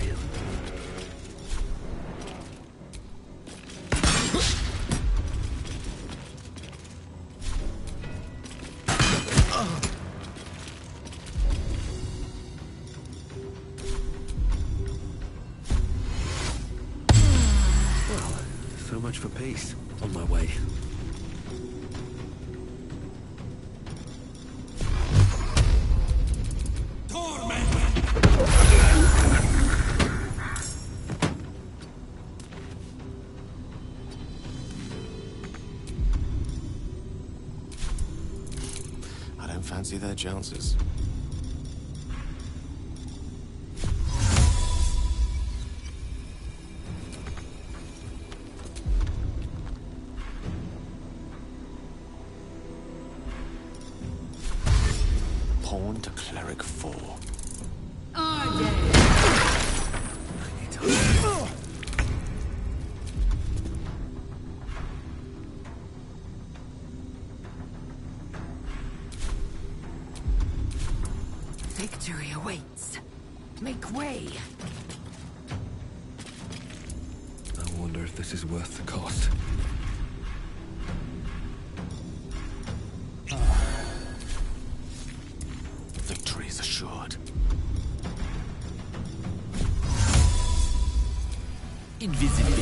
Well, so much for peace. On my way. I don't fancy their chances. Pawn to cleric 4. Victory awaits. Make way. I wonder if this is worth the cost. Victory is assured. Invisibility.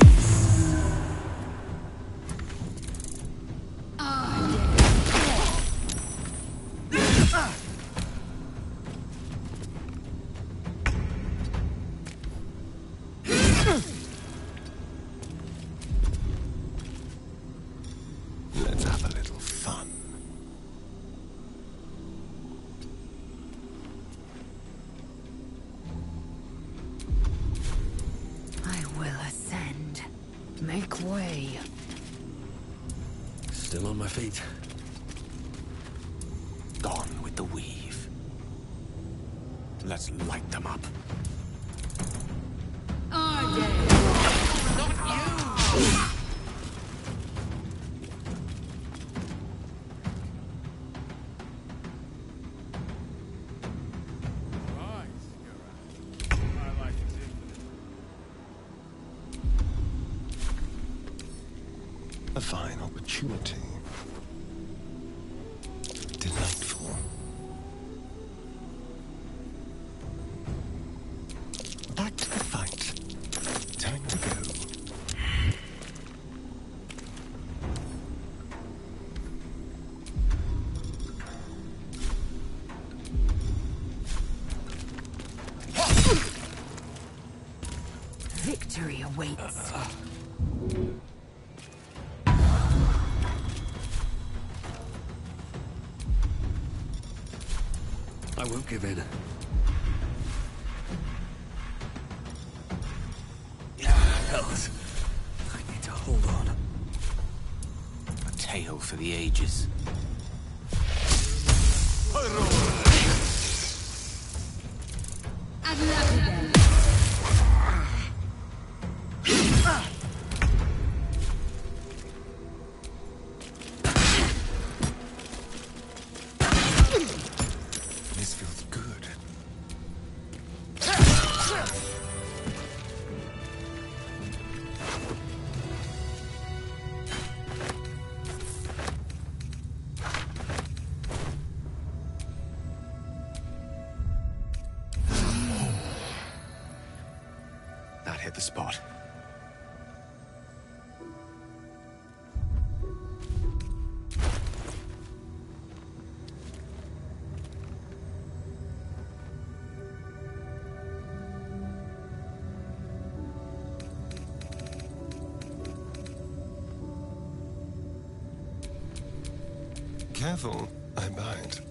Let's have a little fun. I will ascend. Make way. Still on my feet. Gone with the weave. Let's light them up. A fine opportunity. Delightful. Back to the fight. Time to go. Victory awaits. I won't give in. Hells. I need to hold on. A tale for the ages. This feels good. hit the spot. Careful, I bite.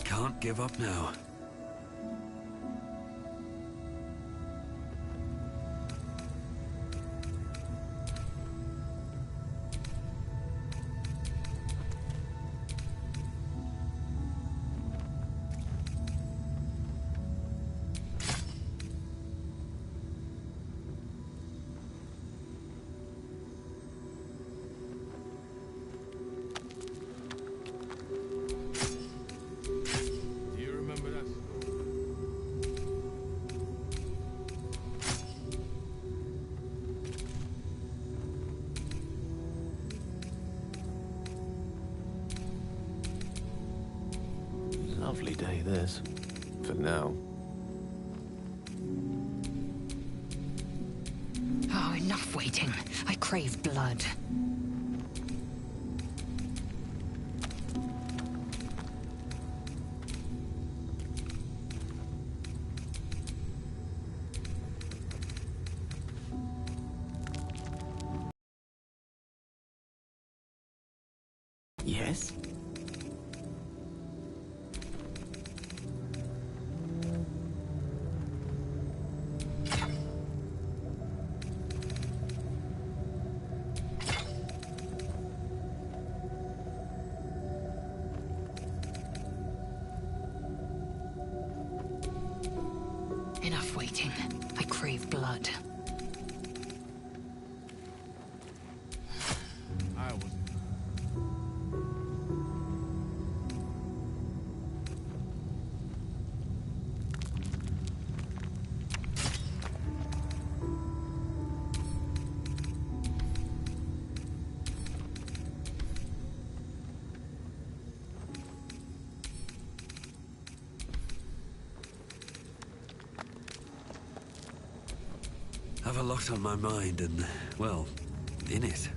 Can't give up now. Lovely day, this. For now. Oh, enough waiting. I crave blood. Yes? Enough waiting. I crave blood. I was. Have a lot on my mind and, well, in it.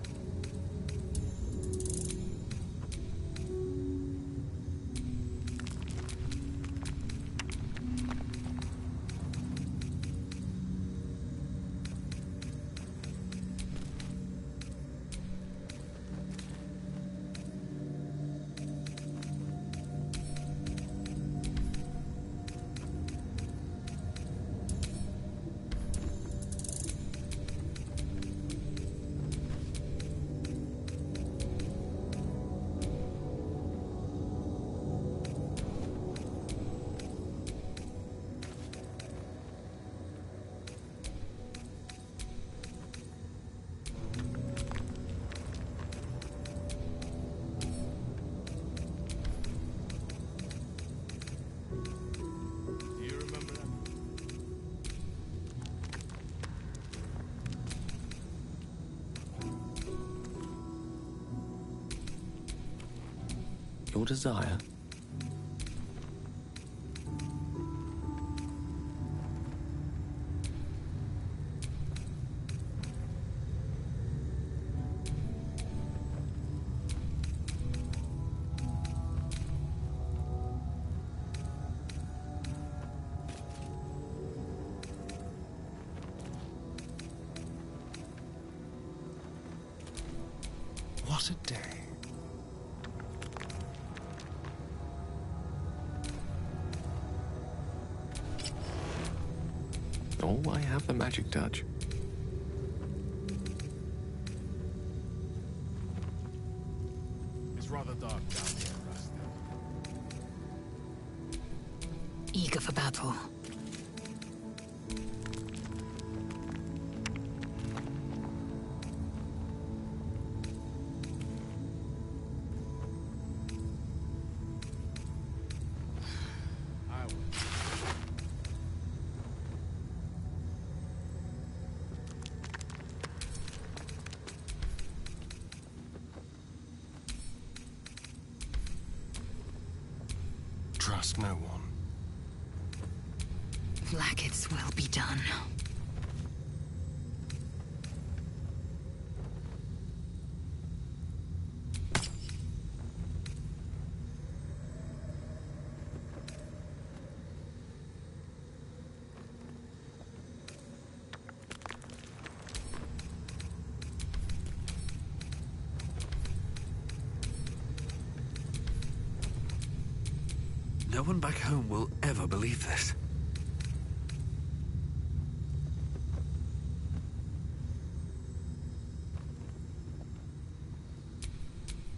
Your desire? What a day. Oh, I have the magic touch. It's rather dark down here, Rust. Eager for battle. Trust no one. Vlaakith's will be done. No one back home will ever believe this.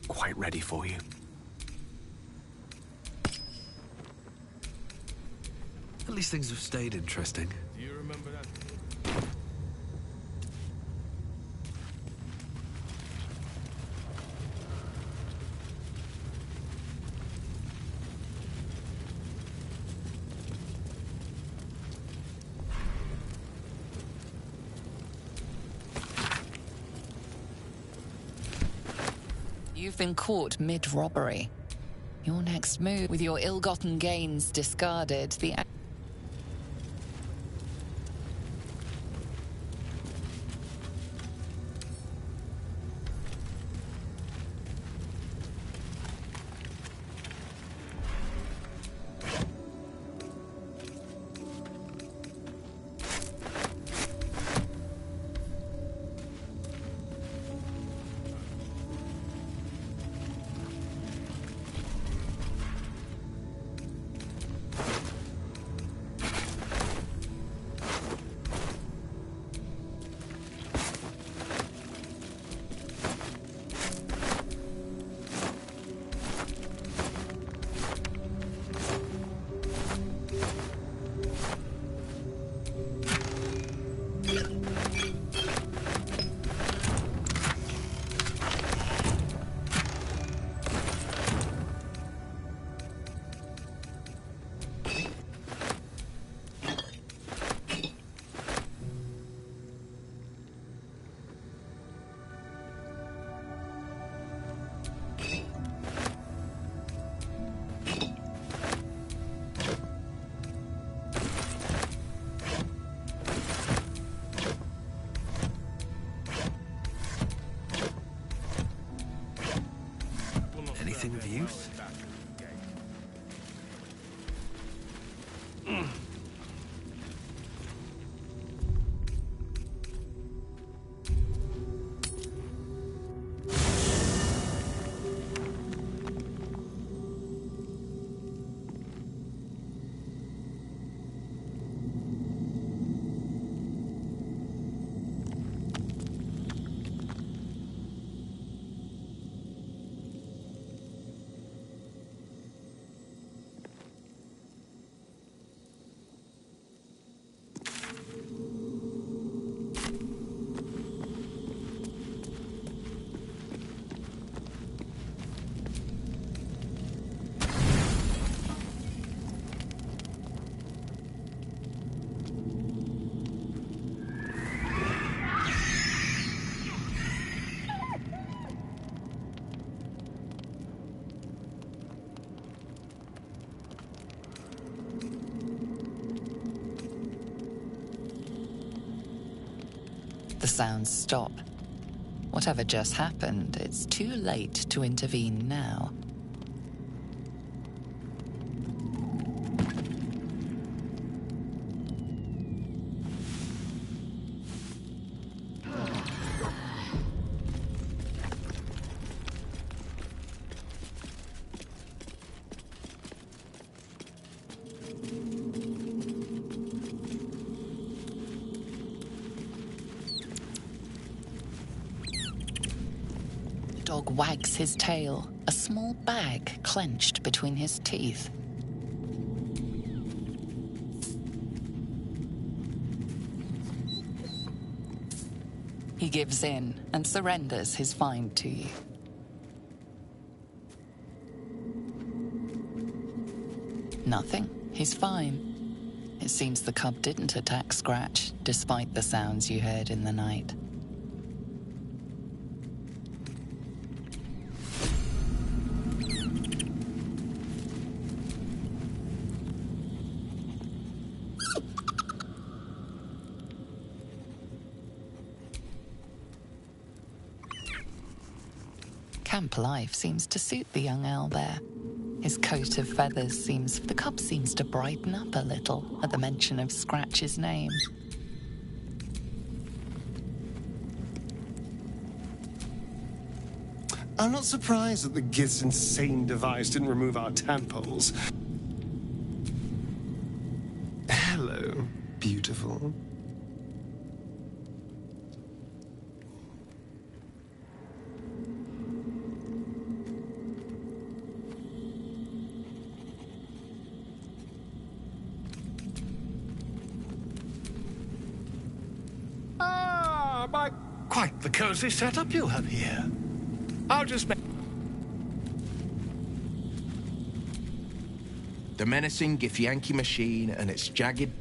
Quite ready for you. At least things have stayed interesting. Do you remember that? You've been caught mid-robbery. Your next move, with your ill-gotten gains discarded, the... Anything of use? The sounds stop. Whatever just happened, it's too late to intervene now. dog wags his tail, a small bag clenched between his teeth. He gives in and surrenders his find to you. Nothing. He's fine. It seems the cub didn't attack Scratch, despite the sounds you heard in the night. Camp life seems to suit the young owlbear. His coat of feathers the cub seems to brighten up a little at the mention of Scratch's name. I'm not surprised that the Gith's insane device didn't remove our tadpoles. Hello, beautiful. Quite the cozy setup you have here. I'll just make... The menacing Githyanki machine and its jagged...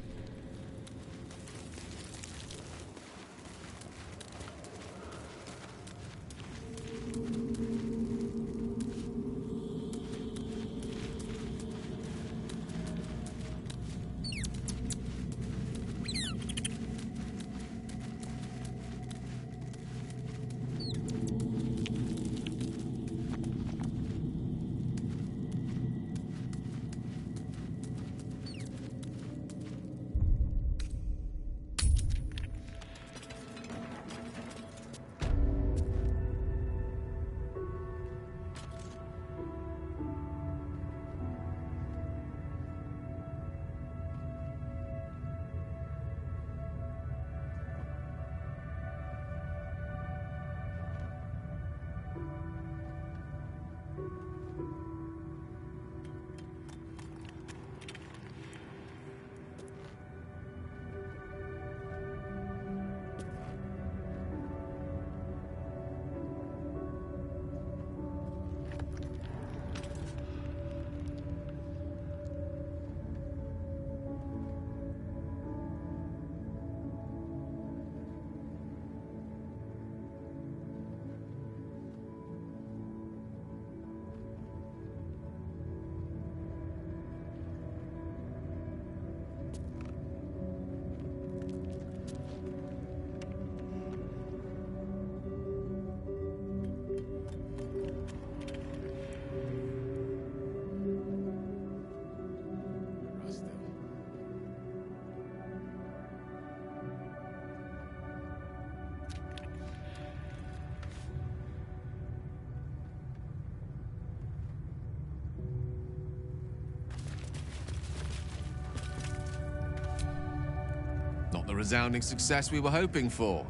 Not the resounding success we were hoping for.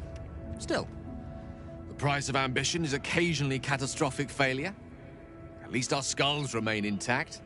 Still, the price of ambition is occasionally catastrophic failure. At least our skulls remain intact.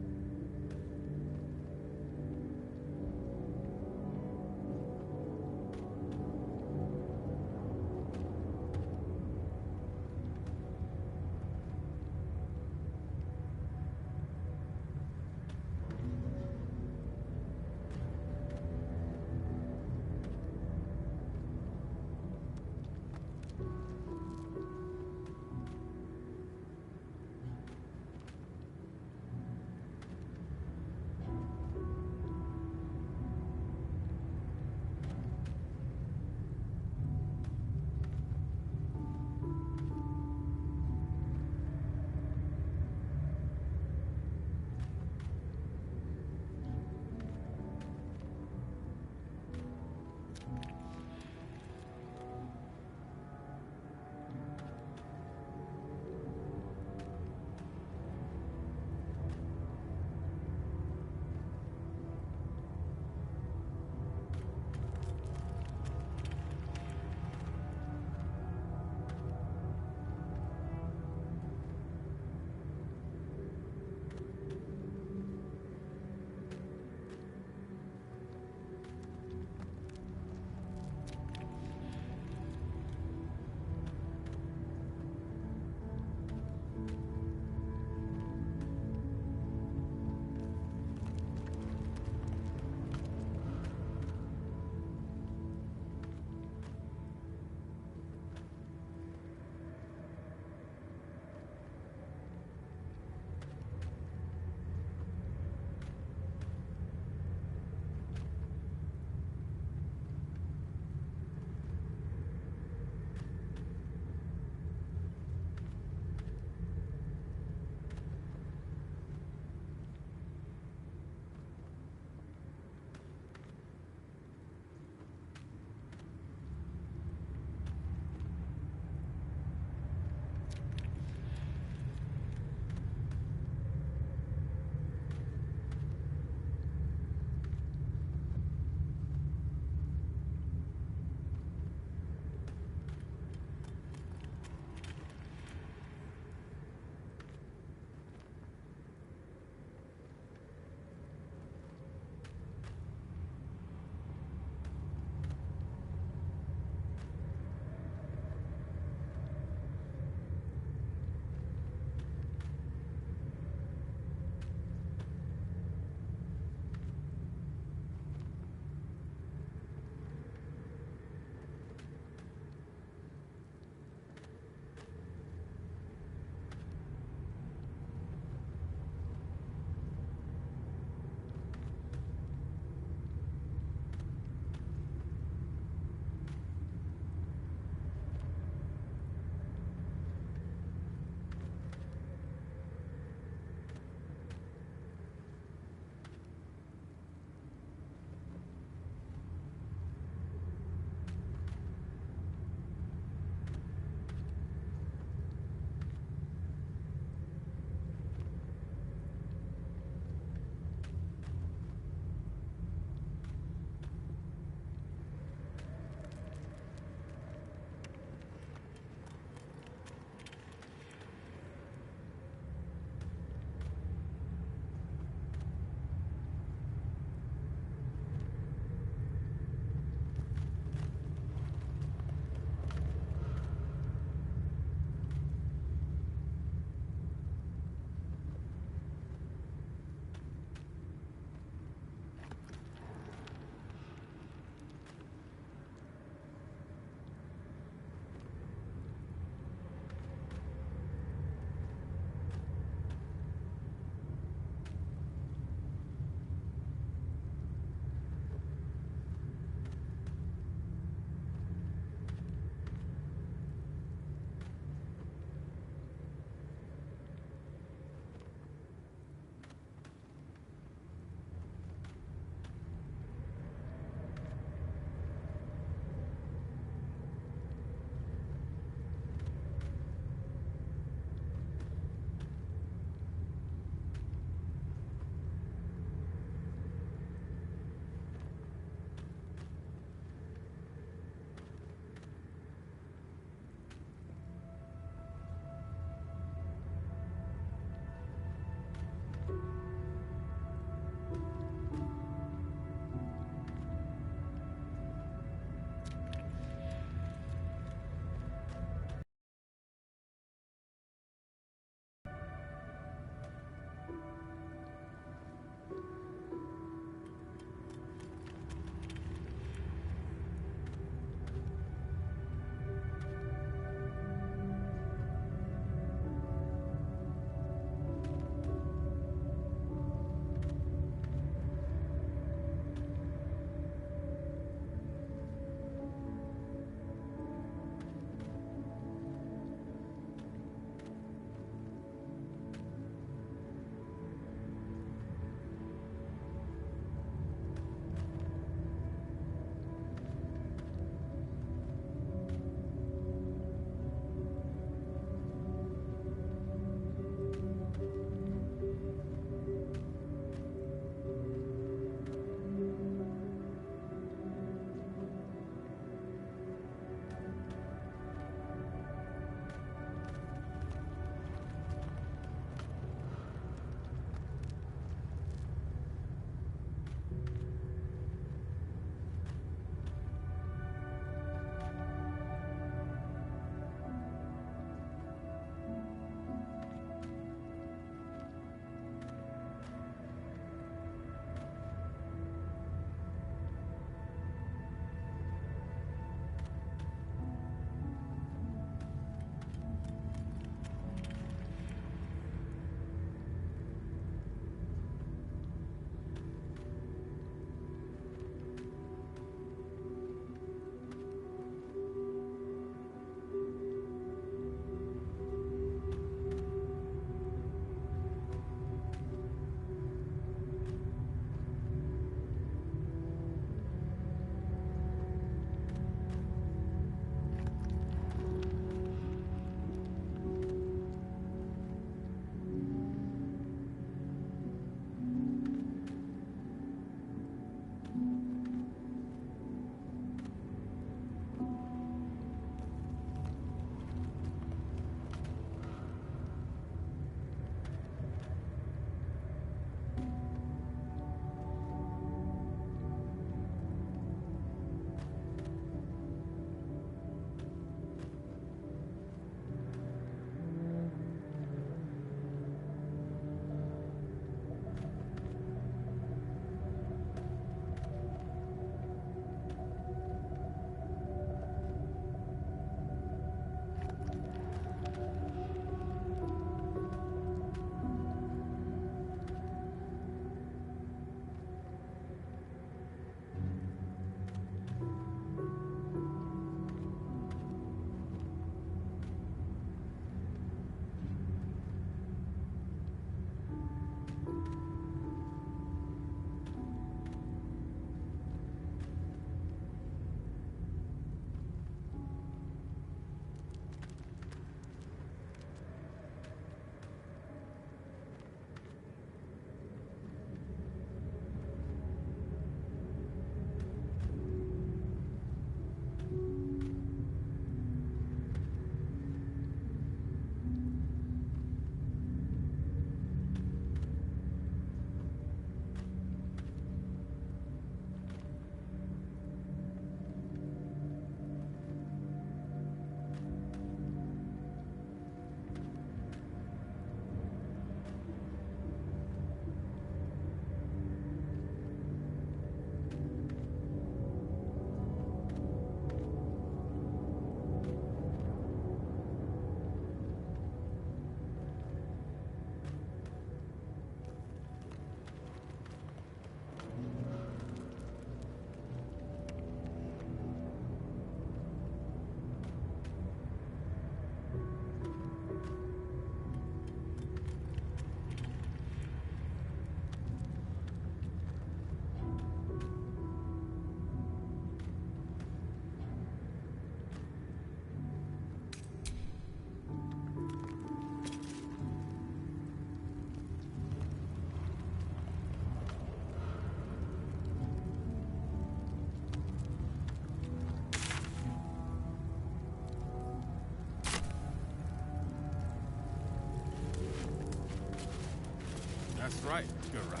That's right, you're right.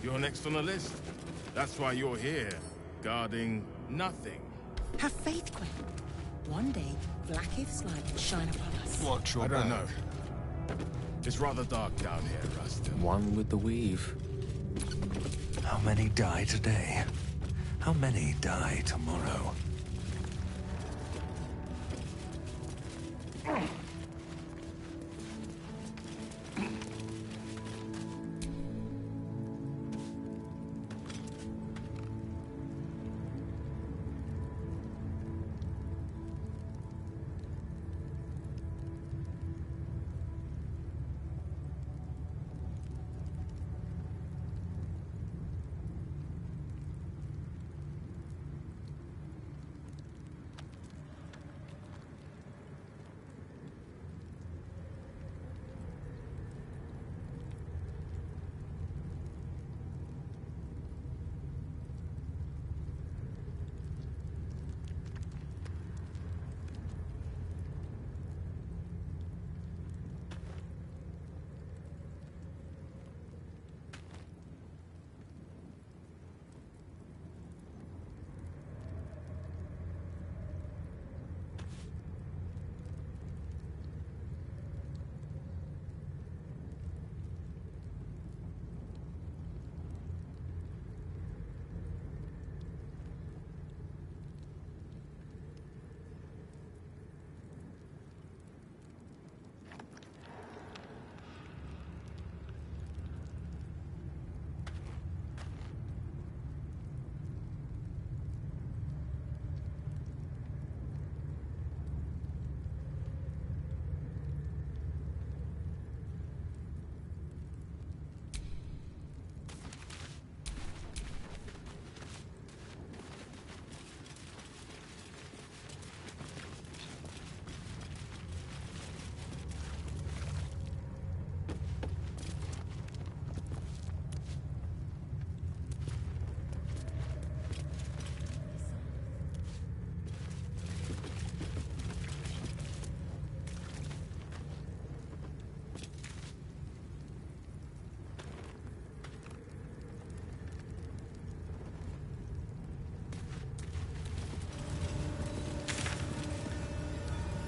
You're next on the list. That's why you're here, guarding nothing. Have faith, Gwen. One day, Vlaakith's light will shine upon us. Watch your back. I don't know. It's rather dark down here, Rust. One with the weave. How many die today? How many die tomorrow?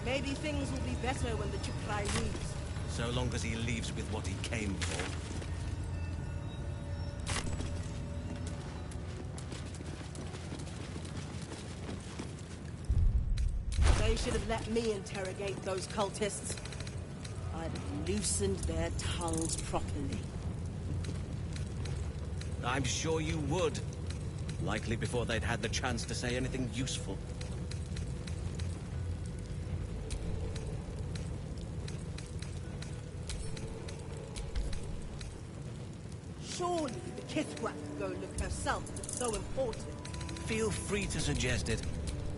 Maybe things will be better when the Chukrai leaves. So long as he leaves with what he came for. They should have let me interrogate those cultists. I'd have loosened their tongues properly. I'm sure you would. Likely before they'd had the chance to say anything useful. Surely the Kithrak could go look herself if it's so important. Feel free to suggest it.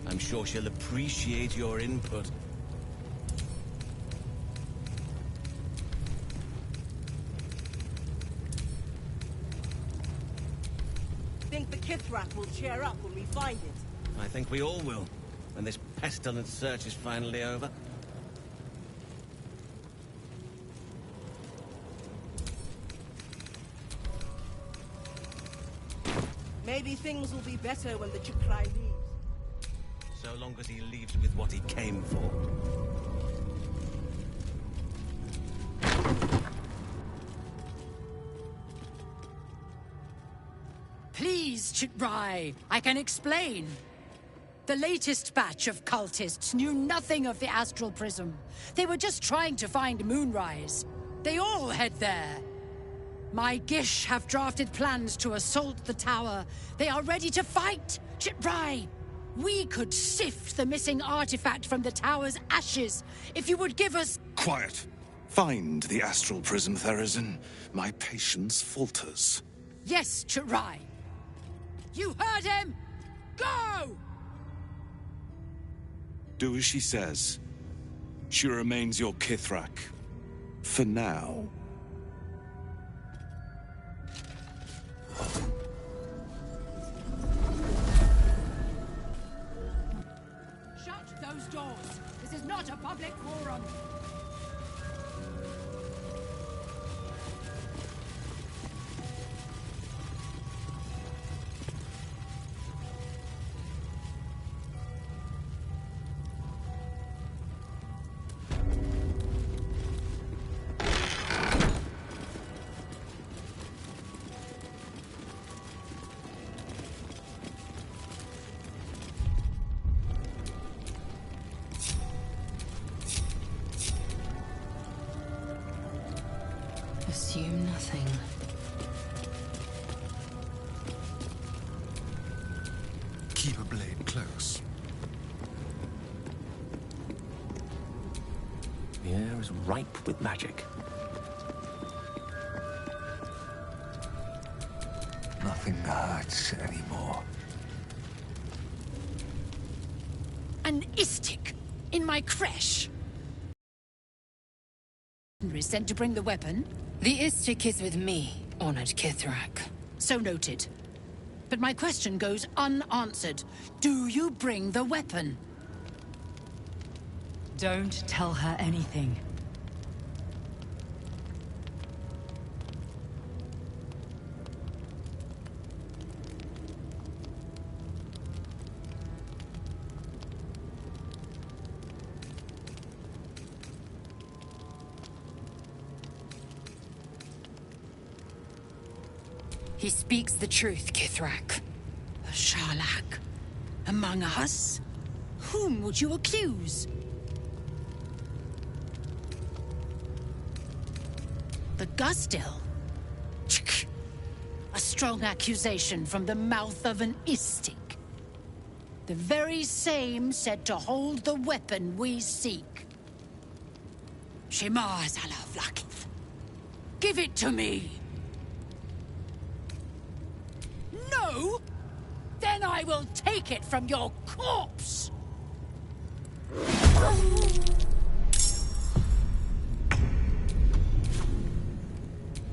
I'm sure she'll appreciate your input. Think the Kithrak will cheer up when we find it? I think we all will, when this pestilent search is finally over. Maybe things will be better when the Chukrai leaves. So long as he leaves with what he came for. Please, Chitrai, I can explain. The latest batch of cultists knew nothing of the Astral Prism. They were just trying to find Moonrise. They all head there. My Gish have drafted plans to assault the tower. They are ready to fight, Chitrai. We could sift the missing artifact from the tower's ashes if you would give us... Quiet. Find the Astral Prism, Therazin. My patience falters. Yes, Chitrai. You heard him! Go! Do as she says. She remains your Kithrak. For now. Shut those doors. This is not a public forum. Assume nothing. Keep a blade close. The air is ripe with magic. Nothing hurts anymore. An istik in my creche. Is sent to bring the weapon. The istik is with me, honored Kithrak. So noted. But my question goes unanswered. Do you bring the weapon? Don't tell her anything. He speaks the truth, Kithrak. A Sharlak? Among us? Whom would you accuse? The Gustil? A strong accusation from the mouth of an istik. The very same said to hold the weapon we seek. Shema Zalavlakith. Give it to me! No? Then I will take it from your corpse!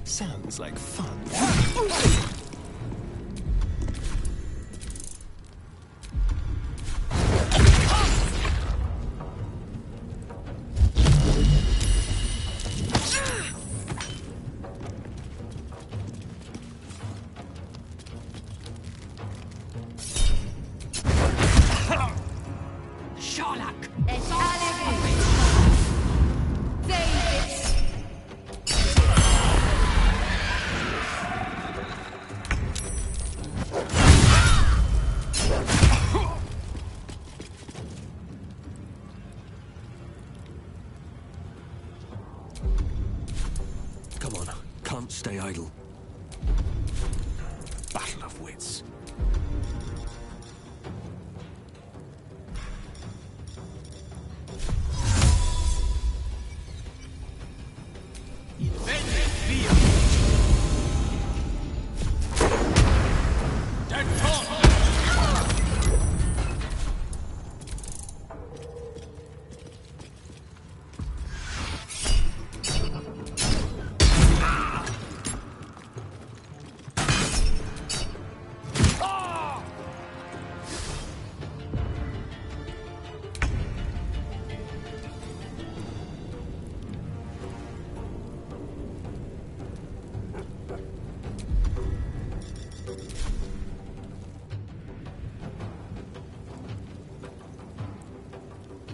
Sounds like fun. Stay idle. Battle of wits.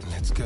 Let's go.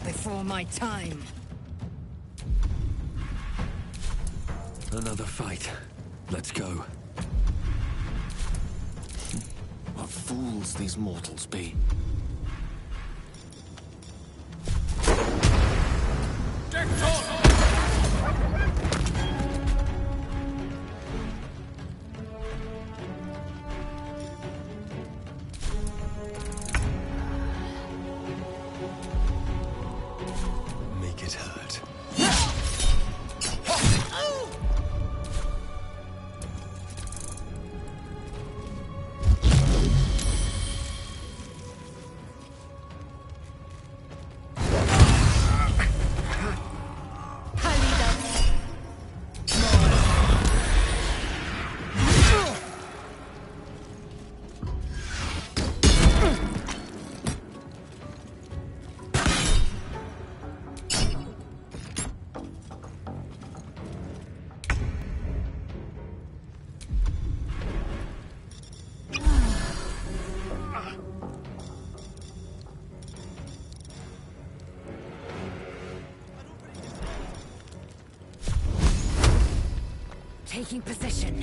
Before my time. Another fight. Let's go. What fools these mortals be. Make it hurt. Taking position.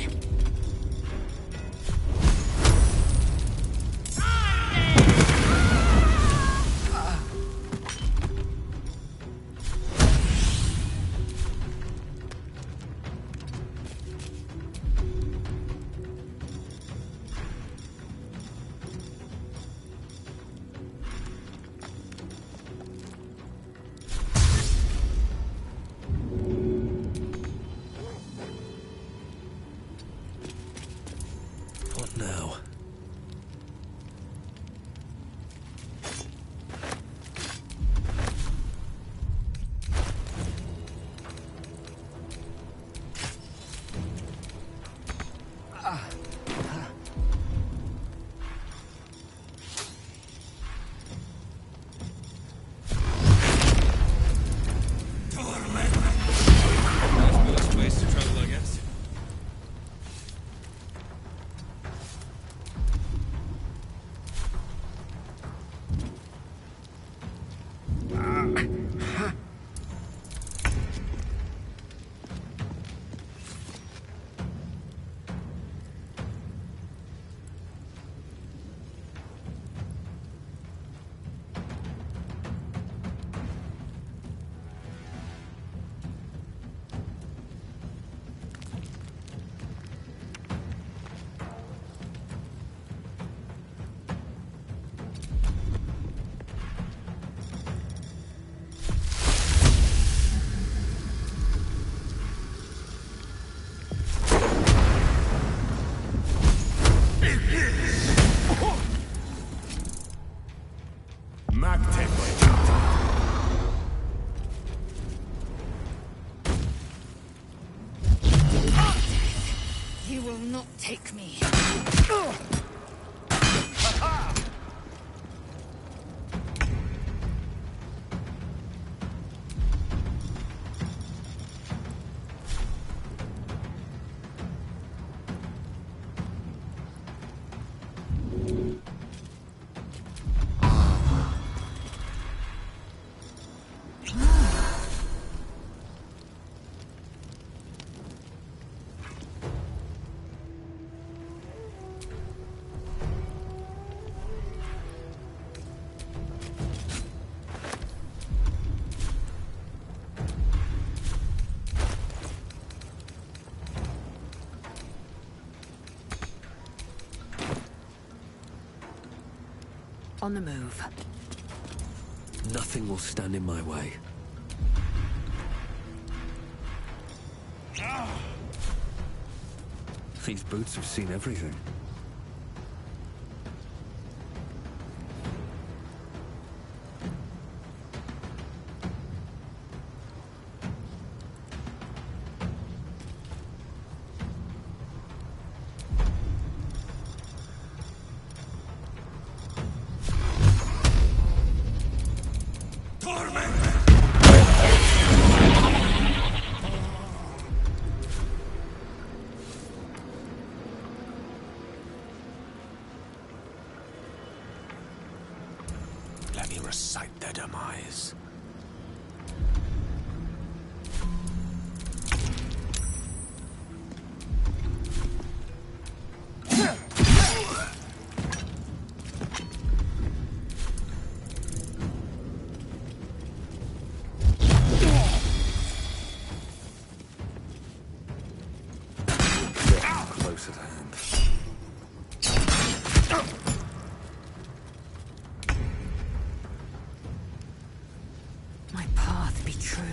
What now? That's worse ways to travel, I guess. You will not take me. On the move. Nothing will stand in my way. These boots have seen everything. Let me recite their demise. Close at hand. My path be true.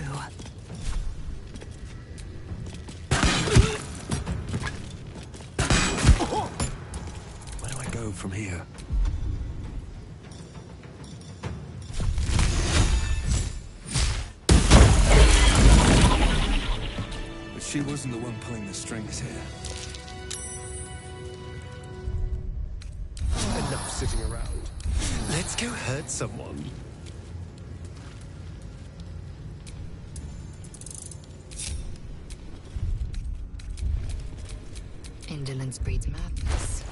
Where do I go from here? But she wasn't the one pulling the strings here. Enough sitting around. Let's go hurt someone. Indolence breeds madness.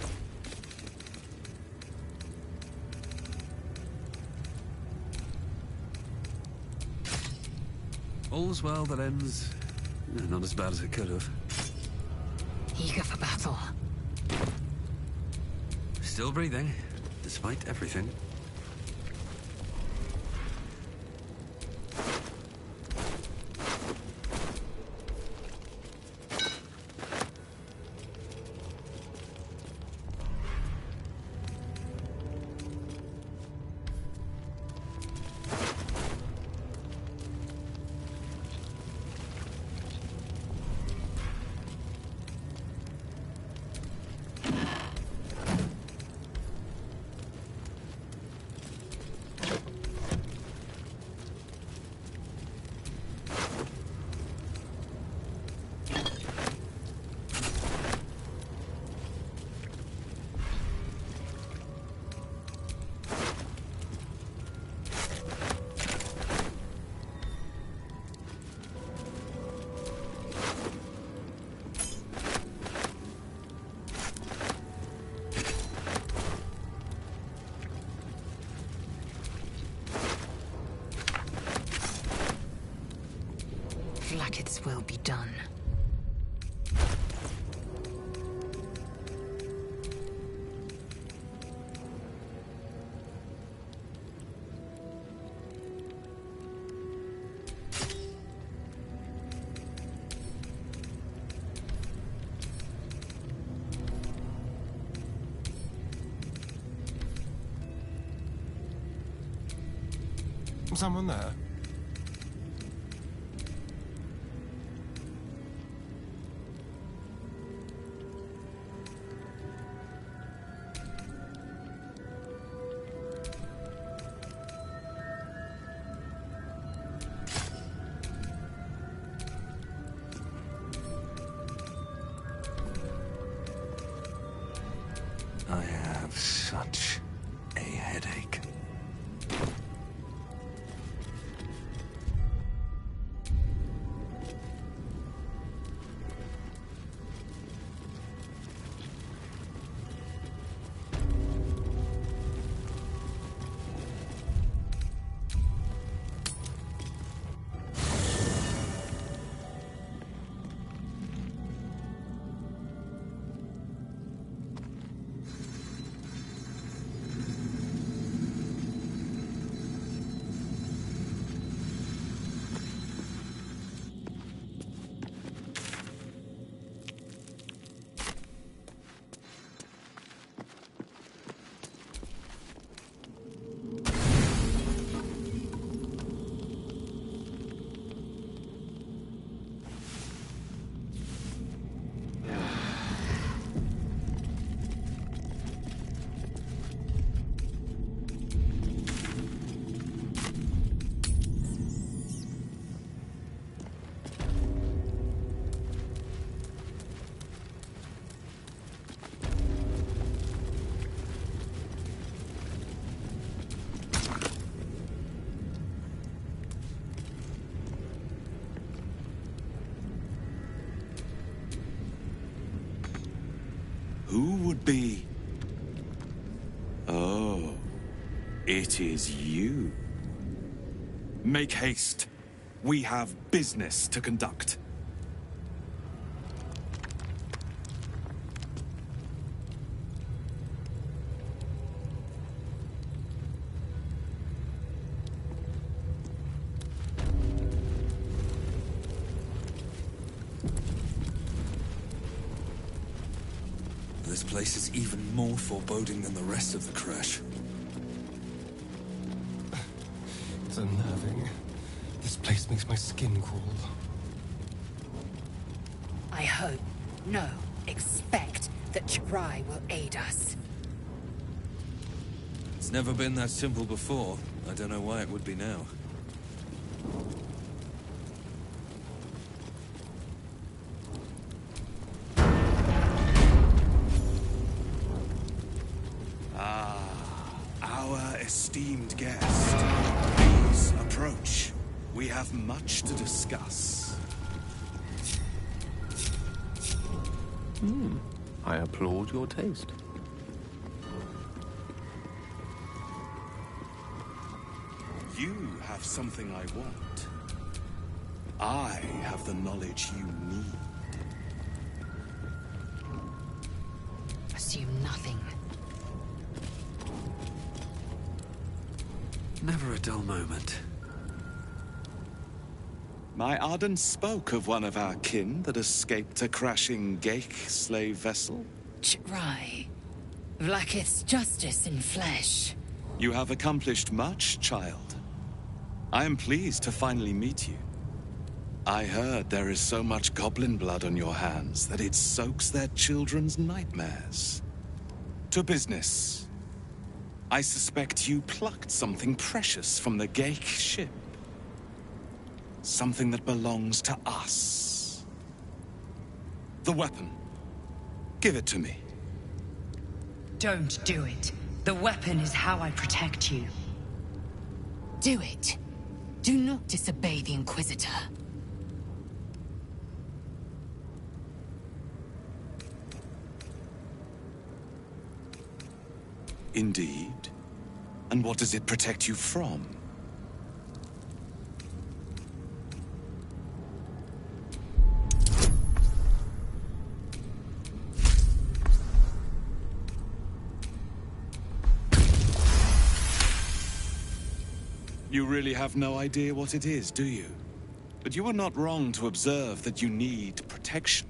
All's well that ends. Not as bad as it could have. eager for battle. Still breathing, despite everything. Blacketh's will be done. Someone there? I have such a headache. Who would be? Oh, it is you. Make haste. We have business to conduct. This place is even more foreboding than the rest of the crash. It's unnerving. This place makes my skin crawl. I hope, no, expect that Chirai will aid us. It's never been that simple before. I don't know why it would be now. Our esteemed guest. Please approach. We have much to discuss. I applaud your taste. You have something I want. I have the knowledge you need. assume nothing. Never a dull moment. My Arden spoke of one of our kin that escaped a crashing Geik slave vessel. Chitrai. Vlaakith's justice in flesh. You have accomplished much, child. I am pleased to finally meet you. I heard there is so much goblin blood on your hands that it soaks their children's nightmares. To business. I suspect you plucked something precious from the Geik ship. Something that belongs to us. The weapon. Give it to me. Don't do it. The weapon is how I protect you. Do it. Do not disobey the Inquisitor. Indeed. And what does it protect you from? You really have no idea what it is, do you? But you were not wrong to observe that you need protection.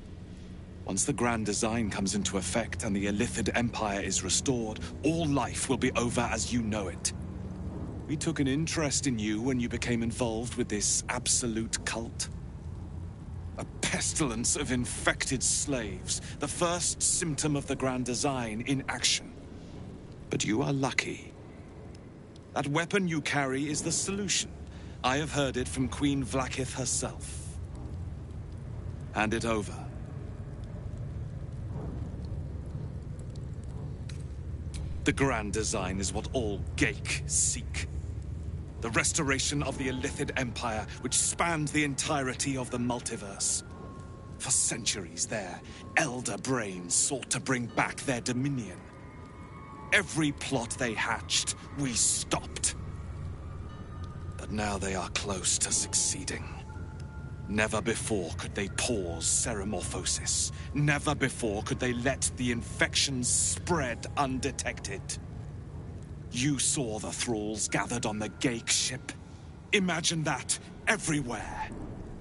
Once the Grand Design comes into effect and the Illithid Empire is restored, all life will be over as you know it. We took an interest in you when you became involved with this absolute cult. A pestilence of infected slaves, the first symptom of the Grand Design in action. But you are lucky. That weapon you carry is the solution. I have heard it from Queen Vlaakith herself. Hand it over. The Grand Design is what all Geik seek. The restoration of the Illithid Empire, which spanned the entirety of the multiverse. For centuries, their elder brains sought to bring back their dominion. Every plot they hatched, we stopped. But now they are close to succeeding. Never before could they pause ceremorphosis. Never before could they let the infections spread undetected. You saw the thralls gathered on the Geik ship. Imagine that everywhere.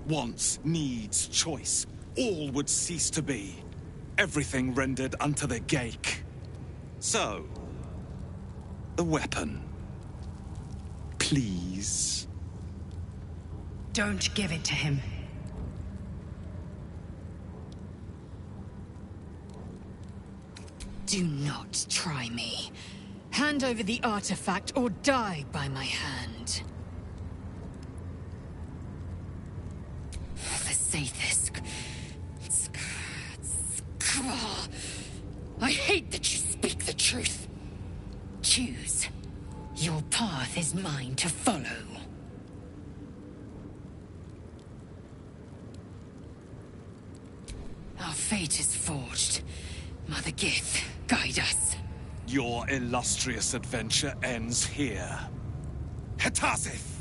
Wants, needs, choice. All would cease to be. Everything rendered unto the Geik. So, the weapon. Please. Don't give it to him. Do not try me. Hand over the artifact or die by my hand. The Sathisk. I hate that you speak the truth. Choose. Your path is mine to follow. Our fate is forged. Mother Gith, guide us. Your illustrious adventure ends here. Hetazith!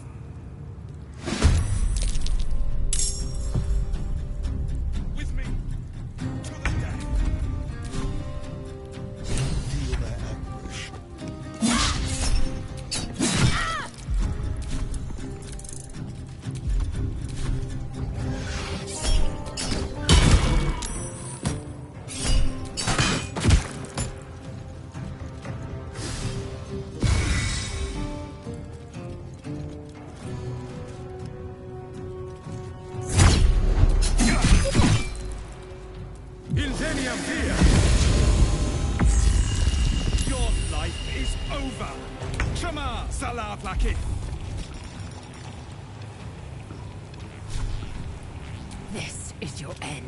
With me, to the death. Feel their anguish. Your life is over. Shema Salah Vlaakith. This is your end.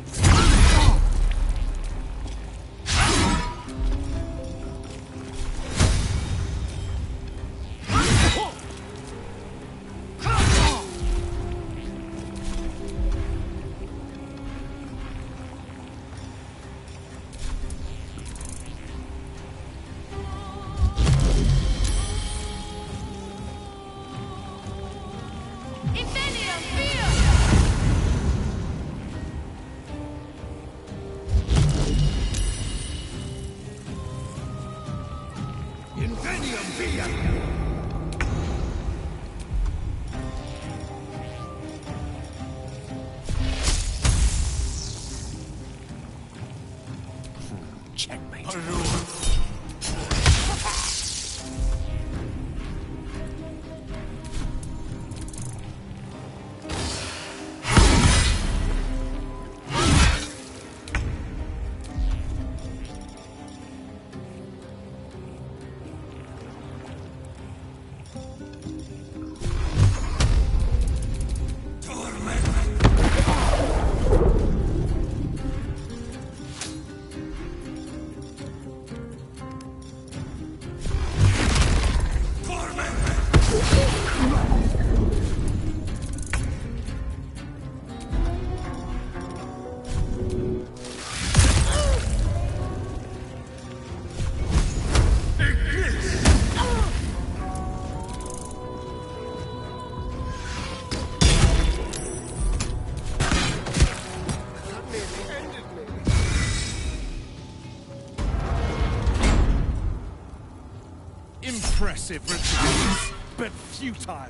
Impressive rituals, but futile.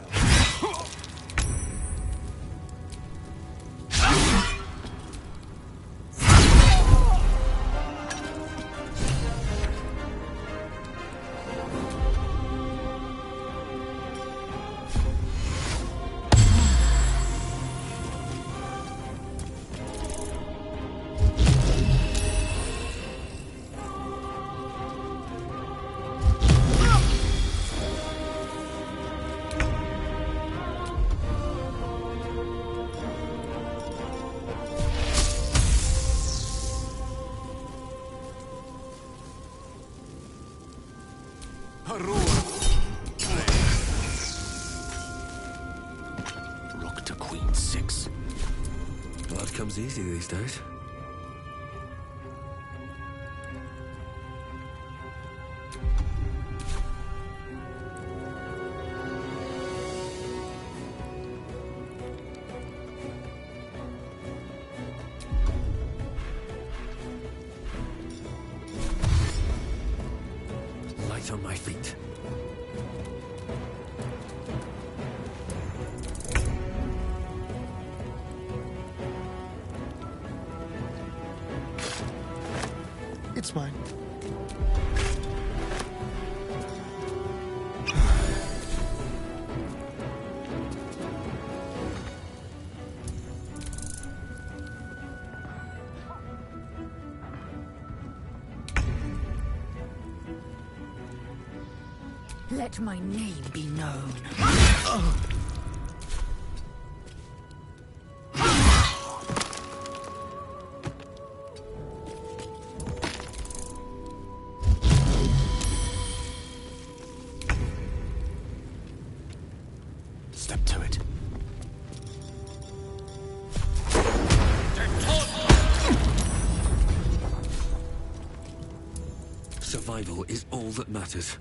Rook to queen 6. Blood comes easy these days. Light on my feet. It's mine. Let my name be known. Step to it. Survival is all that matters.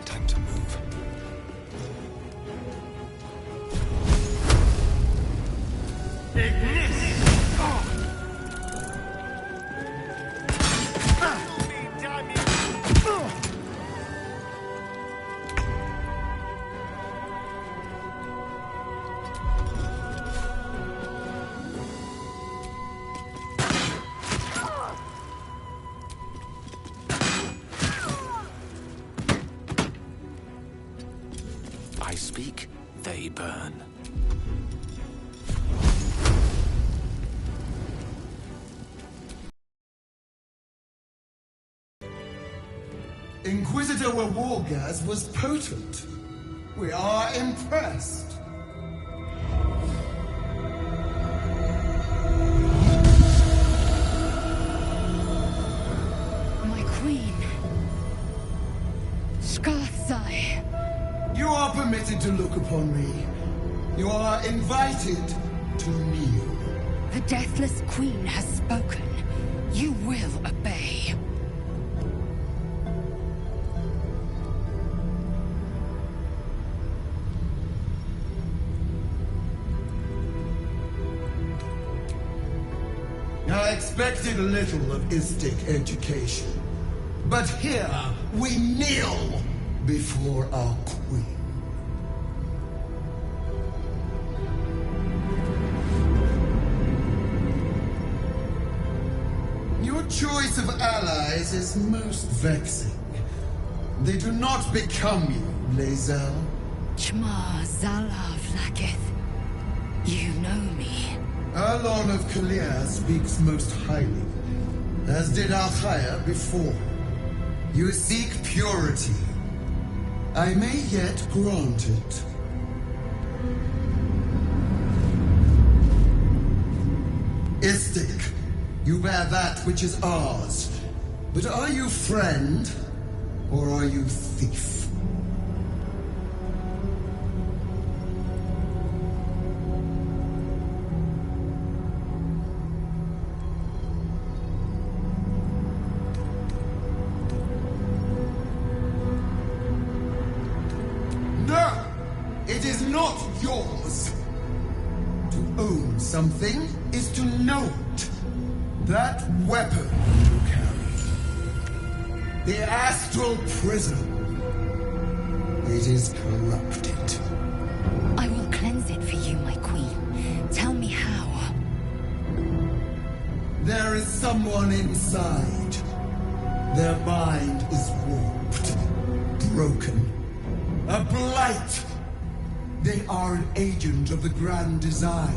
Time to move. I speak, they burn. Inquisitor Wargas was potent. We are impressed. My queen. Scarthai. You are permitted to look upon me. You are invited to kneel. The Deathless Queen has spoken. You will obey. I expected little of Istic education. But here, we kneel before our queen. Your choice of allies is most vexing. They do not become you, Lae'zel. Chma Zala Vlakith. You know me. Arlon of Kalir speaks most highly, as did Alchaya before. You seek purity. I may yet grant it. Istic, you bear that which is ours. But are you friend, or are you thief? No! It is not yours! To own something is to know it. That weapon you carry. The astral prism. It is corrupted. I will cleanse it for you, my queen. Tell me how. There is someone inside. Their mind is warped, broken. A blight! They are an agent of the Grand Design,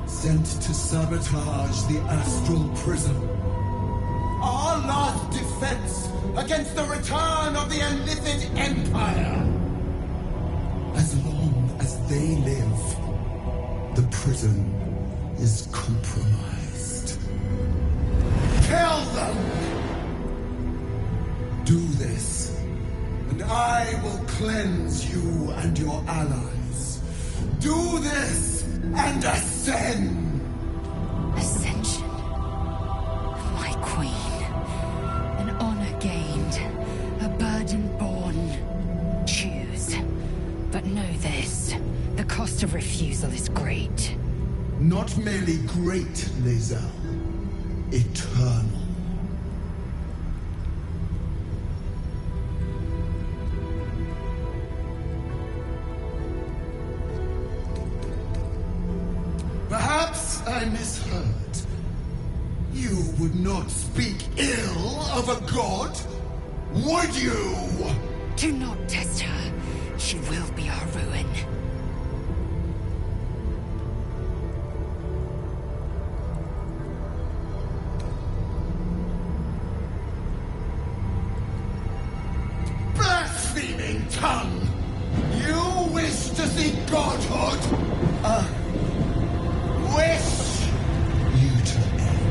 sent to sabotage the Astral Prism. Our last defense against the return of the Illithid Empire! As long as they live, the prism is compromised. Kill them! Do this, and I will cleanse you and your allies. Do this, and ascend! Ascension. My queen. An honor gained. A burden borne. Choose. But know this. The cost of refusal is great. Not merely great, Lae'zel. Eternal. Perhaps I misheard. You would not speak ill of a god, would you? Do not test her. She will be our ruin. Blaspheming tongue! You wish to see godhood? Wish you to end.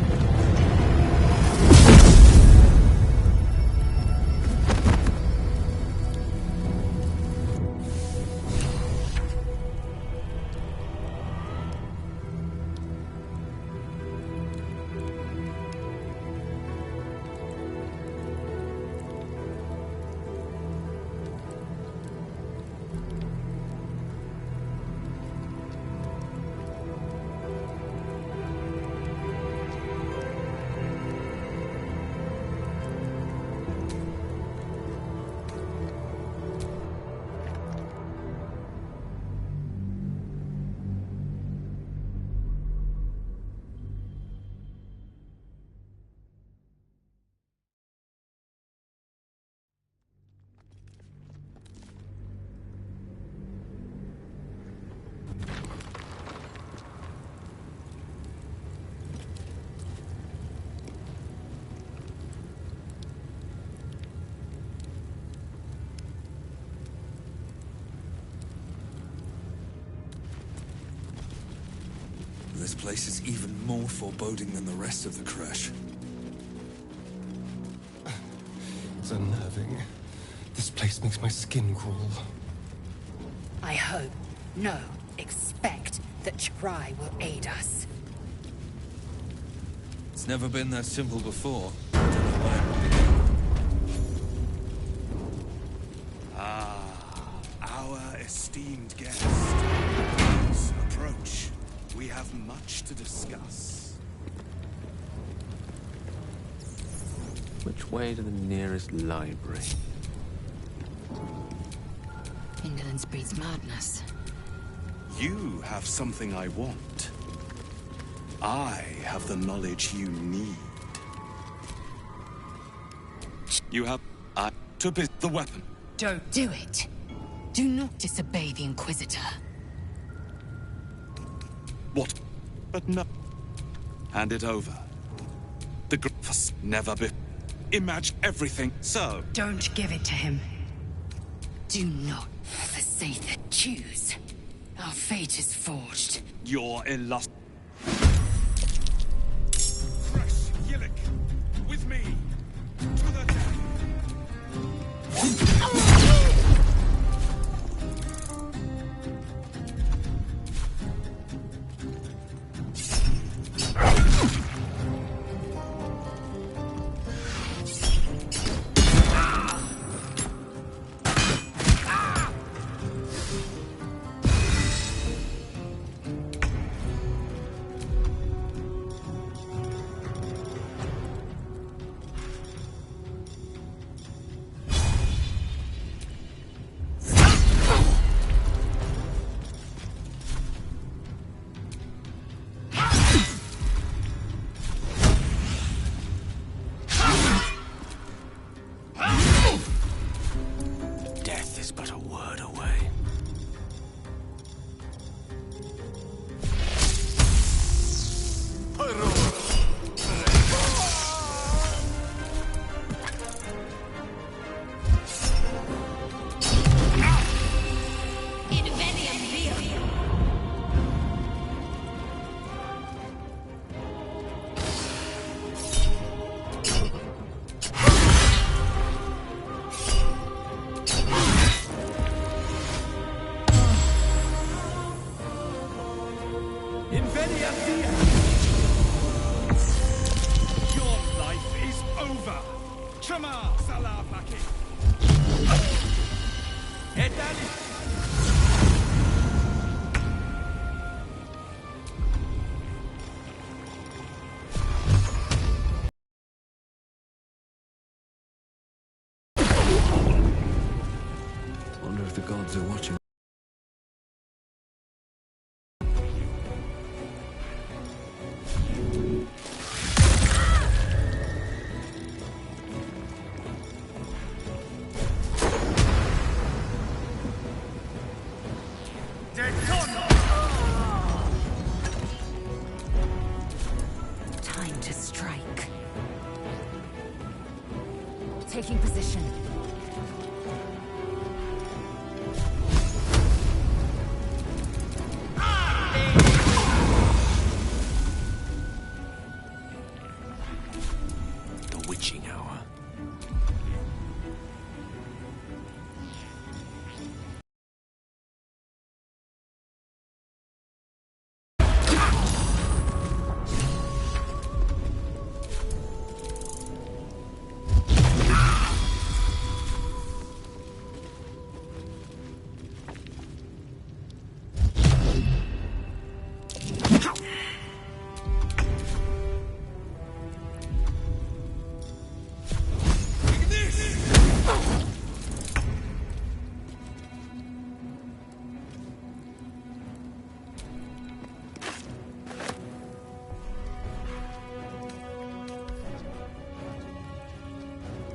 This place is even more foreboding than the rest of the crash. It's unnerving. This place makes my skin crawl. I hope, no, expect that Ch'rai will aid us. It's never been that simple before. Our esteemed guest. Please approach. We have much to discuss. Which way to the nearest library? Indolence breeds madness. You have something I want. I have the knowledge you need. You have... to be the weapon. Don't do it. Do not disobey the Inquisitor. What? But no. Hand it over. The Griffiths never be... Imagine everything, so... Don't give it to him. Do not, for Sather, choose. Our fate is forged. You're illustrious. Fresh Yillik, with me, to the death. Death is but a word away. Your life is over. Chama Salafaki. Wonder if the gods are watching. Time to strike. Taking position. The witching hour.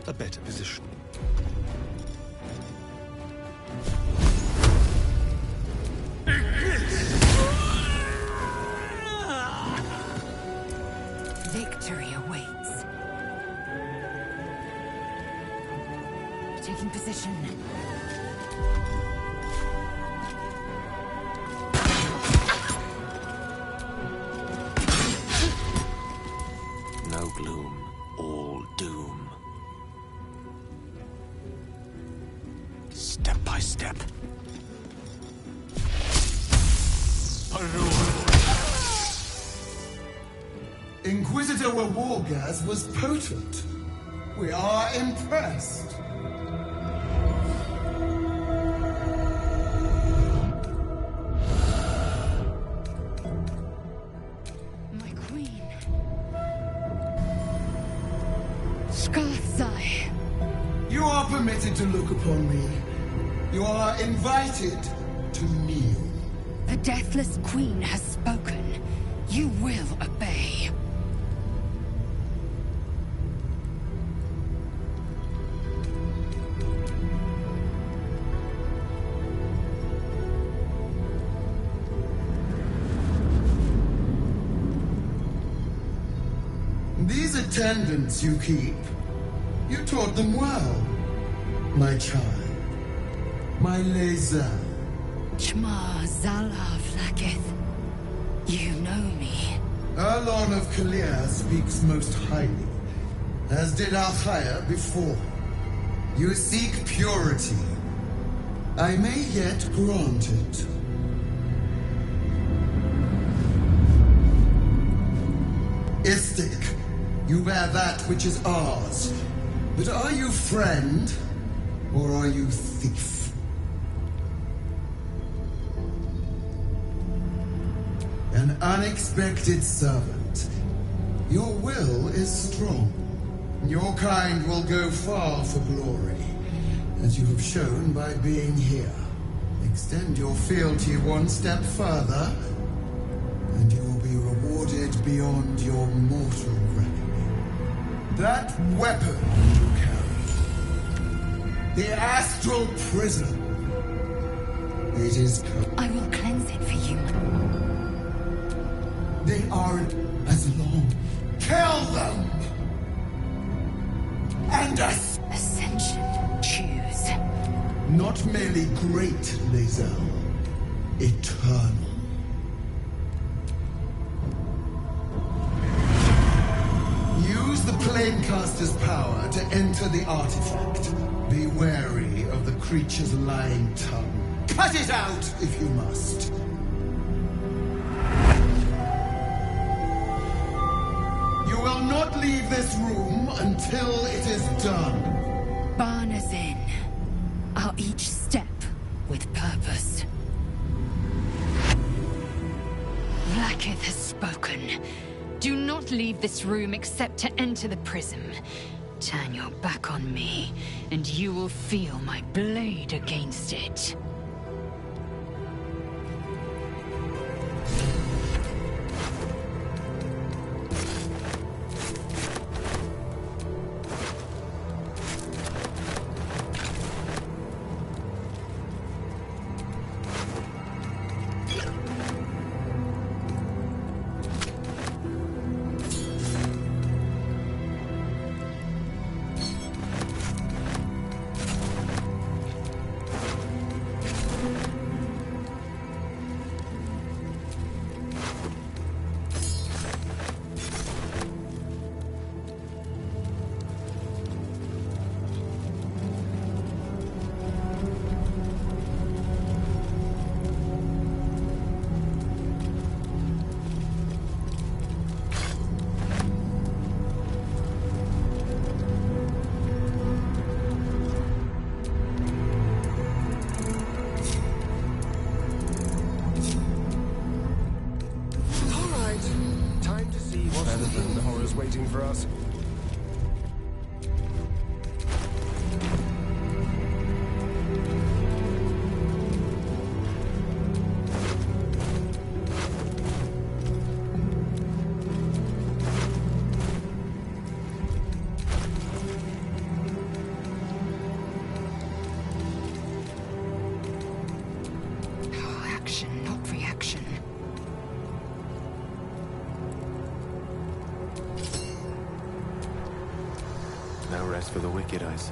A better position. Victory awaits. Taking position. No gloom, all doom. Step by step. Inquisitor Wargas was potent. We are impressed. My queen. Kathzai. You are permitted to look upon me. You are invited to kneel. The Deathless Queen has spoken. You will obey. These attendants you keep, you taught them well, my child, my laser. Chma Zala Vlakith. You know me. Erlon of Kalir speaks most highly, as did Alchaya before. You seek purity. I may yet grant it. Istik, you bear that which is ours. But are you friend, or are you thief? An unexpected servant. Your will is strong. Your kind will go far for glory, as you have shown by being here. Extend your fealty one step further, and you will be rewarded beyond your mortal reckoning. That weapon you carry, the astral prism, it is... I will cleanse it for you. They aren't as long. Kill them! And us! Ascension. Choose. Not merely great, Lae'zel. Eternal. Use the Planecaster's power to enter the artifact. Be wary of the creature's lying tongue. Cut it out if you must. You will not leave this room until it is done. Barna's in. Our each step with purpose. Vlakith has spoken. Do not leave this room except to enter the prism. Turn your back on me, and you will feel my blade against it. Waiting for us. Action, not reaction. No rest for the wicked, I see.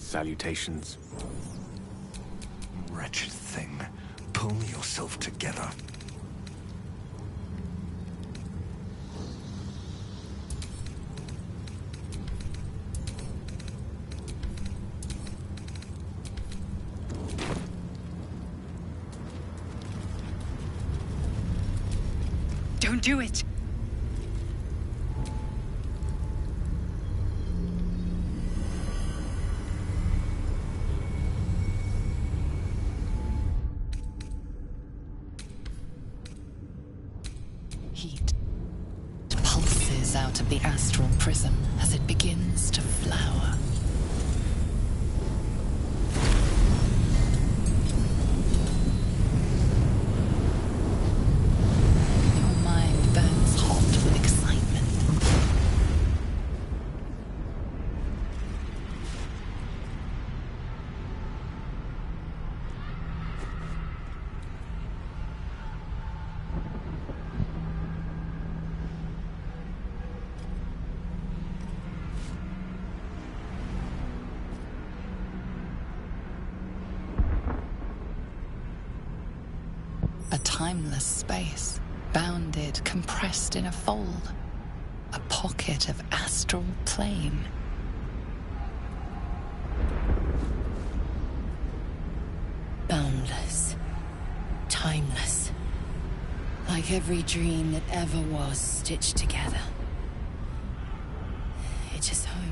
Salutations. Wretched thing. Pull yourself together. Don't do it! Heat pulses out of the astral prism as it begins to flower. Your mind burns hot with excitement. A timeless space, bounded, compressed in a fold. A pocket of astral plane. Boundless. Timeless. Like every dream that ever was stitched together. It's just home.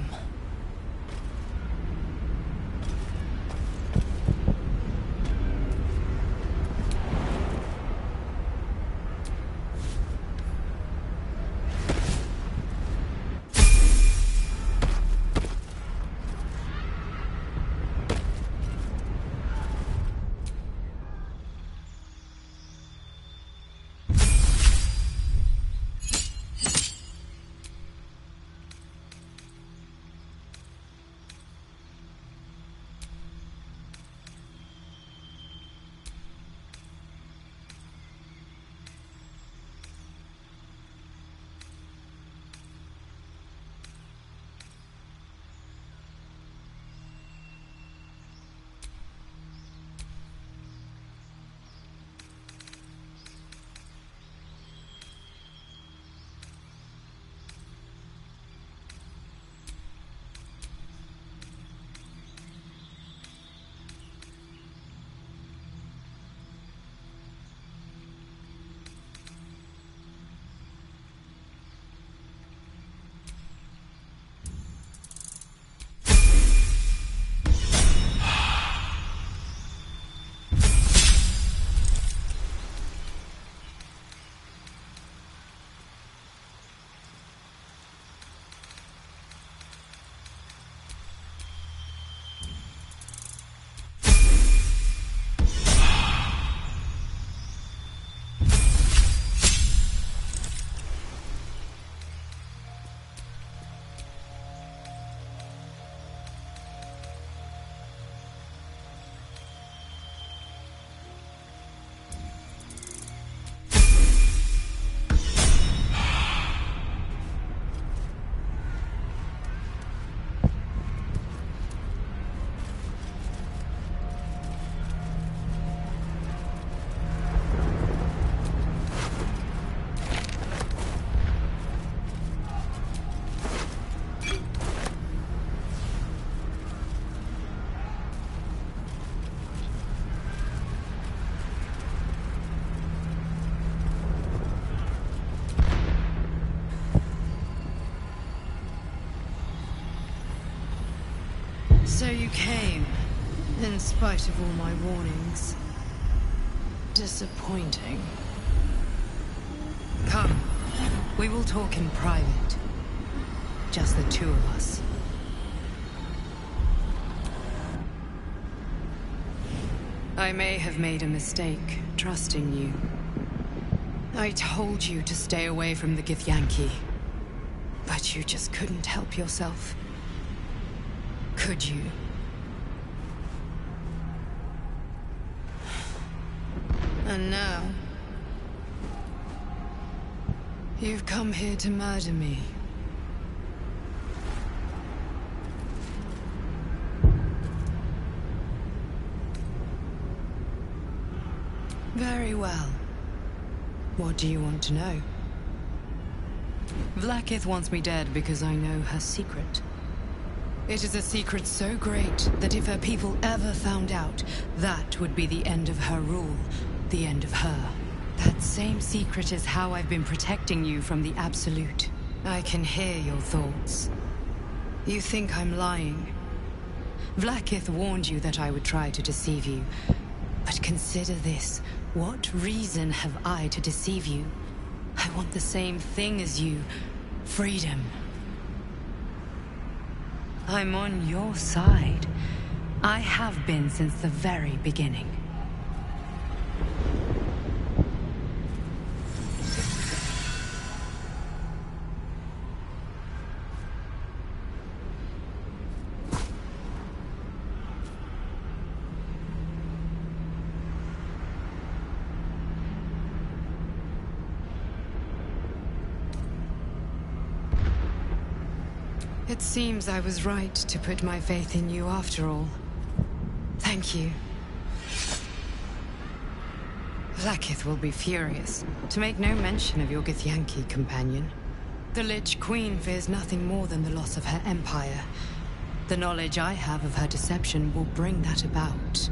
So you came, in spite of all my warnings. Disappointing. Come, we will talk in private. Just the two of us. I may have made a mistake, trusting you. I told you to stay away from the Githyanki. But you just couldn't help yourself. Could you? And now... you've come here to murder me. Very well. What do you want to know? Vlaakith wants me dead because I know her secret. It is a secret so great that if her people ever found out, that would be the end of her rule, the end of her. That same secret is how I've been protecting you from the Absolute. I can hear your thoughts. You think I'm lying. Vlaakith warned you that I would try to deceive you. But consider this. What reason have I to deceive you? I want the same thing as you. Freedom. I'm on your side. I have been since the very beginning. It seems I was right to put my faith in you after all. Thank you. Vlaakith will be furious, to make no mention of your Githyanki companion. The Lich Queen fears nothing more than the loss of her empire. The knowledge I have of her deception will bring that about.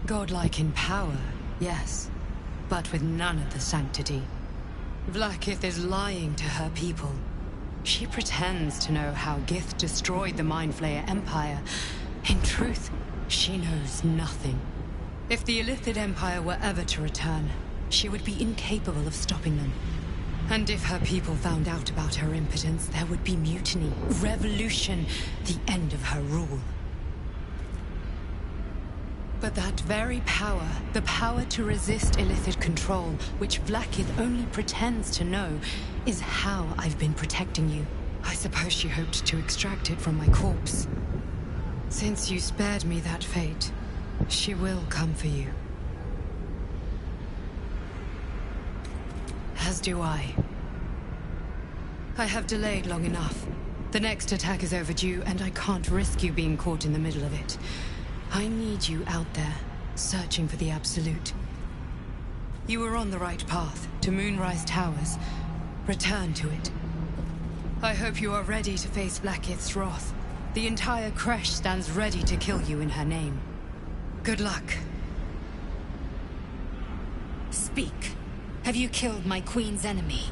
Godlike in power, yes, but with none of the sanctity. Vlaakith is lying to her people. She pretends to know how Gith destroyed the Mindflayer Empire. In truth, she knows nothing. If the Illithid Empire were ever to return, she would be incapable of stopping them. And if her people found out about her impotence, there would be mutiny, revolution, the end of her rule. But that very power, the power to resist Illithid control, which Vlaakith only pretends to know, is how I've been protecting you. I suppose she hoped to extract it from my corpse. Since you spared me that fate, she will come for you. As do I. I have delayed long enough. The next attack is overdue, and I can't risk you being caught in the middle of it. I need you out there, searching for the Absolute. You were on the right path, to Moonrise Towers. Return to it. I hope you are ready to face Vlaakith's wrath. The entire Kresh stands ready to kill you in her name. Good luck. Speak. Have you killed my queen's enemy?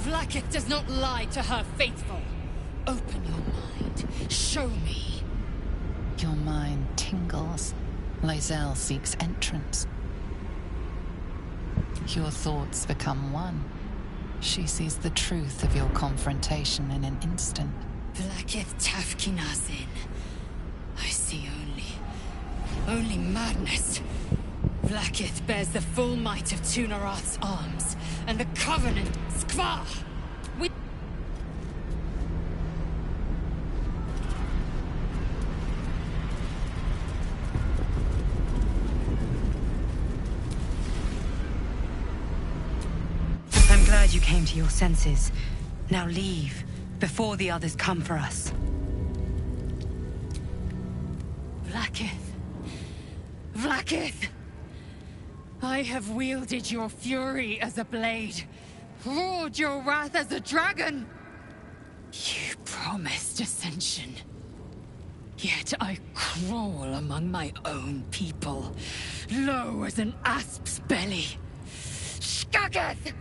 Vlaakith does not lie to her faithful. Open your mind. Show me. Your mind tingles. Lae'zel seeks entrance. Your thoughts become one. She sees the truth of your confrontation in an instant. Vlaakith Tafkinazin. I see only madness. Vlaakith bears the full might of Tunarath's arms, and the Covenant, Skvar! I'm glad you came to your senses. Now leave, before the others come for us. Vlaakith, Vlaakith! I have wielded your fury as a blade, roared your wrath as a dragon! You promised ascension. Yet I crawl among my own people, low as an asp's belly. Shkageth!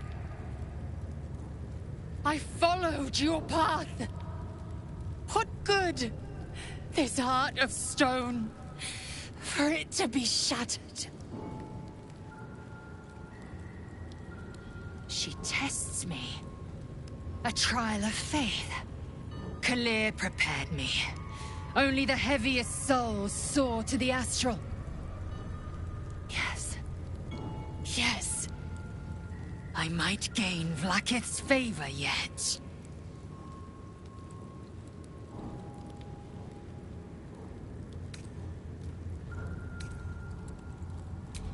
I followed your path. What good? This heart of stone, for it to be shattered. She tests me. A trial of faith. Kalir prepared me. Only the heaviest souls soar to the astral. Yes. Yes. I might gain Vlaakith's favor yet.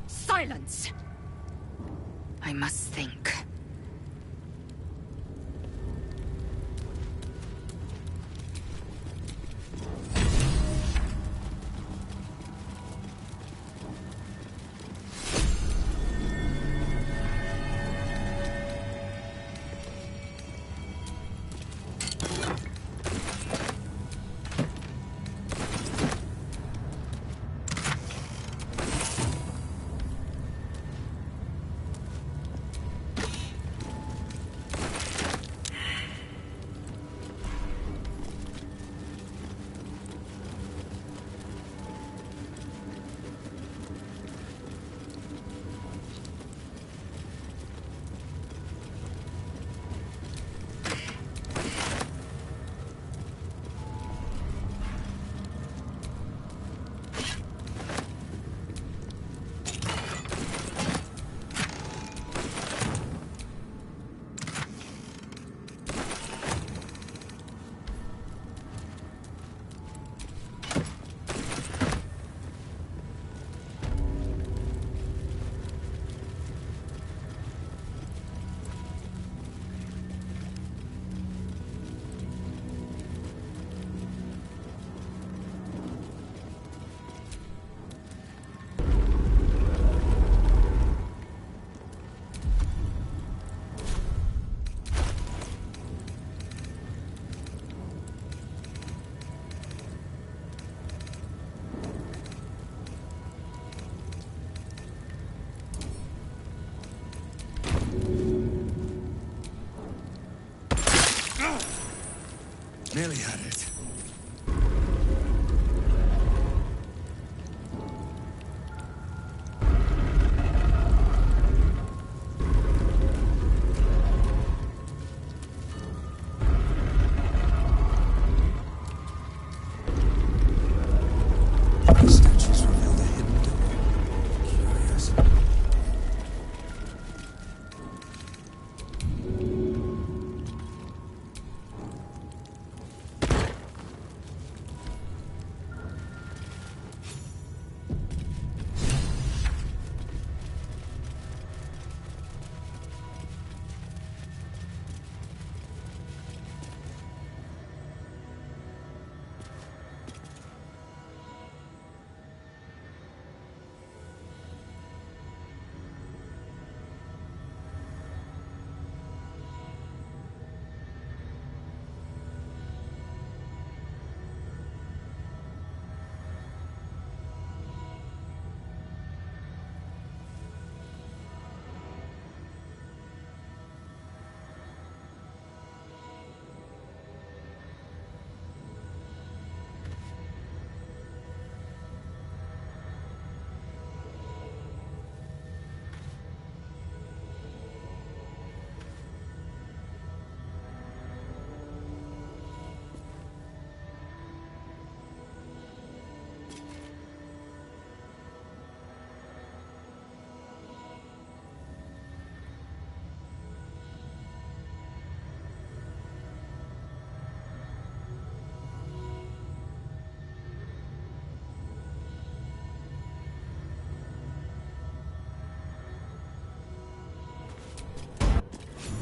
Silence! I must think. Nearly had it. Statues revealed a hidden door. Curious.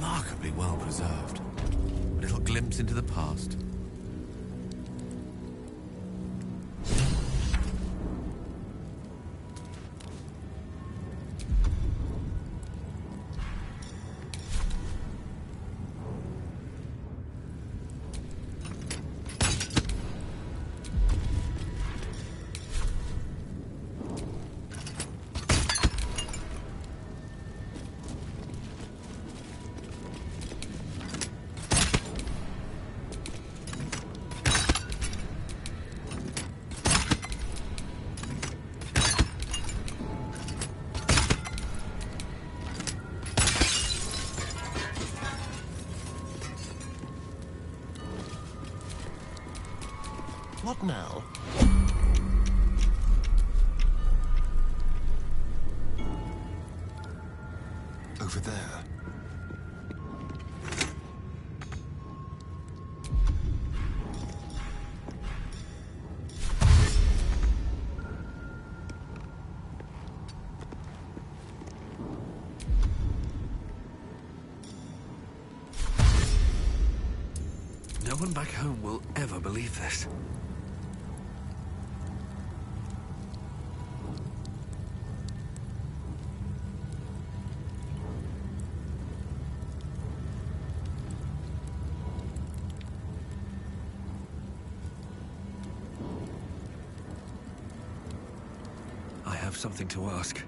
Remarkably well preserved. A little glimpse into the past. What now? Over there. No one back home will ever believe this. I have something to ask.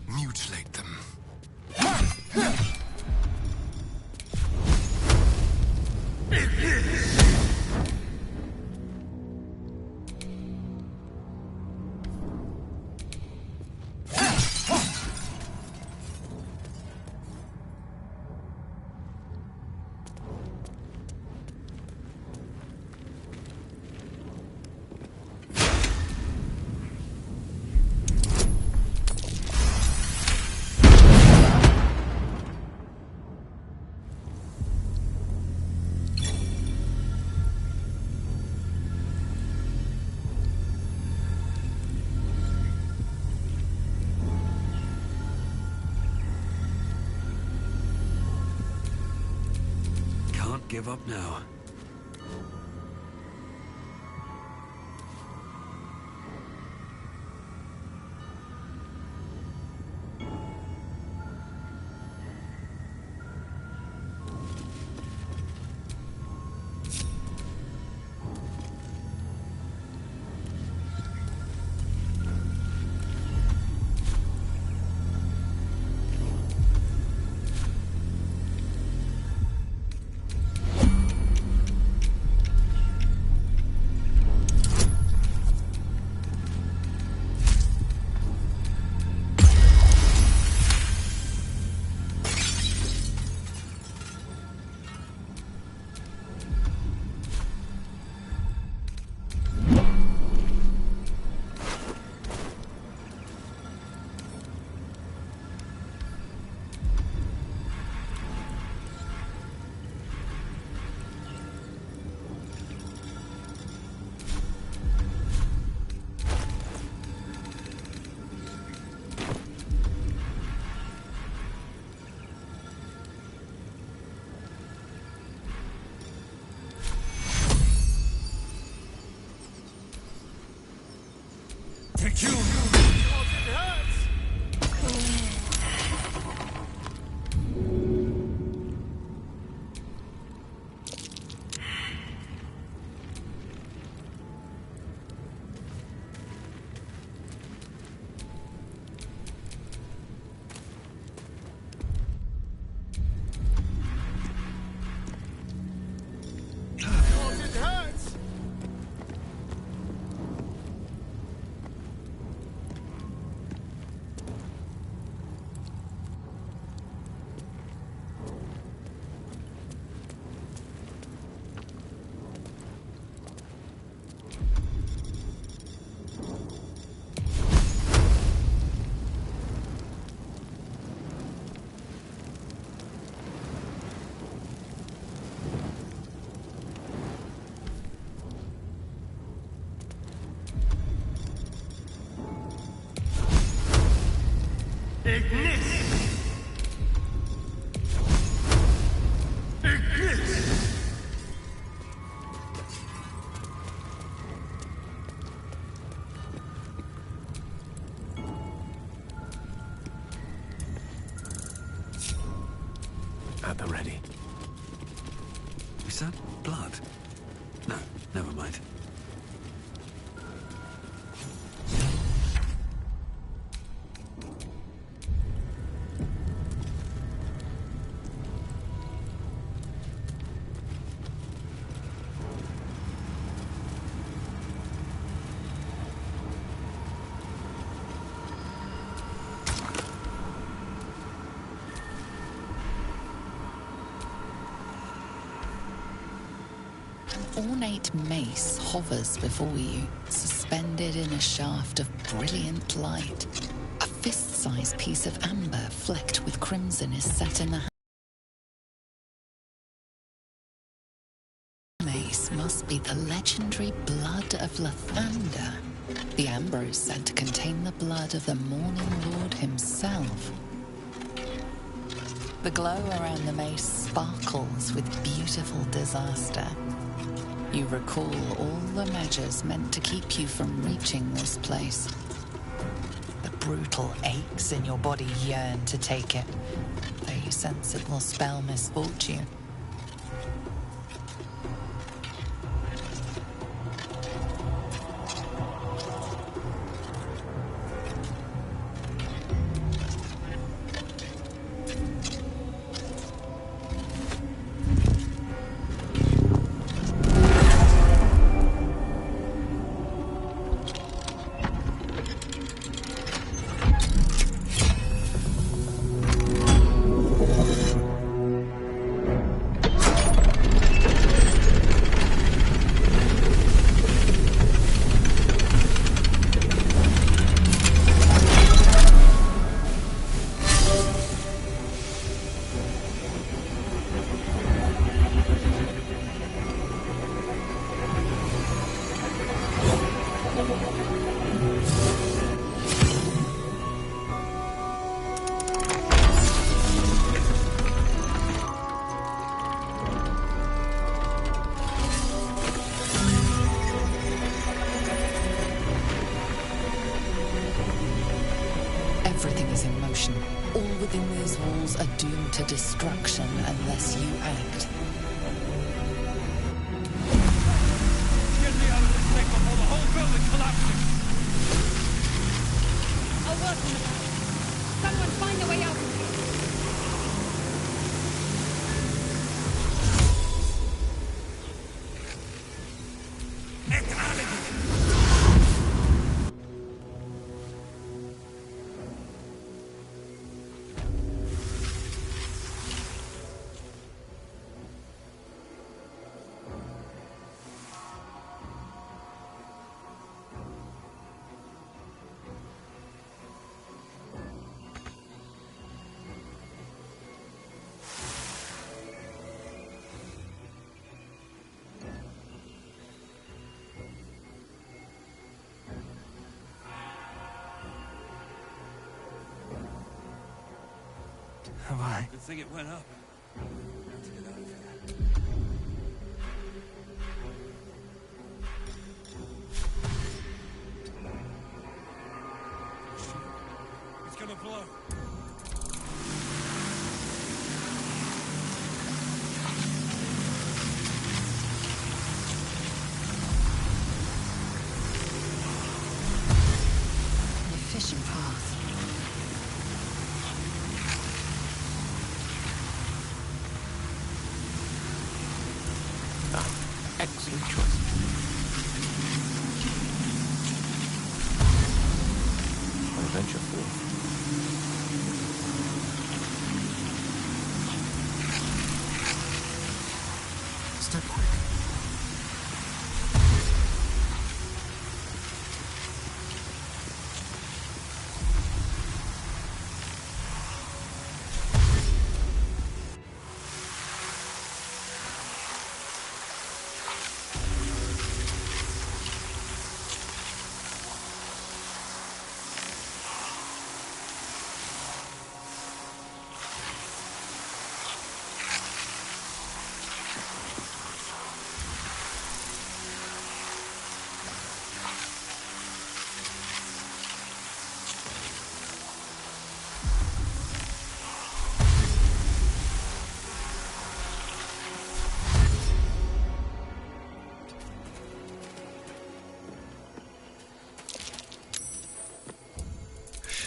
Mutilate them. Give up now. at the ready. Is that blood? No, never mind. An ornate mace hovers before you, suspended in a shaft of brilliant light. A fist-sized piece of amber flecked with crimson is set in the mace must be the legendary blood of Lathander. The amber is said to contain the blood of the Morning Lord himself. The glow around the mace sparkles with beautiful disaster. You recall all the measures meant to keep you from reaching this place. The brutal aches in your body yearn to take it, though you sense it will spell misfortune. Everything is in motion. All within these walls are doomed to destruction unless you act. Get me out of this thing before the whole building collapses! I'll work on it. Someone find a way out of here. Have I? Good thing it went up. Now to get out of here. It's gonna blow. An efficient path. Excellent choice. I venture forth. Step quick.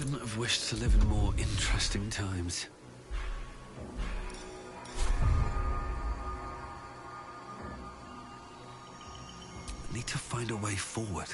Couldn't have wished to live in more interesting times. I need to find a way forward.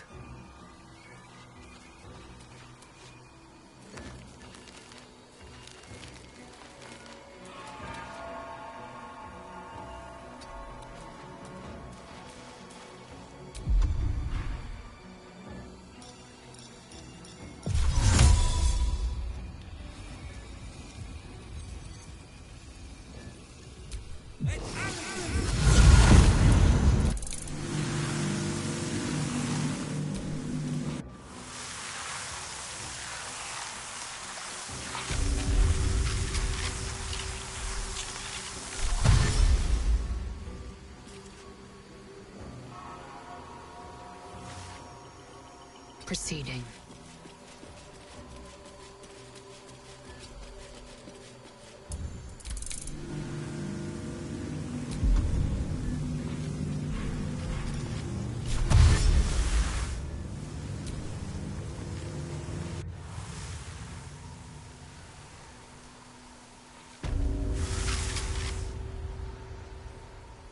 Proceeding.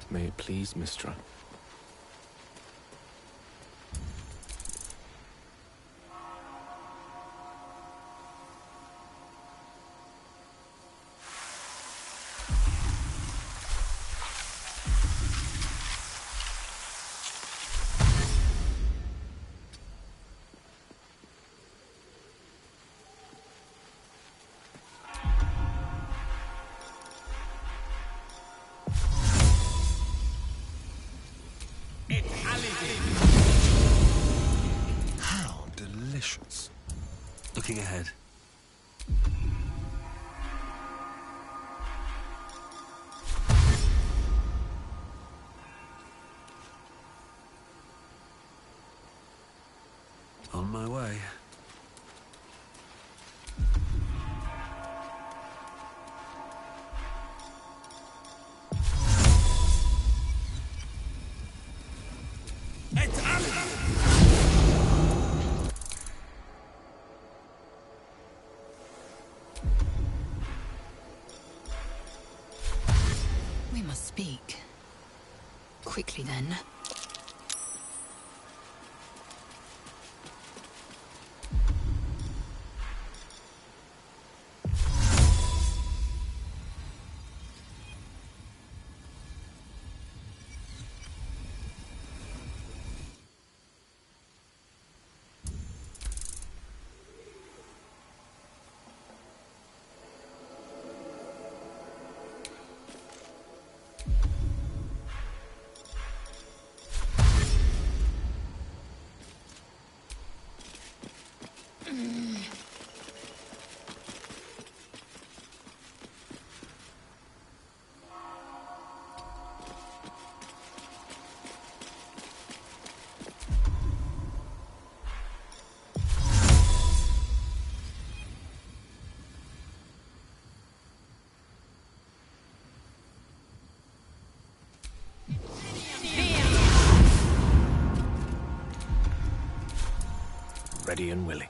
May it please, Mistra. How delicious. Looking ahead. On my way. We must speak. Quickly, then. Ready and willing.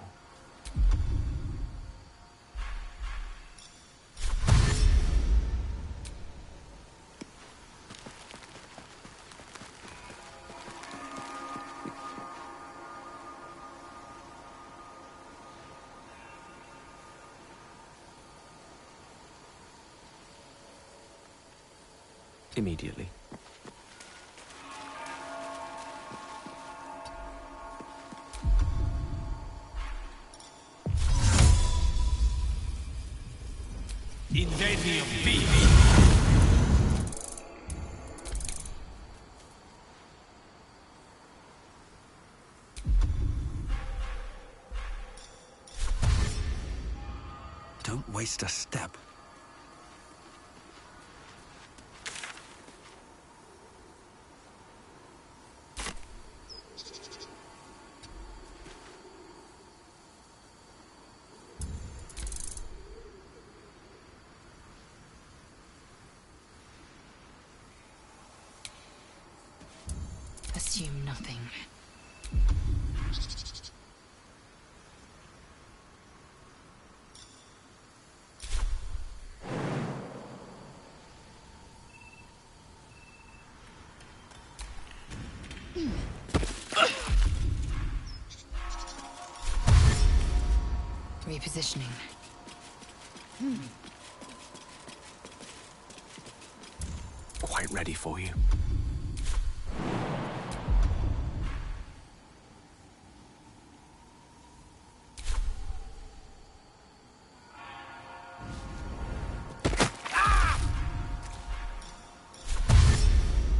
Immediately. Invading beast. Don't waste a step. Assume nothing. Repositioning. Quite ready for you.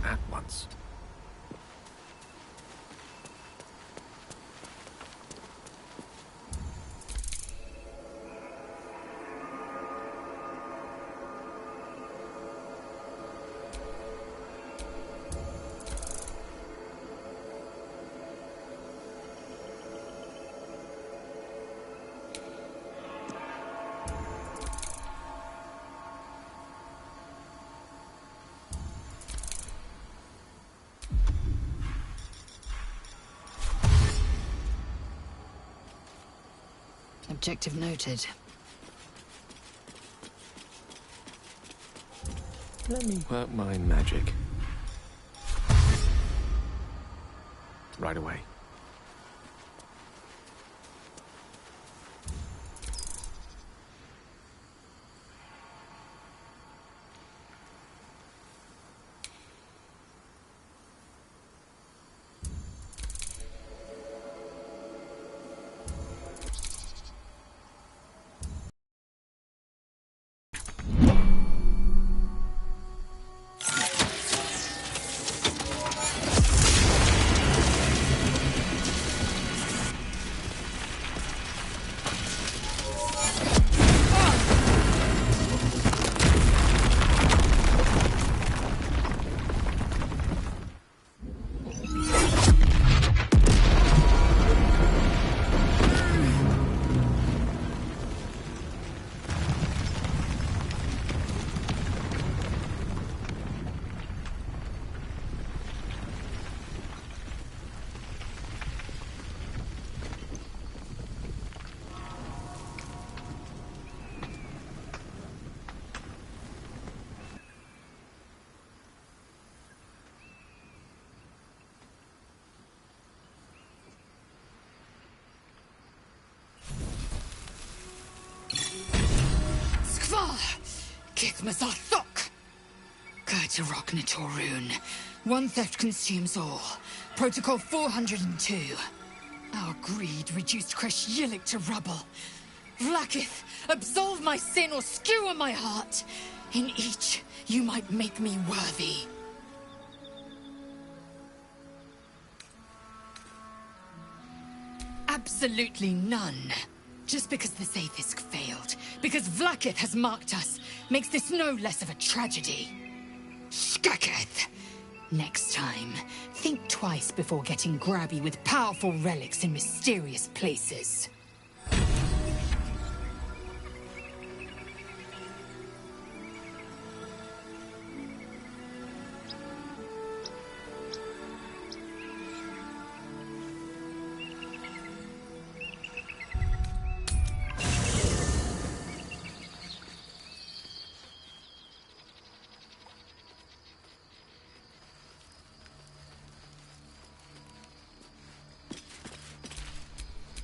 At once. Objective noted. Let me work my magic. Right away. Mazathok! Kurtarok Torun. One theft consumes all. Protocol 402. Our greed reduced Kresh Yilik to rubble. Vlakith, absolve my sin or skewer my heart. In each, you might make me worthy. Absolutely none. Just because the Zaithisk failed, because Vlakith has marked us, makes this no less of a tragedy. Skaketh! Next time, think twice before getting grabby with powerful relics in mysterious places.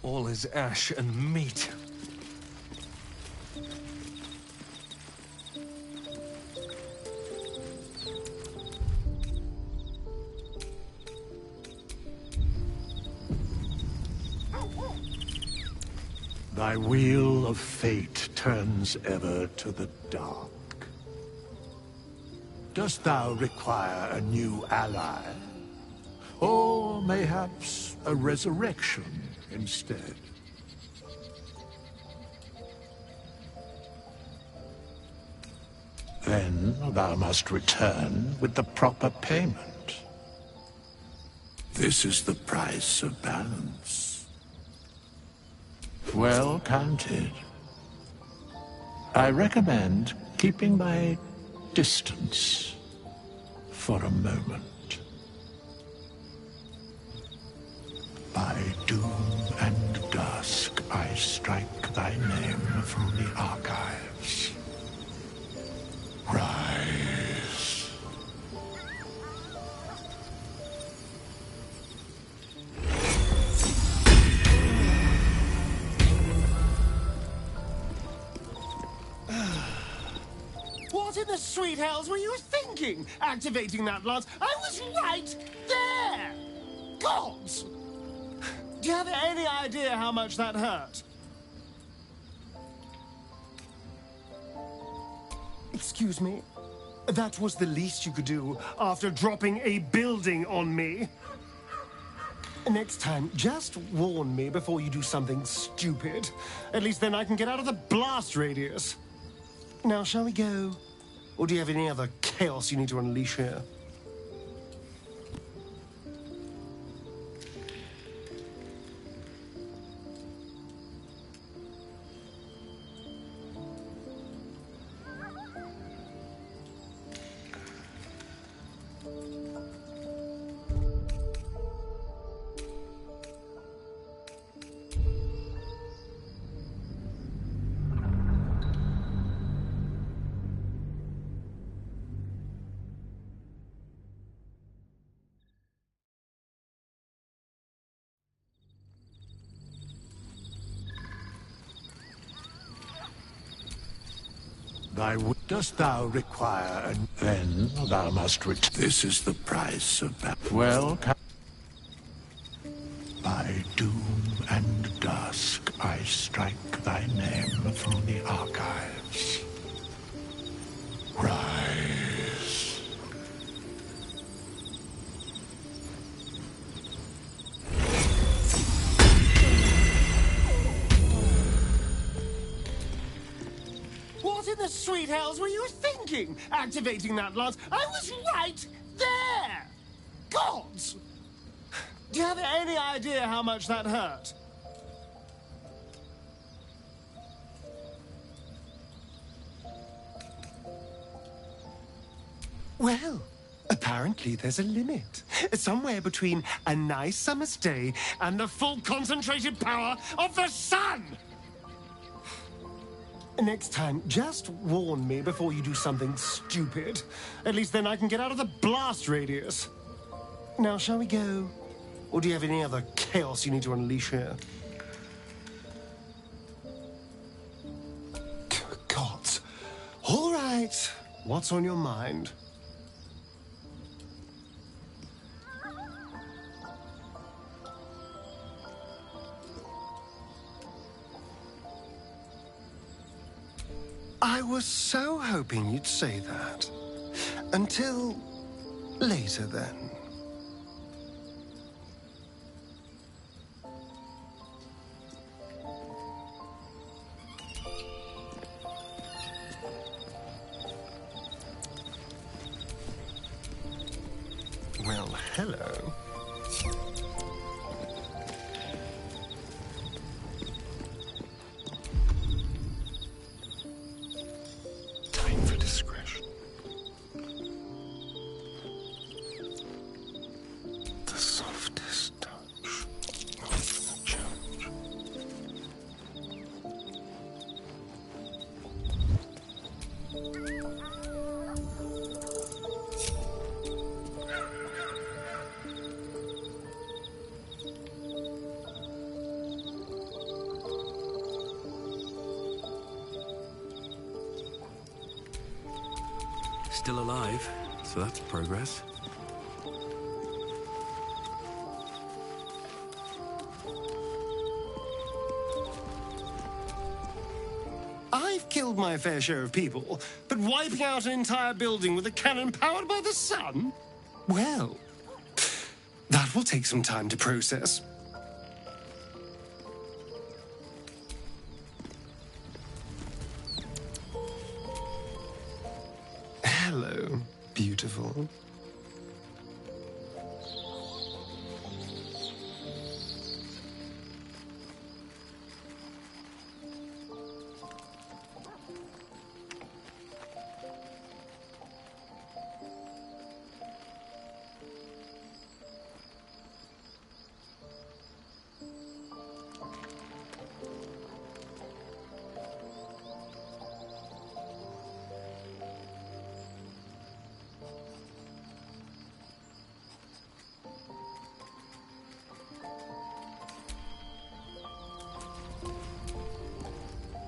All is ash and meat. Thy wheel of fate turns ever to the dark. Dost thou require a new ally? Or mayhaps a resurrection instead? Then thou must return with the proper payment. This is the price of balance. Well counted. I recommend keeping my distance for a moment. By doom and dusk, I strike thy name from the archives. Rise. the sweet hells were you thinking, activating that lance? I was right there! Gods! Do you have any idea how much that hurt? Excuse me? That was the least you could do after dropping a building on me. Next time, just warn me before you do something stupid. At least then I can get out of the blast radius. Now, shall we go? Or do you have any other chaos you need to unleash here? Dost thou require then thou must This is the price of well, by doom and dusk I strike thy name from the archives. Rise. What in the sweet hells were you thinking, activating that lance? I was right there! Gods! Do you have any idea how much that hurt? Well, apparently there's a limit. Somewhere between a nice summer's day and the full concentrated power of the sun! Next time, just warn me before you do something stupid. At least then I can get out of the blast radius. Now, shall we go? Or do you have any other chaos you need to unleash here? Gods. All right. What's on your mind? I was so hoping you'd say that. Until later, then. Well, hello. Time for discretion. The softest touch of a challenge. Still alive, so that's progress. I've killed my fair share of people, but wiping out an entire building with a cannon powered by the sun? Well, that will take some time to process. Hello, beautiful.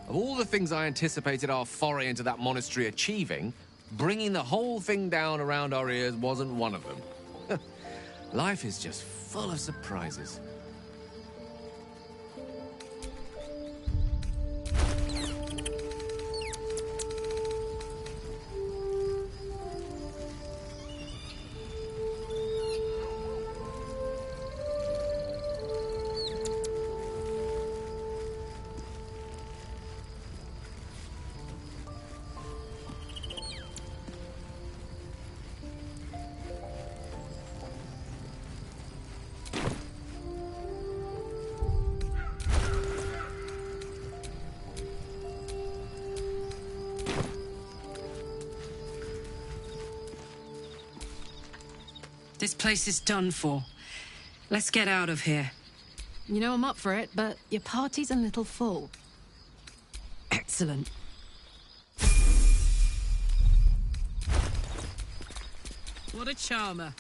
Of all the things I anticipated our foray into that monastery achieving, Bringing the whole thing down around our ears wasn't one of them. Life is just full of surprises. This place is done for. Let's get out of here. You know I'm up for it, but your party's a little full. Excellent. What a charmer.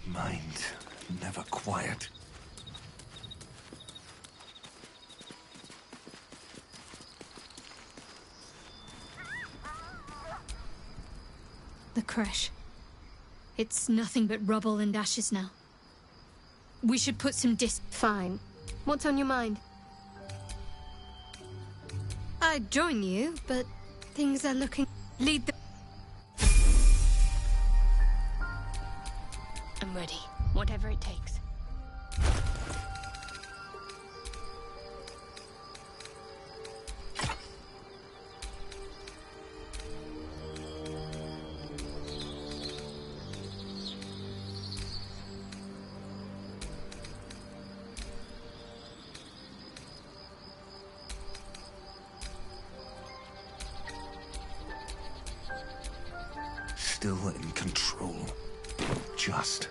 Mind never quiet. The crash. It's nothing but rubble and ashes now. We should put some Fine. What's on your mind? I'd join you, but things are looking... Lead the... I'm ready. Whatever it takes. Still in control. Just.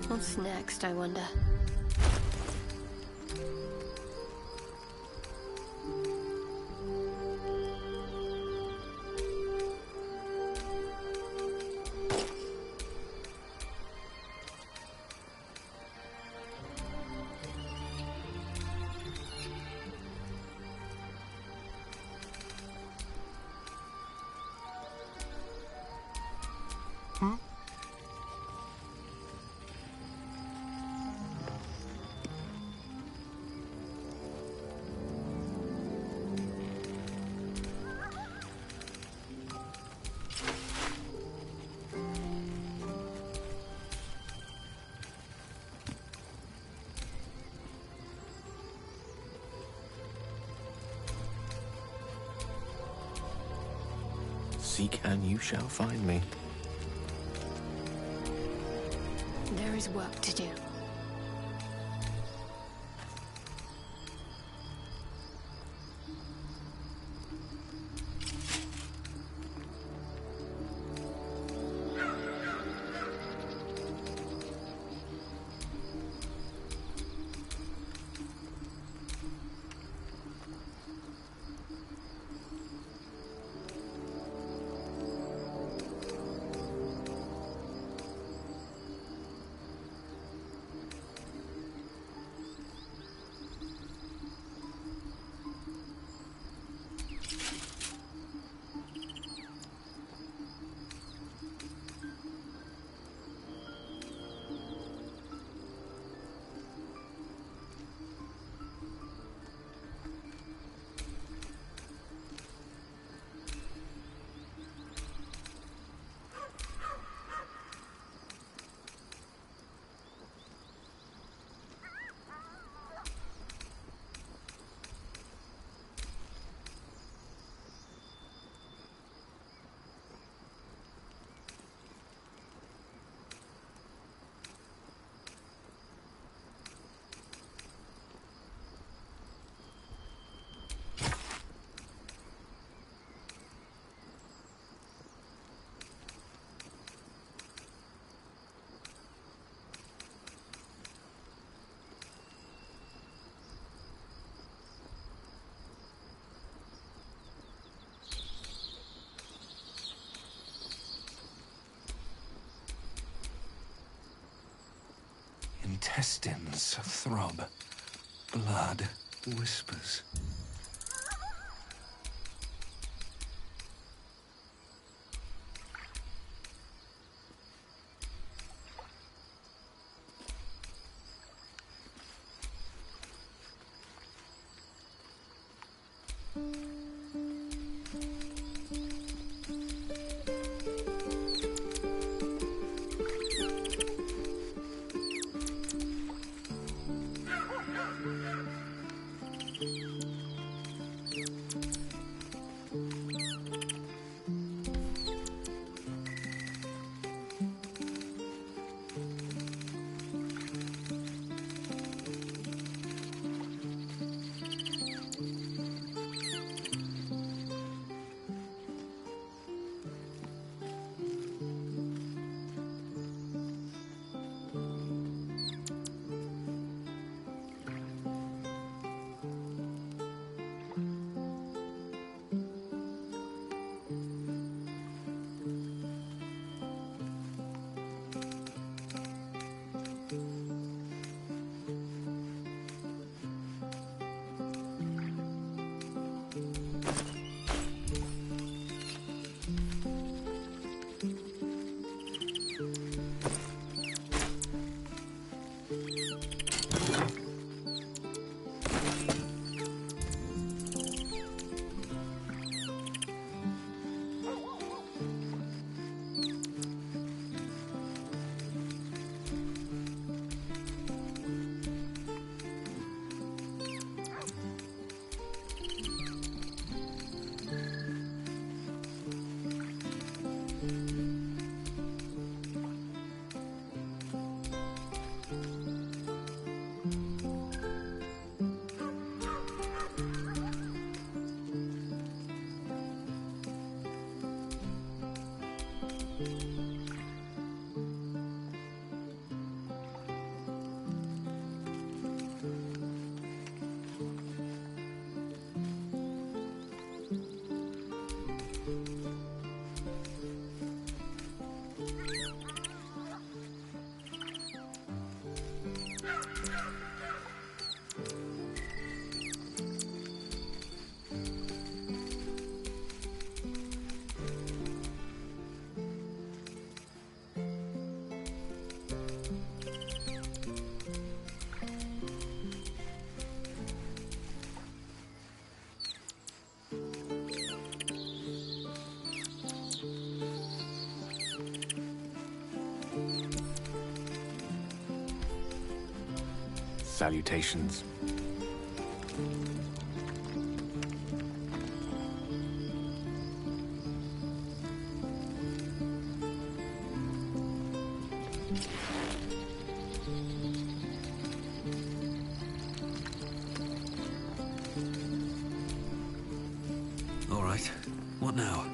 What's next, I wonder? Seek and you shall find me. There is work to do. intestines throb. Blood whispers. Salutations. All right. What now?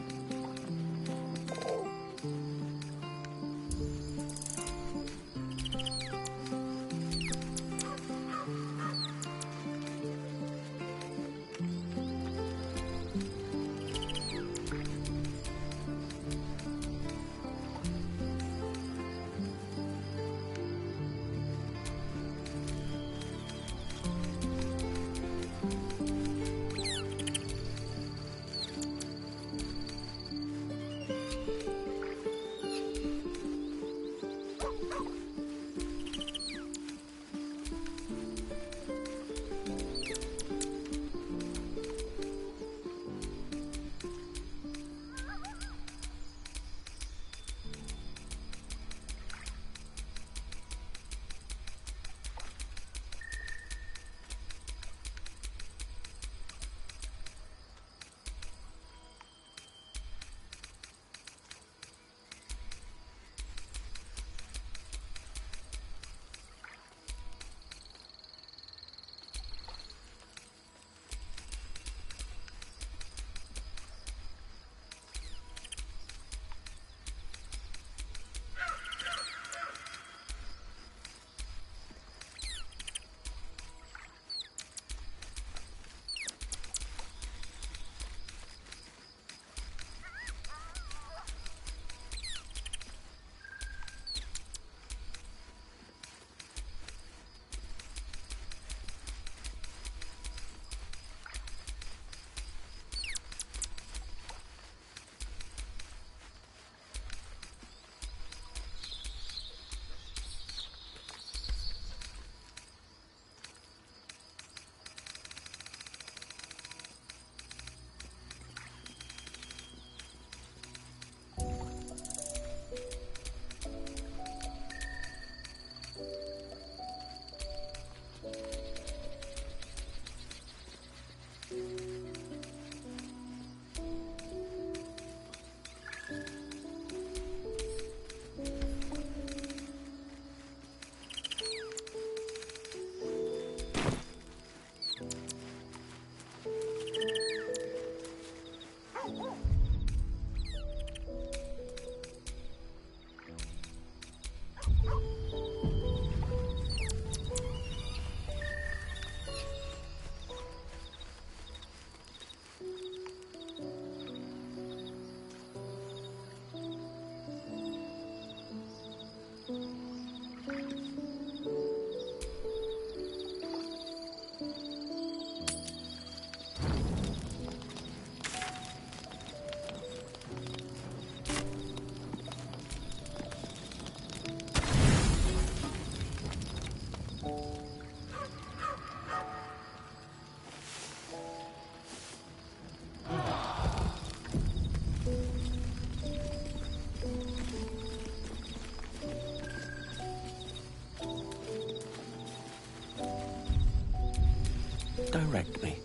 direct me.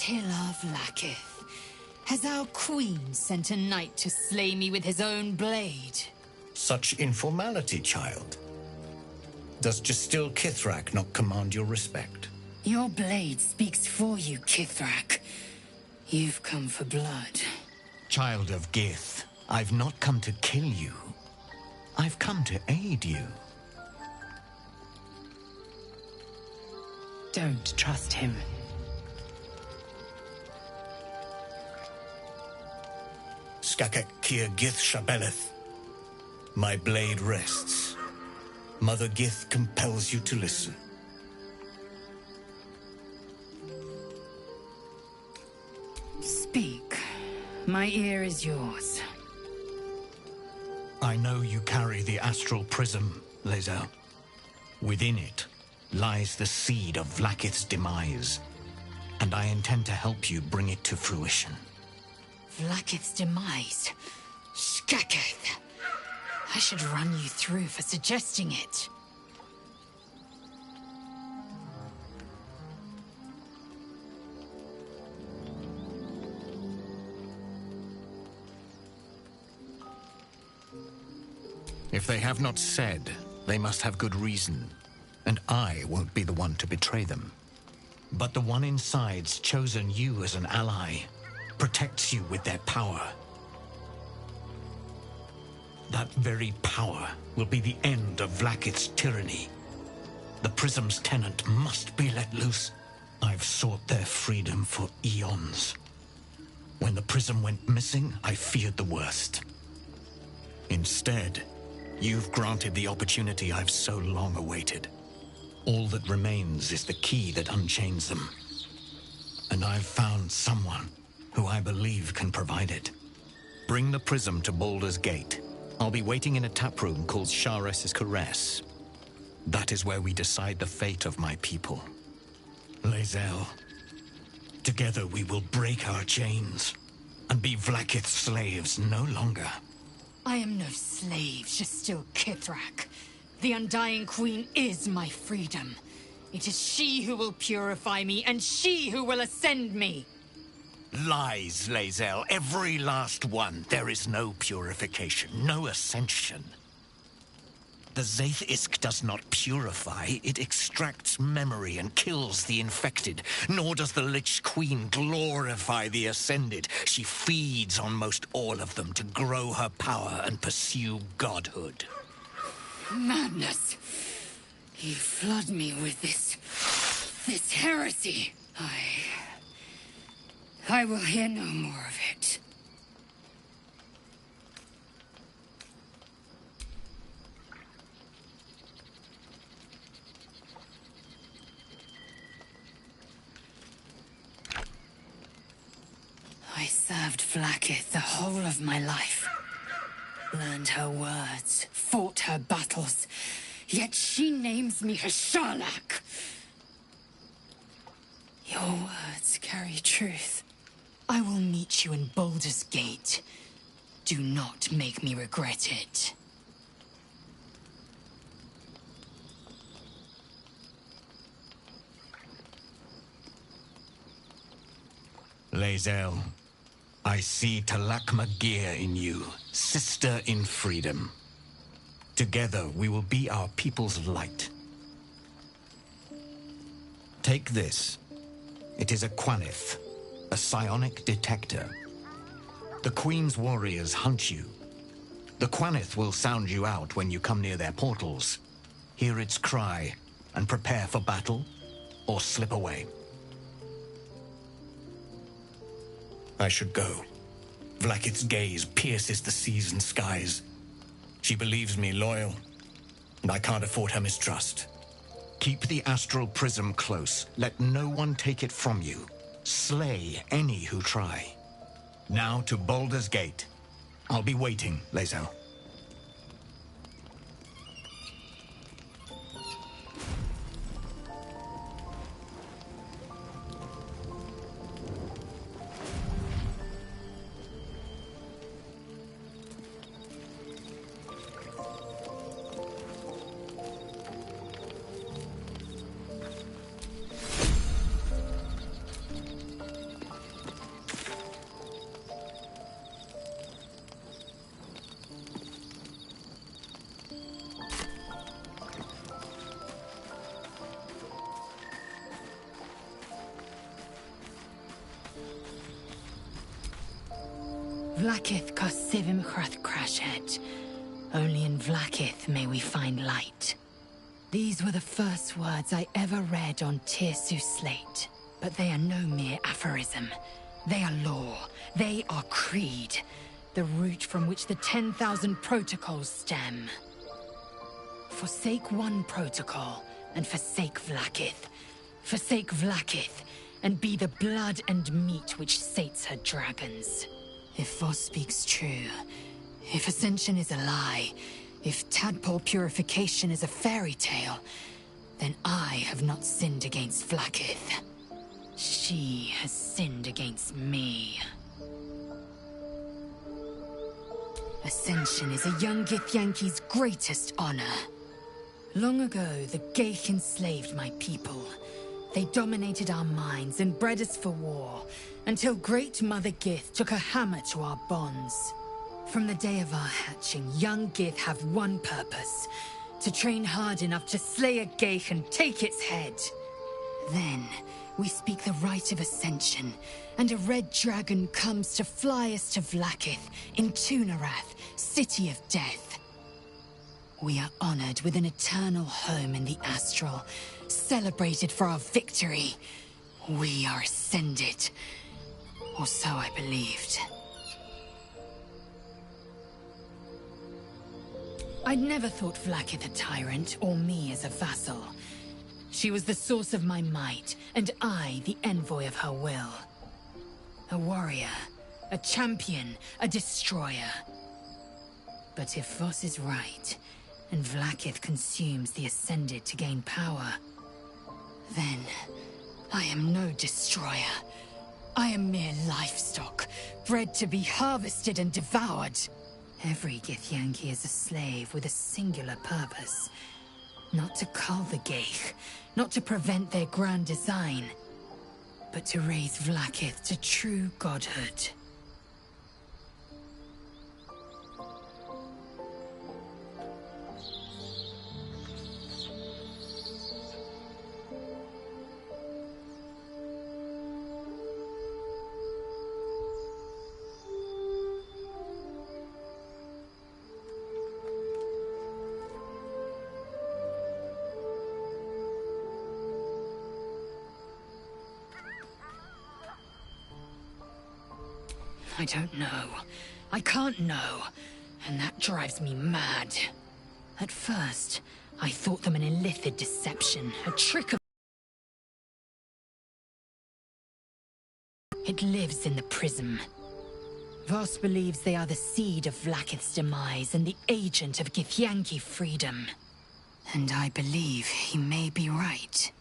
Tiller Vlaakith, has our queen sent a knight to slay me with his own blade? Such informality, child. Does Still Kithrak not command your respect? Your blade speaks for you, Kithrak. You've come for blood. Child of Gith, I've not come to kill you. I've come to aid you. Don't trust him. Skakek Kir Gith Shabeleth. My blade rests. Mother Gith compels you to listen. Speak. My ear is yours. I know you carry the astral prism, Lae'zel. Within it lies the seed of Vlaakith's demise, and I intend to help you bring it to fruition. Vlaakith's demise? Skaketh! I should run you through for suggesting it. If they have not said, they must have good reason, and I won't be the one to betray them. But the one inside's chosen you as an ally, protects you with their power. That very power will be the end of Vlaakith's tyranny. The Prism's tenant must be let loose. I've sought their freedom for eons. When the Prism went missing, I feared the worst. Instead, you've granted the opportunity I've so long awaited. All that remains is the key that unchains them. And I've found someone who I believe can provide it. Bring the prism to Baldur's Gate. I'll be waiting in a taproom called Shares' Caress. That is where we decide the fate of my people. Lae'zel, together we will break our chains and be Vlaakith's slaves no longer. I am no slave, just still Kithrak. The Undying Queen is my freedom. It is she who will purify me, and she who will ascend me. Lies, Lae'zel, every last one. There is no purification, no ascension. The Zaith Isk does not purify, it extracts memory and kills the infected. Nor does the Lich Queen glorify the ascended. She feeds on most all of them to grow her power and pursue godhood. Madness! You flood me with this heresy. I will hear no more of it. I served Vlaakith the whole of my life. Learned her words, fought her battles, yet she names me her Sharlak. Your words carry truth. I will meet you in Baldur's Gate. Do not make me regret it. Lae'zel, I see Talak Magir in you, sister in freedom. Together we will be our people's light. Take this. It is a Quanith, a psionic detector. The Queen's warriors hunt you. The Quanith will sound you out when you come near their portals. Hear its cry and prepare for battle, or slip away. I should go. Vlaakith's gaze pierces the seas and skies. She believes me loyal, and I can't afford her mistrust. Keep the astral prism close. Let no one take it from you. Slay any who try. Now to Baldur's Gate. I'll be waiting, Lae'zel. Vlaakith Kosivim Chrath Crashhead. Only in Vlaakith may we find light. These were the first words I ever read on Tirsu's slate. But they are no mere aphorism. They are law. They are creed. The root from which the 10,000 protocols stem. Forsake one protocol, and forsake Vlaakith. Forsake Vlaakith, and be the blood and meat which sates her dragons. If Voss speaks true, if Ascension is a lie, if tadpole purification is a fairy tale, then I have not sinned against Vlaakith. She has sinned against me. Ascension is a young Githyanki's greatest honor. Long ago, the Geich enslaved my people. They dominated our minds and bred us for war, until Great Mother Gith took a hammer to our bonds. From the day of our hatching, young Gith have one purpose: to train hard enough to slay a Geich and take its head. Then, we speak the rite of Ascension, and a red dragon comes to fly us to Vlaakith, in Tunarath, City of Death. We are honored with an eternal home in the Astral, celebrated for our victory. We are ascended. Or so I believed. I'd never thought Vlaakith a tyrant, or me as a vassal. She was the source of my might, and I the envoy of her will. A warrior, a champion, a destroyer. But if Voss is right, and Vlaakith consumes the Ascended to gain power, then I am no destroyer. I am mere livestock, bred to be harvested and devoured. Every Githyanki is a slave with a singular purpose. Not to cull the Geich, not to prevent their grand design, but to raise Vlaakith to true godhood. I don't know. I can't know. And that drives me mad. At first, I thought them an illithid deception, a trick of... It lives in the prism. Voss believes they are the seed of Vlaakith's demise and the agent of Githyanki freedom. And I believe he may be right.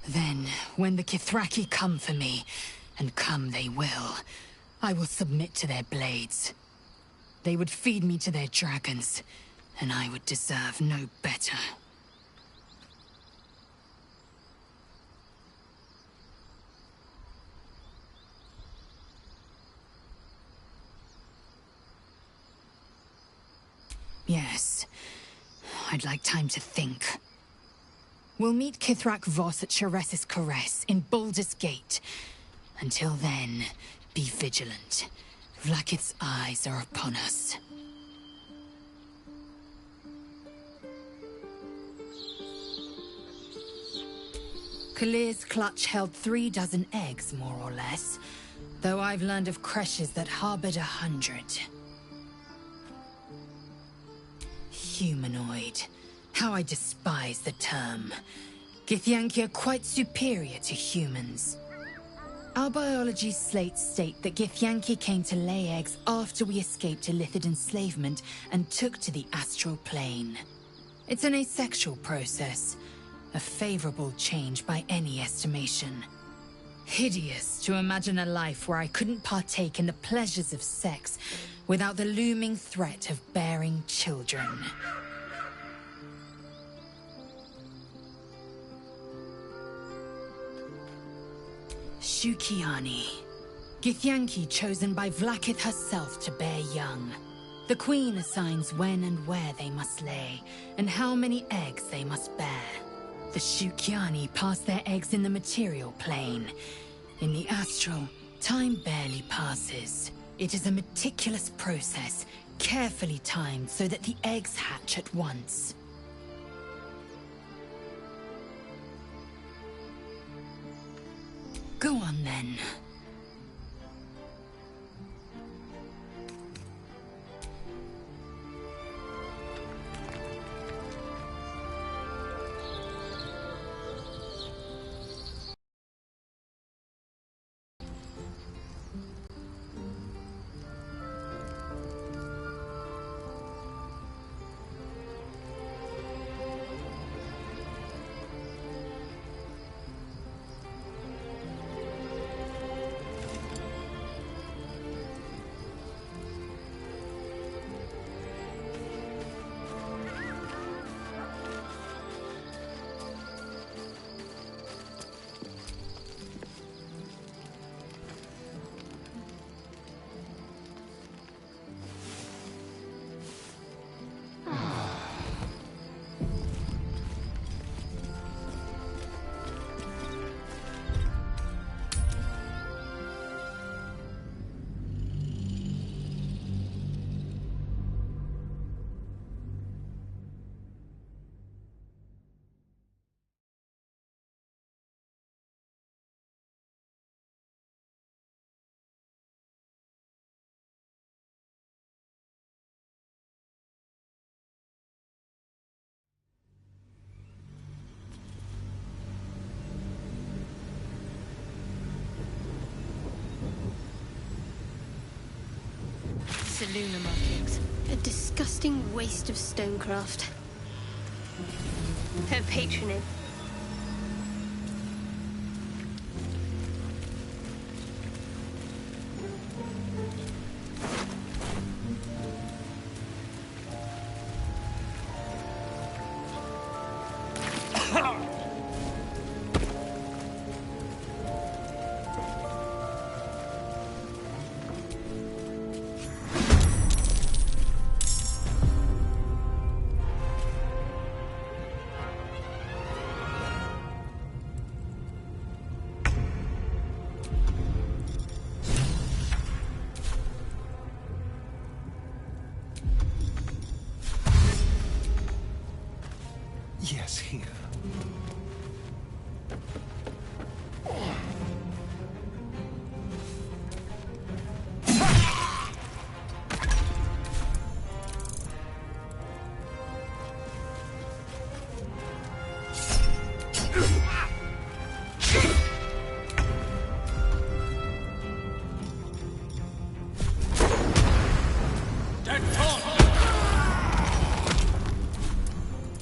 Then, when the Kithraki come for me, and come they will, I will submit to their blades. They would feed me to their dragons, and I would deserve no better. Yes, I'd like time to think. We'll meet Kithrak Voss at Sheres's Caress in Baldur's Gate. Until then, be vigilant. Vlaakith's eyes are upon us. Kalir's clutch held 36 eggs, more or less. Though I've learned of creches that harbored 100. Humanoid. How I despise the term. Githyanki are quite superior to humans. Our biology slates state that Githyanki came to lay eggs after we escaped illithid enslavement and took to the astral plane. It's an asexual process, a favorable change by any estimation. Hideous to imagine a life where I couldn't partake in the pleasures of sex without the looming threat of bearing children. Shukiani. Githyanki chosen by Vlaakith herself to bear young. The Queen assigns when and where they must lay, and how many eggs they must bear. The Shukiani pass their eggs in the material plane. In the astral, time barely passes. It is a meticulous process, carefully timed so that the eggs hatch at once. Go on, then. Seluna markings. A disgusting waste of stonecraft. Her patronage. Yes, here.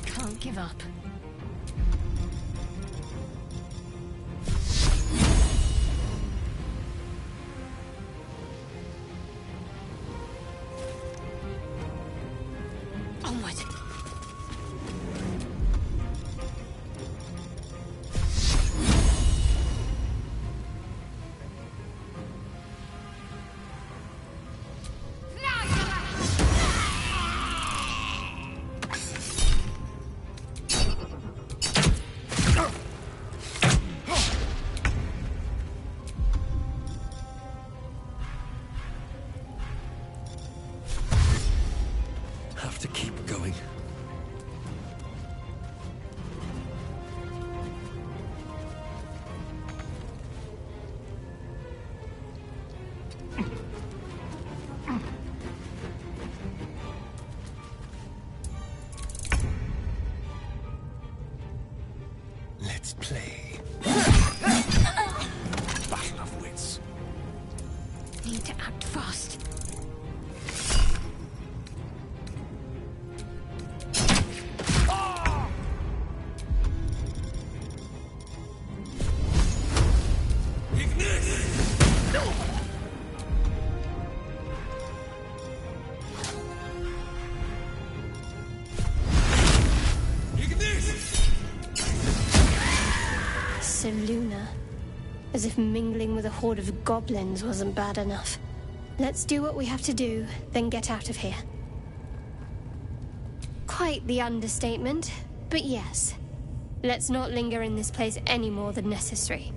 Can't give up. Onward. Have to keep going. Let's play. Battle of wits. Need to act fast. Seluna. As if mingling with a horde of goblins wasn't bad enough. Let's do what we have to do, then get out of here. Quite the understatement, but yes. Let's not linger in this place any more than necessary.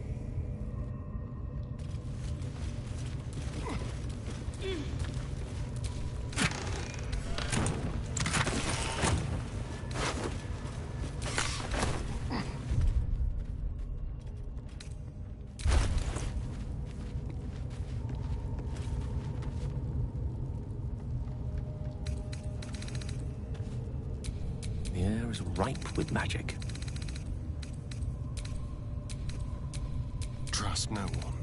The air is ripe with magic. Trust no one.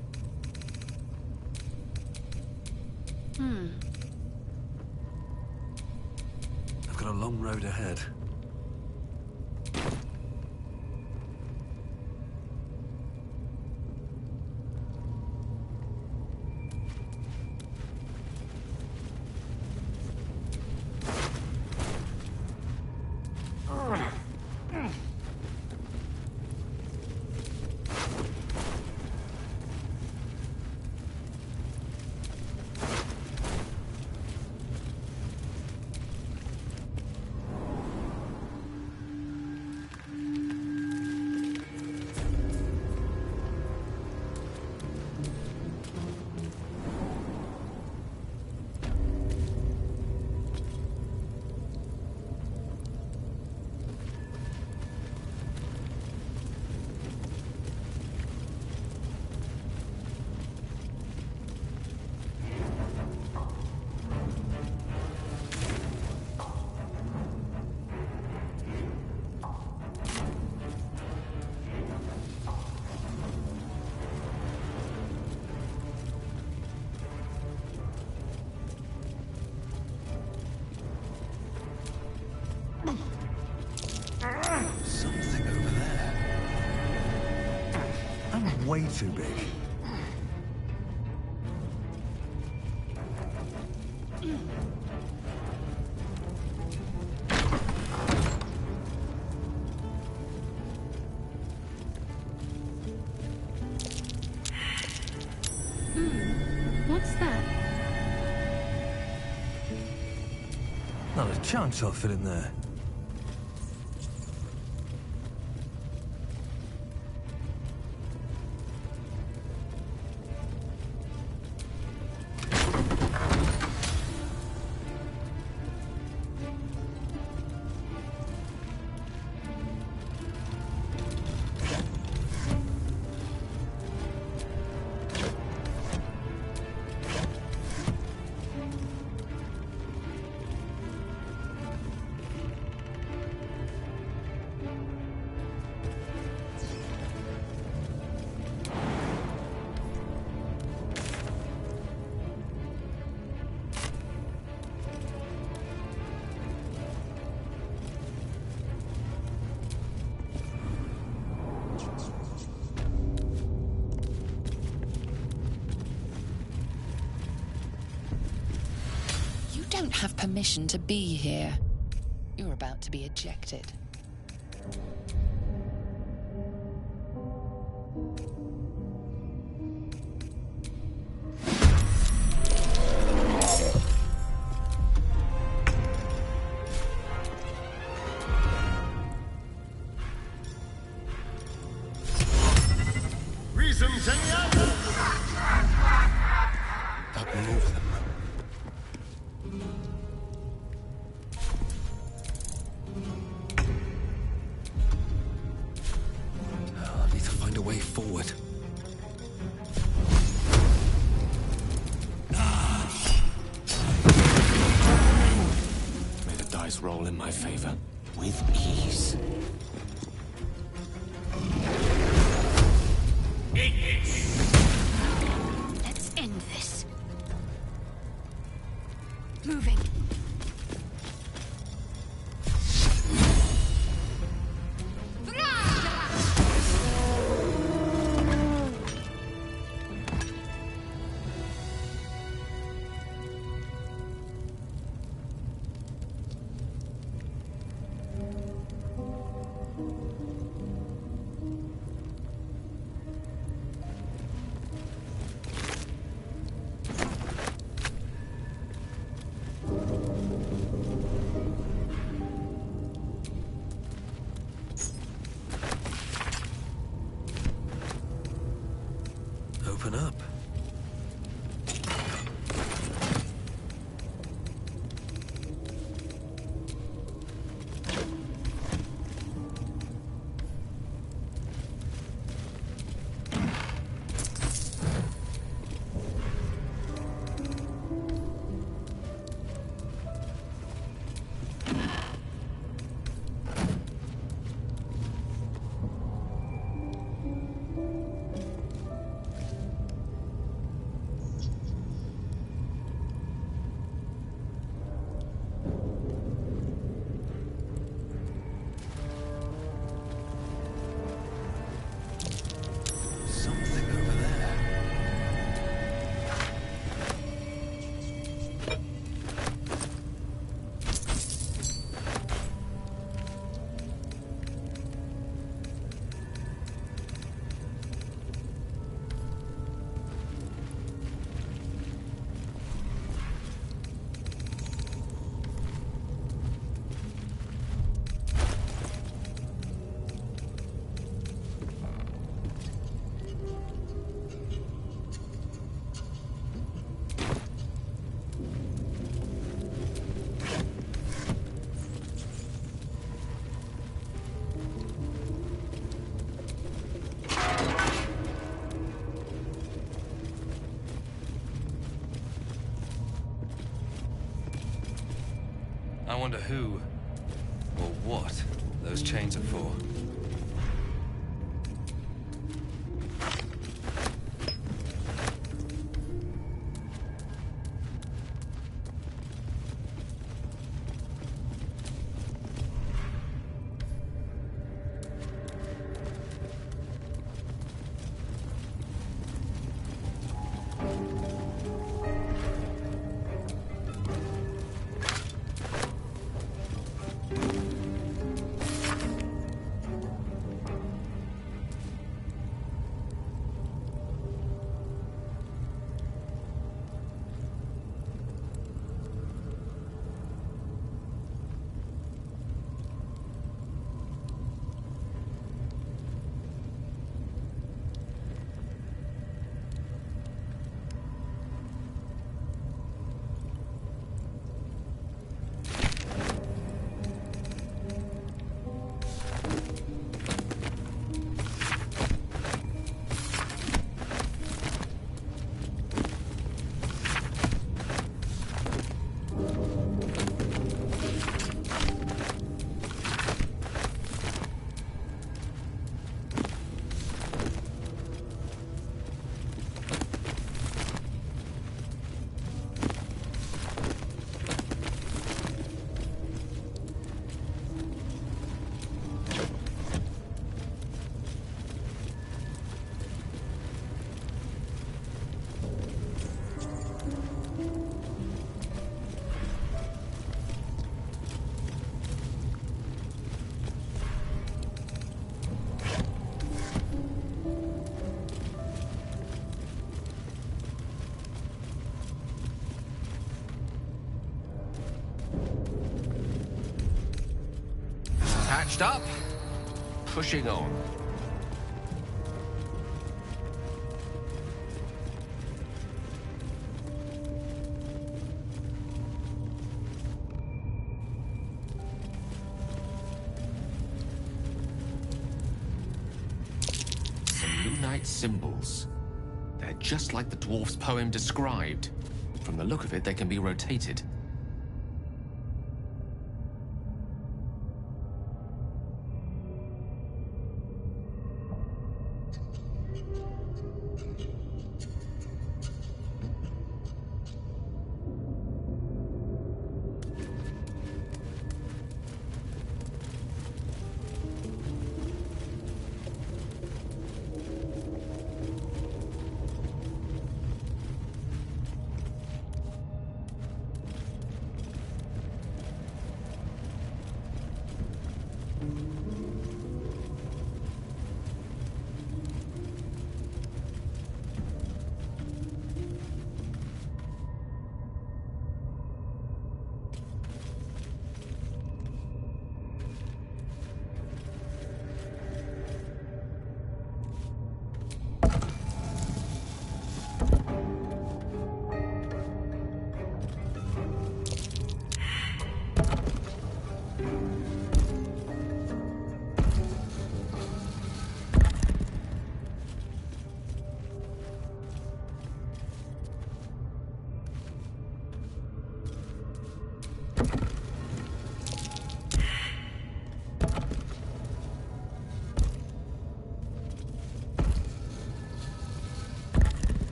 I've got a long road ahead. way too big. What's that? Not a chance I'll fit in there. You don't have permission to be here. You're about to be ejected. Reasons any other? Outmaneuver them. I need to find a way forward. May the dice roll in my favor. With ease. Let's end this. Moving. Open up. Something over there. I wonder who, or what, those chains are for. Patched up, pushing on. Lunite symbols. They're just like the dwarf's poem described. From the look of it, they can be rotated.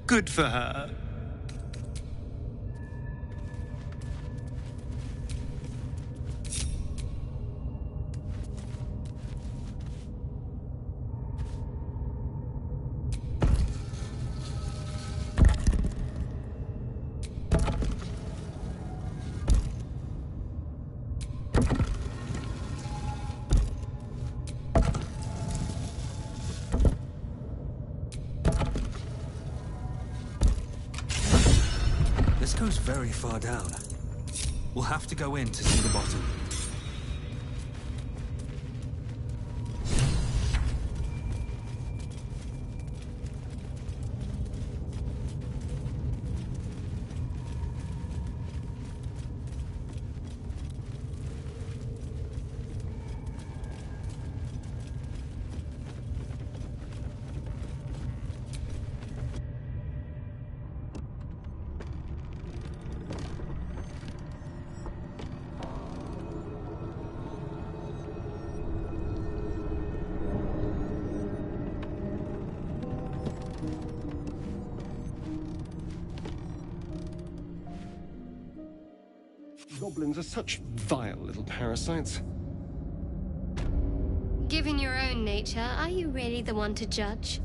Good for her. This goes very far down. We'll have to go in to see the bottom. Goblins are such vile little parasites. Given your own nature, are you really the one to judge?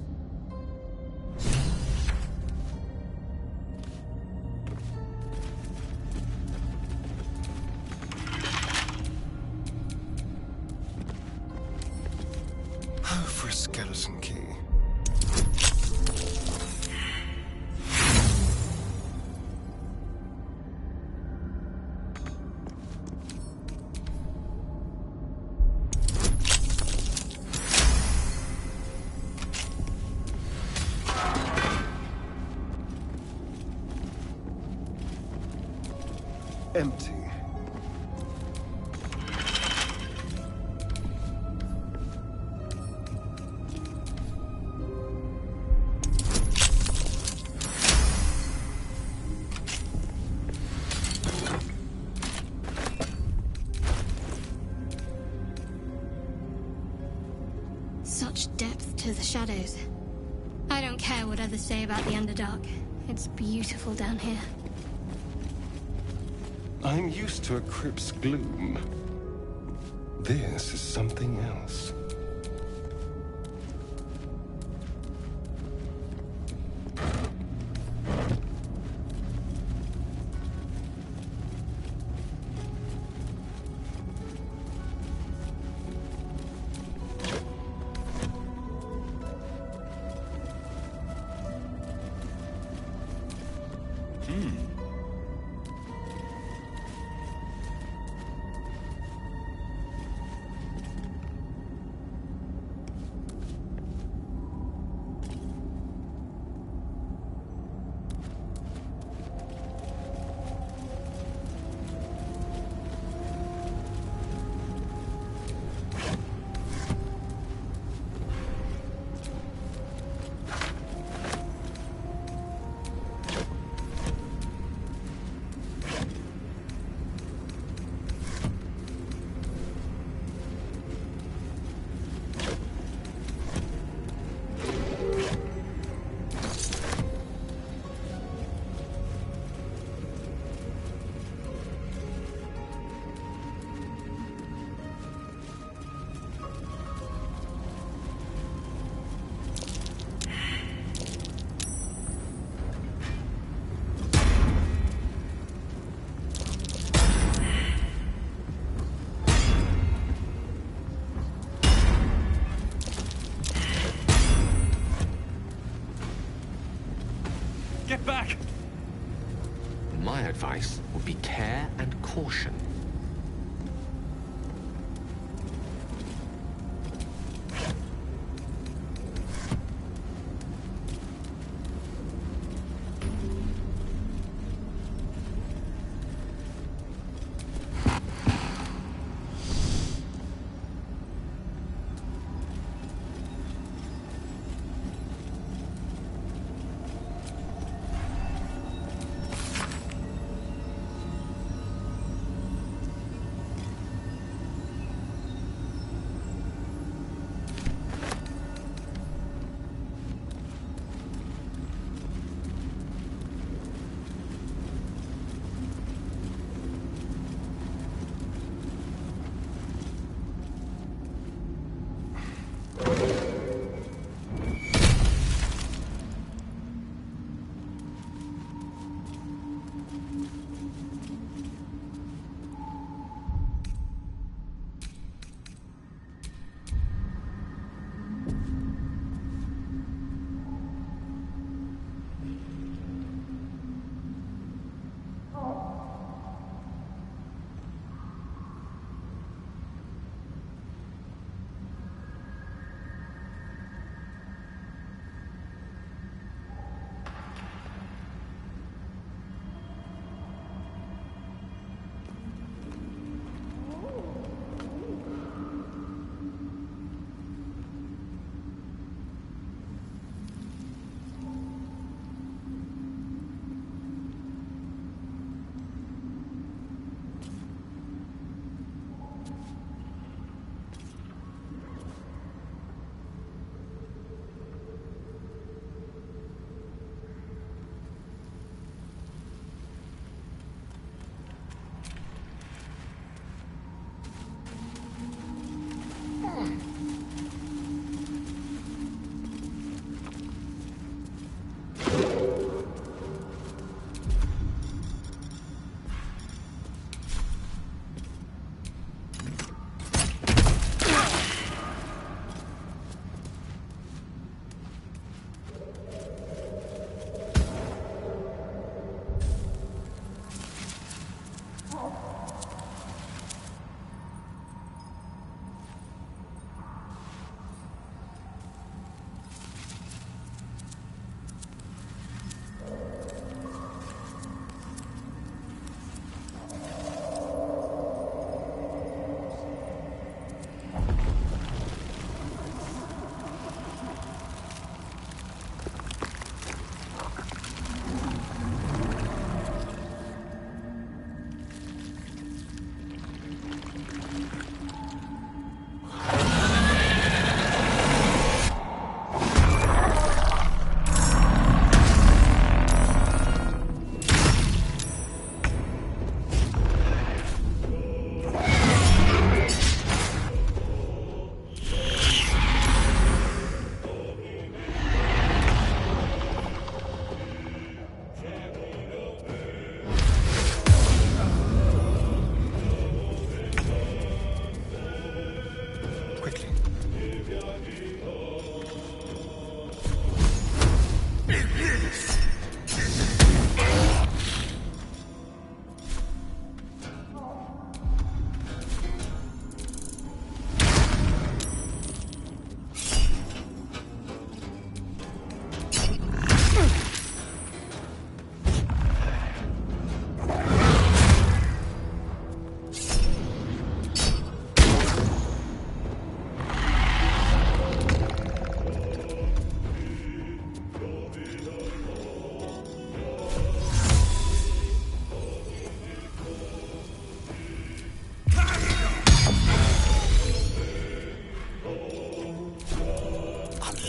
Oh, for a skeleton key. Empty. Such depth to the shadows. I don't care what others say about the Underdark. It's beautiful down here. I'm used to a crypt's gloom. This is something else. Get back! My advice would be care and caution.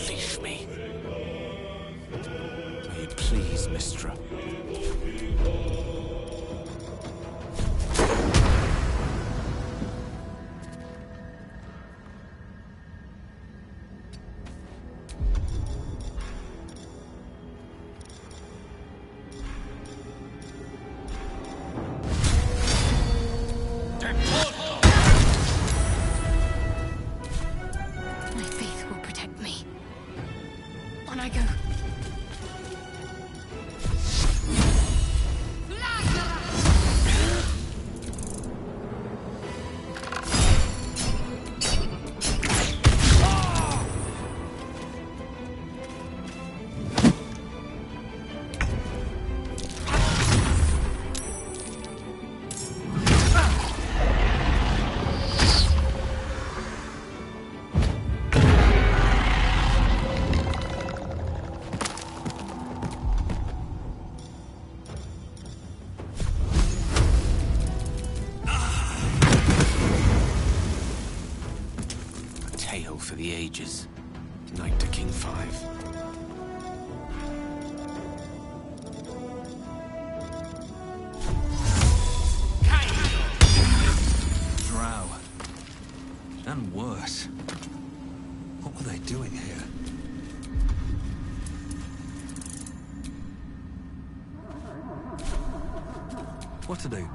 Unleash me. May it please, Mistra. My faith will protect me. On I go. Tale for the ages. Knight to King 5. Drow. And worse. What were they doing here? What to do?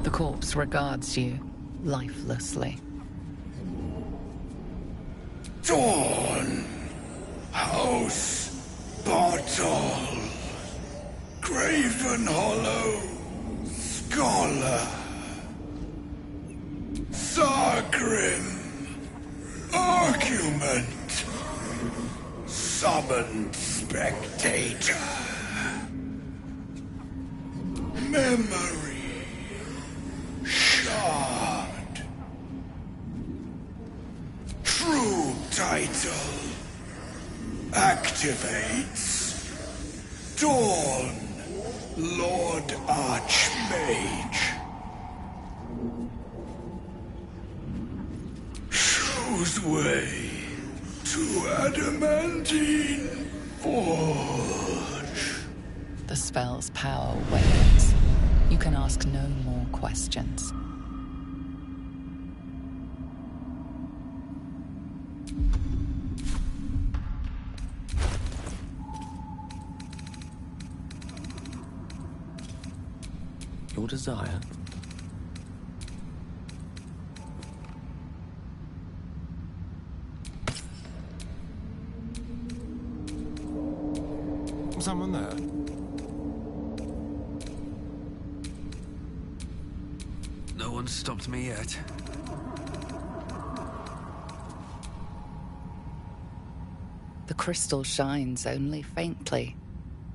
The corpse regards you lifelessly. Dawn, House, Bottle, Graven Hollow, Scholar, Sargrim, Argument, Summoned Spectator, Memory, Shard, True Title, Activates, Dawn, Lord Archmage, shows way to Adamantine Forge. The spell's power wanes. You can ask no more questions. Your desire? Someone there? No one's stopped me yet. The crystal shines only faintly.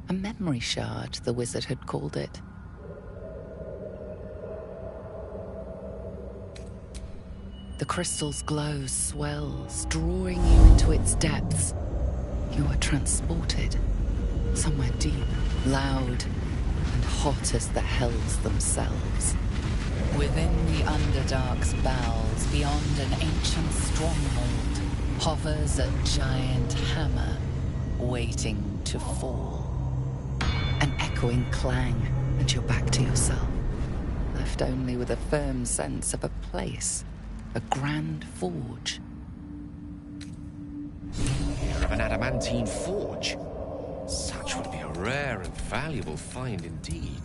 A memory shard, the wizard had called it. The crystal's glow swells, drawing you into its depths. You are transported, somewhere deep, loud, and hot as the hells themselves. Within the Underdark's bowels, beyond an ancient stronghold, hovers a giant hammer, waiting to fall. An echoing clang, and you're back to yourself, left only with a firm sense of a place, a grand forge. Heir of an adamantine forge? Such would be a rare and valuable find indeed.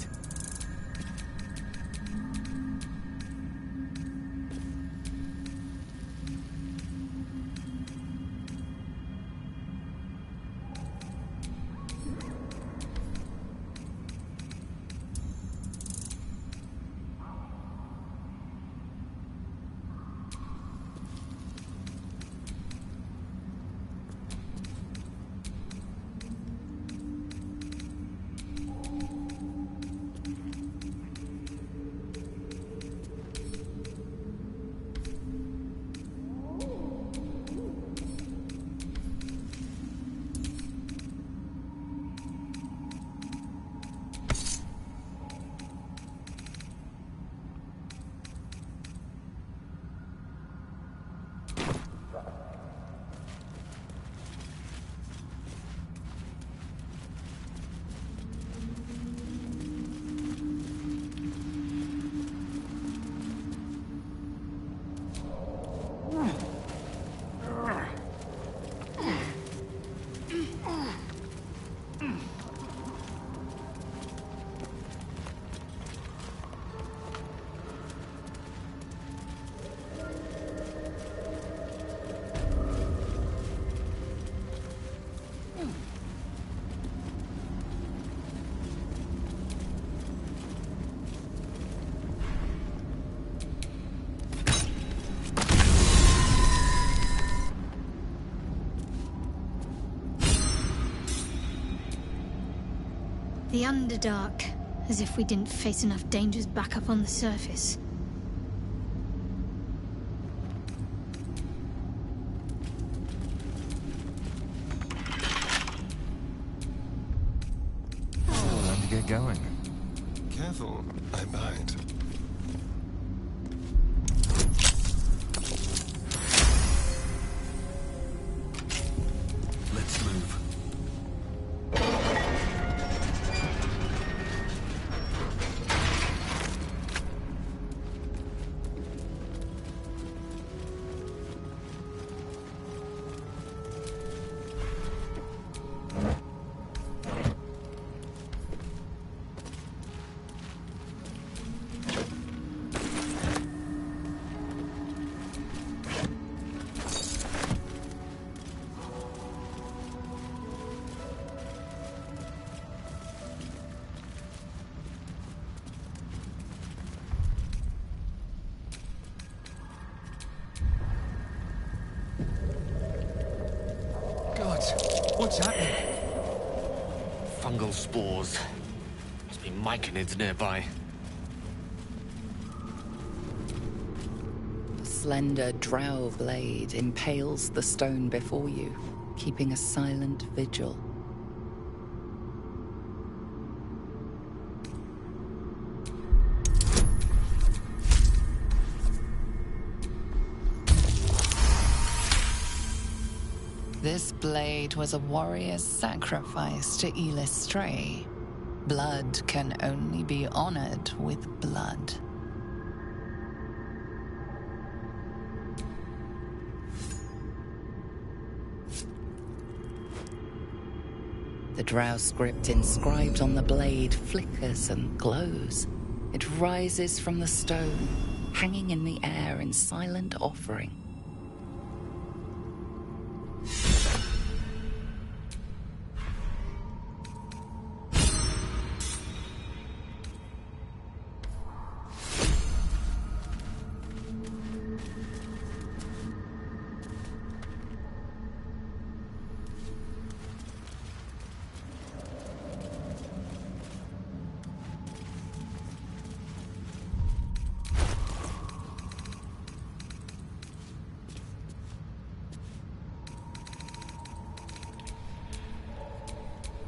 The Underdark, as if we didn't face enough dangers back up on the surface. Time to get going. Careful, I bite. Let's move. What's happening? Fungal spores. Must be myconids nearby. A slender drow blade impales the stone before you, keeping a silent vigil. This blade was a warrior's sacrifice to Elis Stray. Blood can only be honored with blood. The drow script inscribed on the blade flickers and glows. It rises from the stone, hanging in the air in silent offering.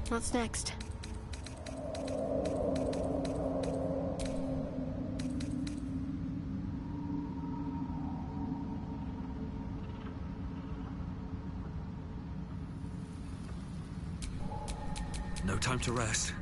What's next? No time to rest.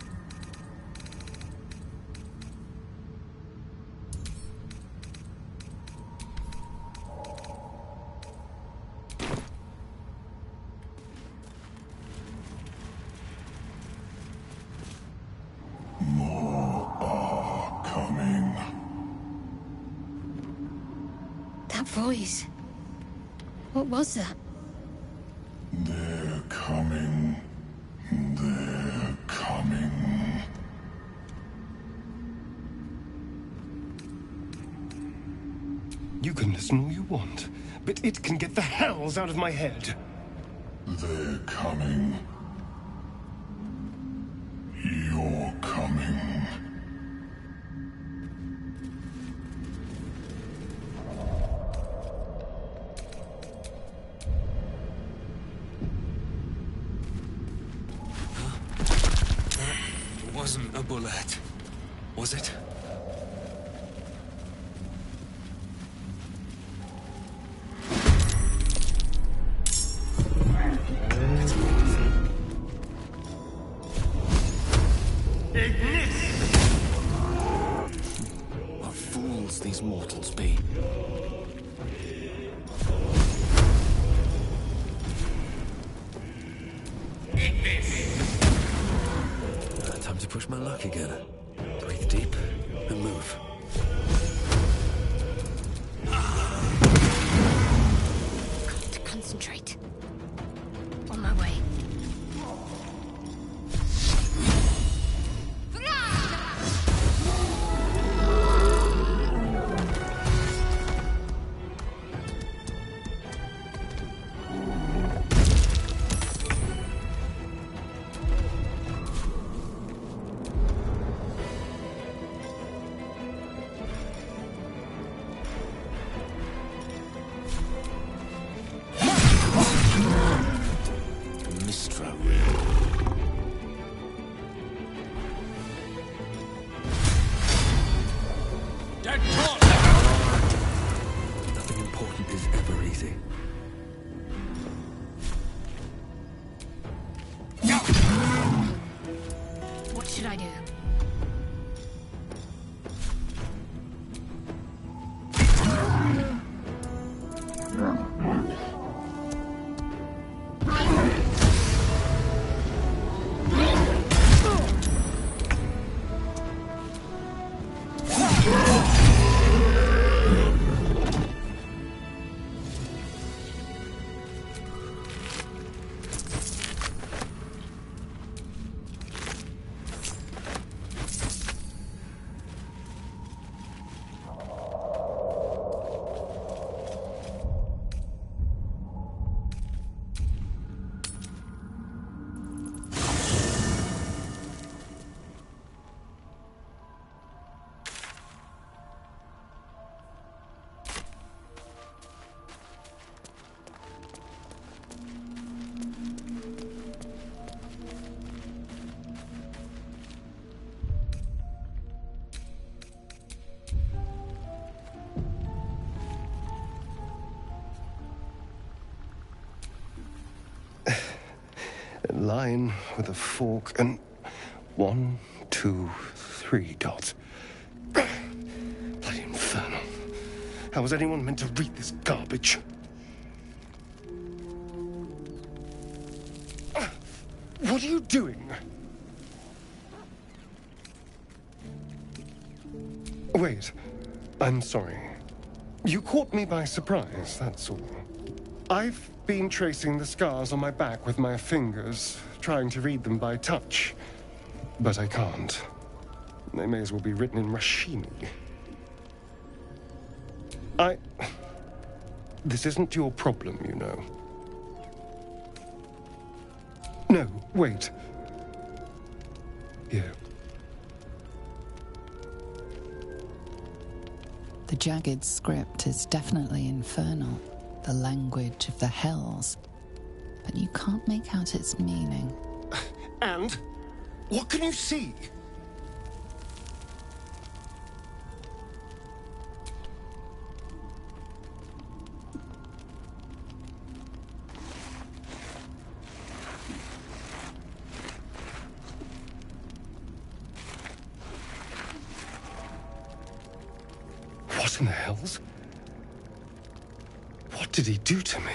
That voice. What was that? They're coming. They're coming. You can listen all you want, but it can get the hells out of my head. They're coming. You're coming. That wasn't a bullet, was it? What fools these mortals be. Time to push my luck again. Breathe deep and move. Got to concentrate. On my way. Red Cross! Nothing important is ever easy. What should I do? Line with a fork and 1, 2, 3 dots. Bloody infernal. How was anyone meant to read this garbage? What are you doing? Wait, I'm sorry. You caught me by surprise, that's all. I've been tracing the scars on my back with my fingers, trying to read them by touch. But I can't. They may as well be written in Rashini. This isn't your problem, you know. No, wait. Here. The jagged script is definitely infernal, the language of the hells, but you can't make out its meaning. And? What can you see? What in the hells? What did he do to me?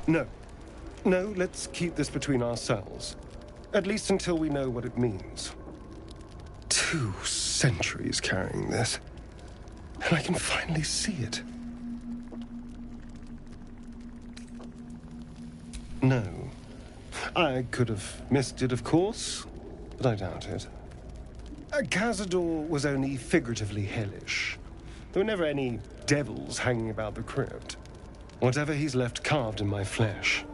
No. No, let's keep this between ourselves. At least until we know what it means. 2 centuries carrying this. And I can finally see it. No. I could have missed it, of course, but I doubt it. Cazador was only figuratively hellish. There were never any devils hanging about the crypt. Whatever he's left carved in my flesh,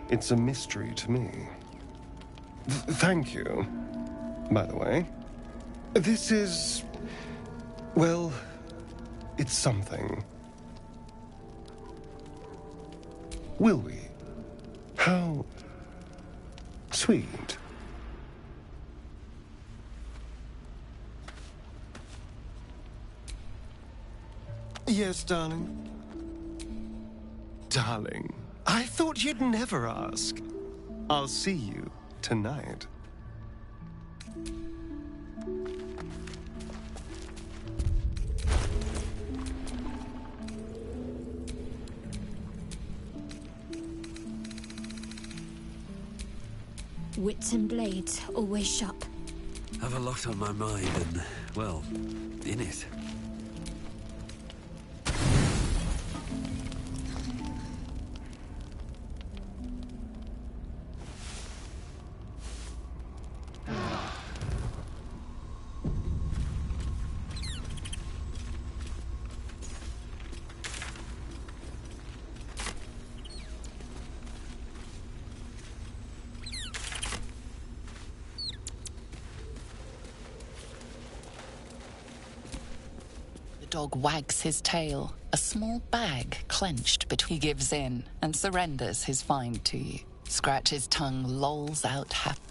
it's a mystery to me. Thank you, by the way. This is... well, it's something. Will we? How sweet. Yes, darling. Darling, I thought you'd never ask. I'll see you tonight. Wits and blades, always sharp. Have a lot on my mind and, well, in it. The dog wags his tail, a small bag clenched between. He gives in and surrenders his find to you. Scratch's tongue lolls out happily.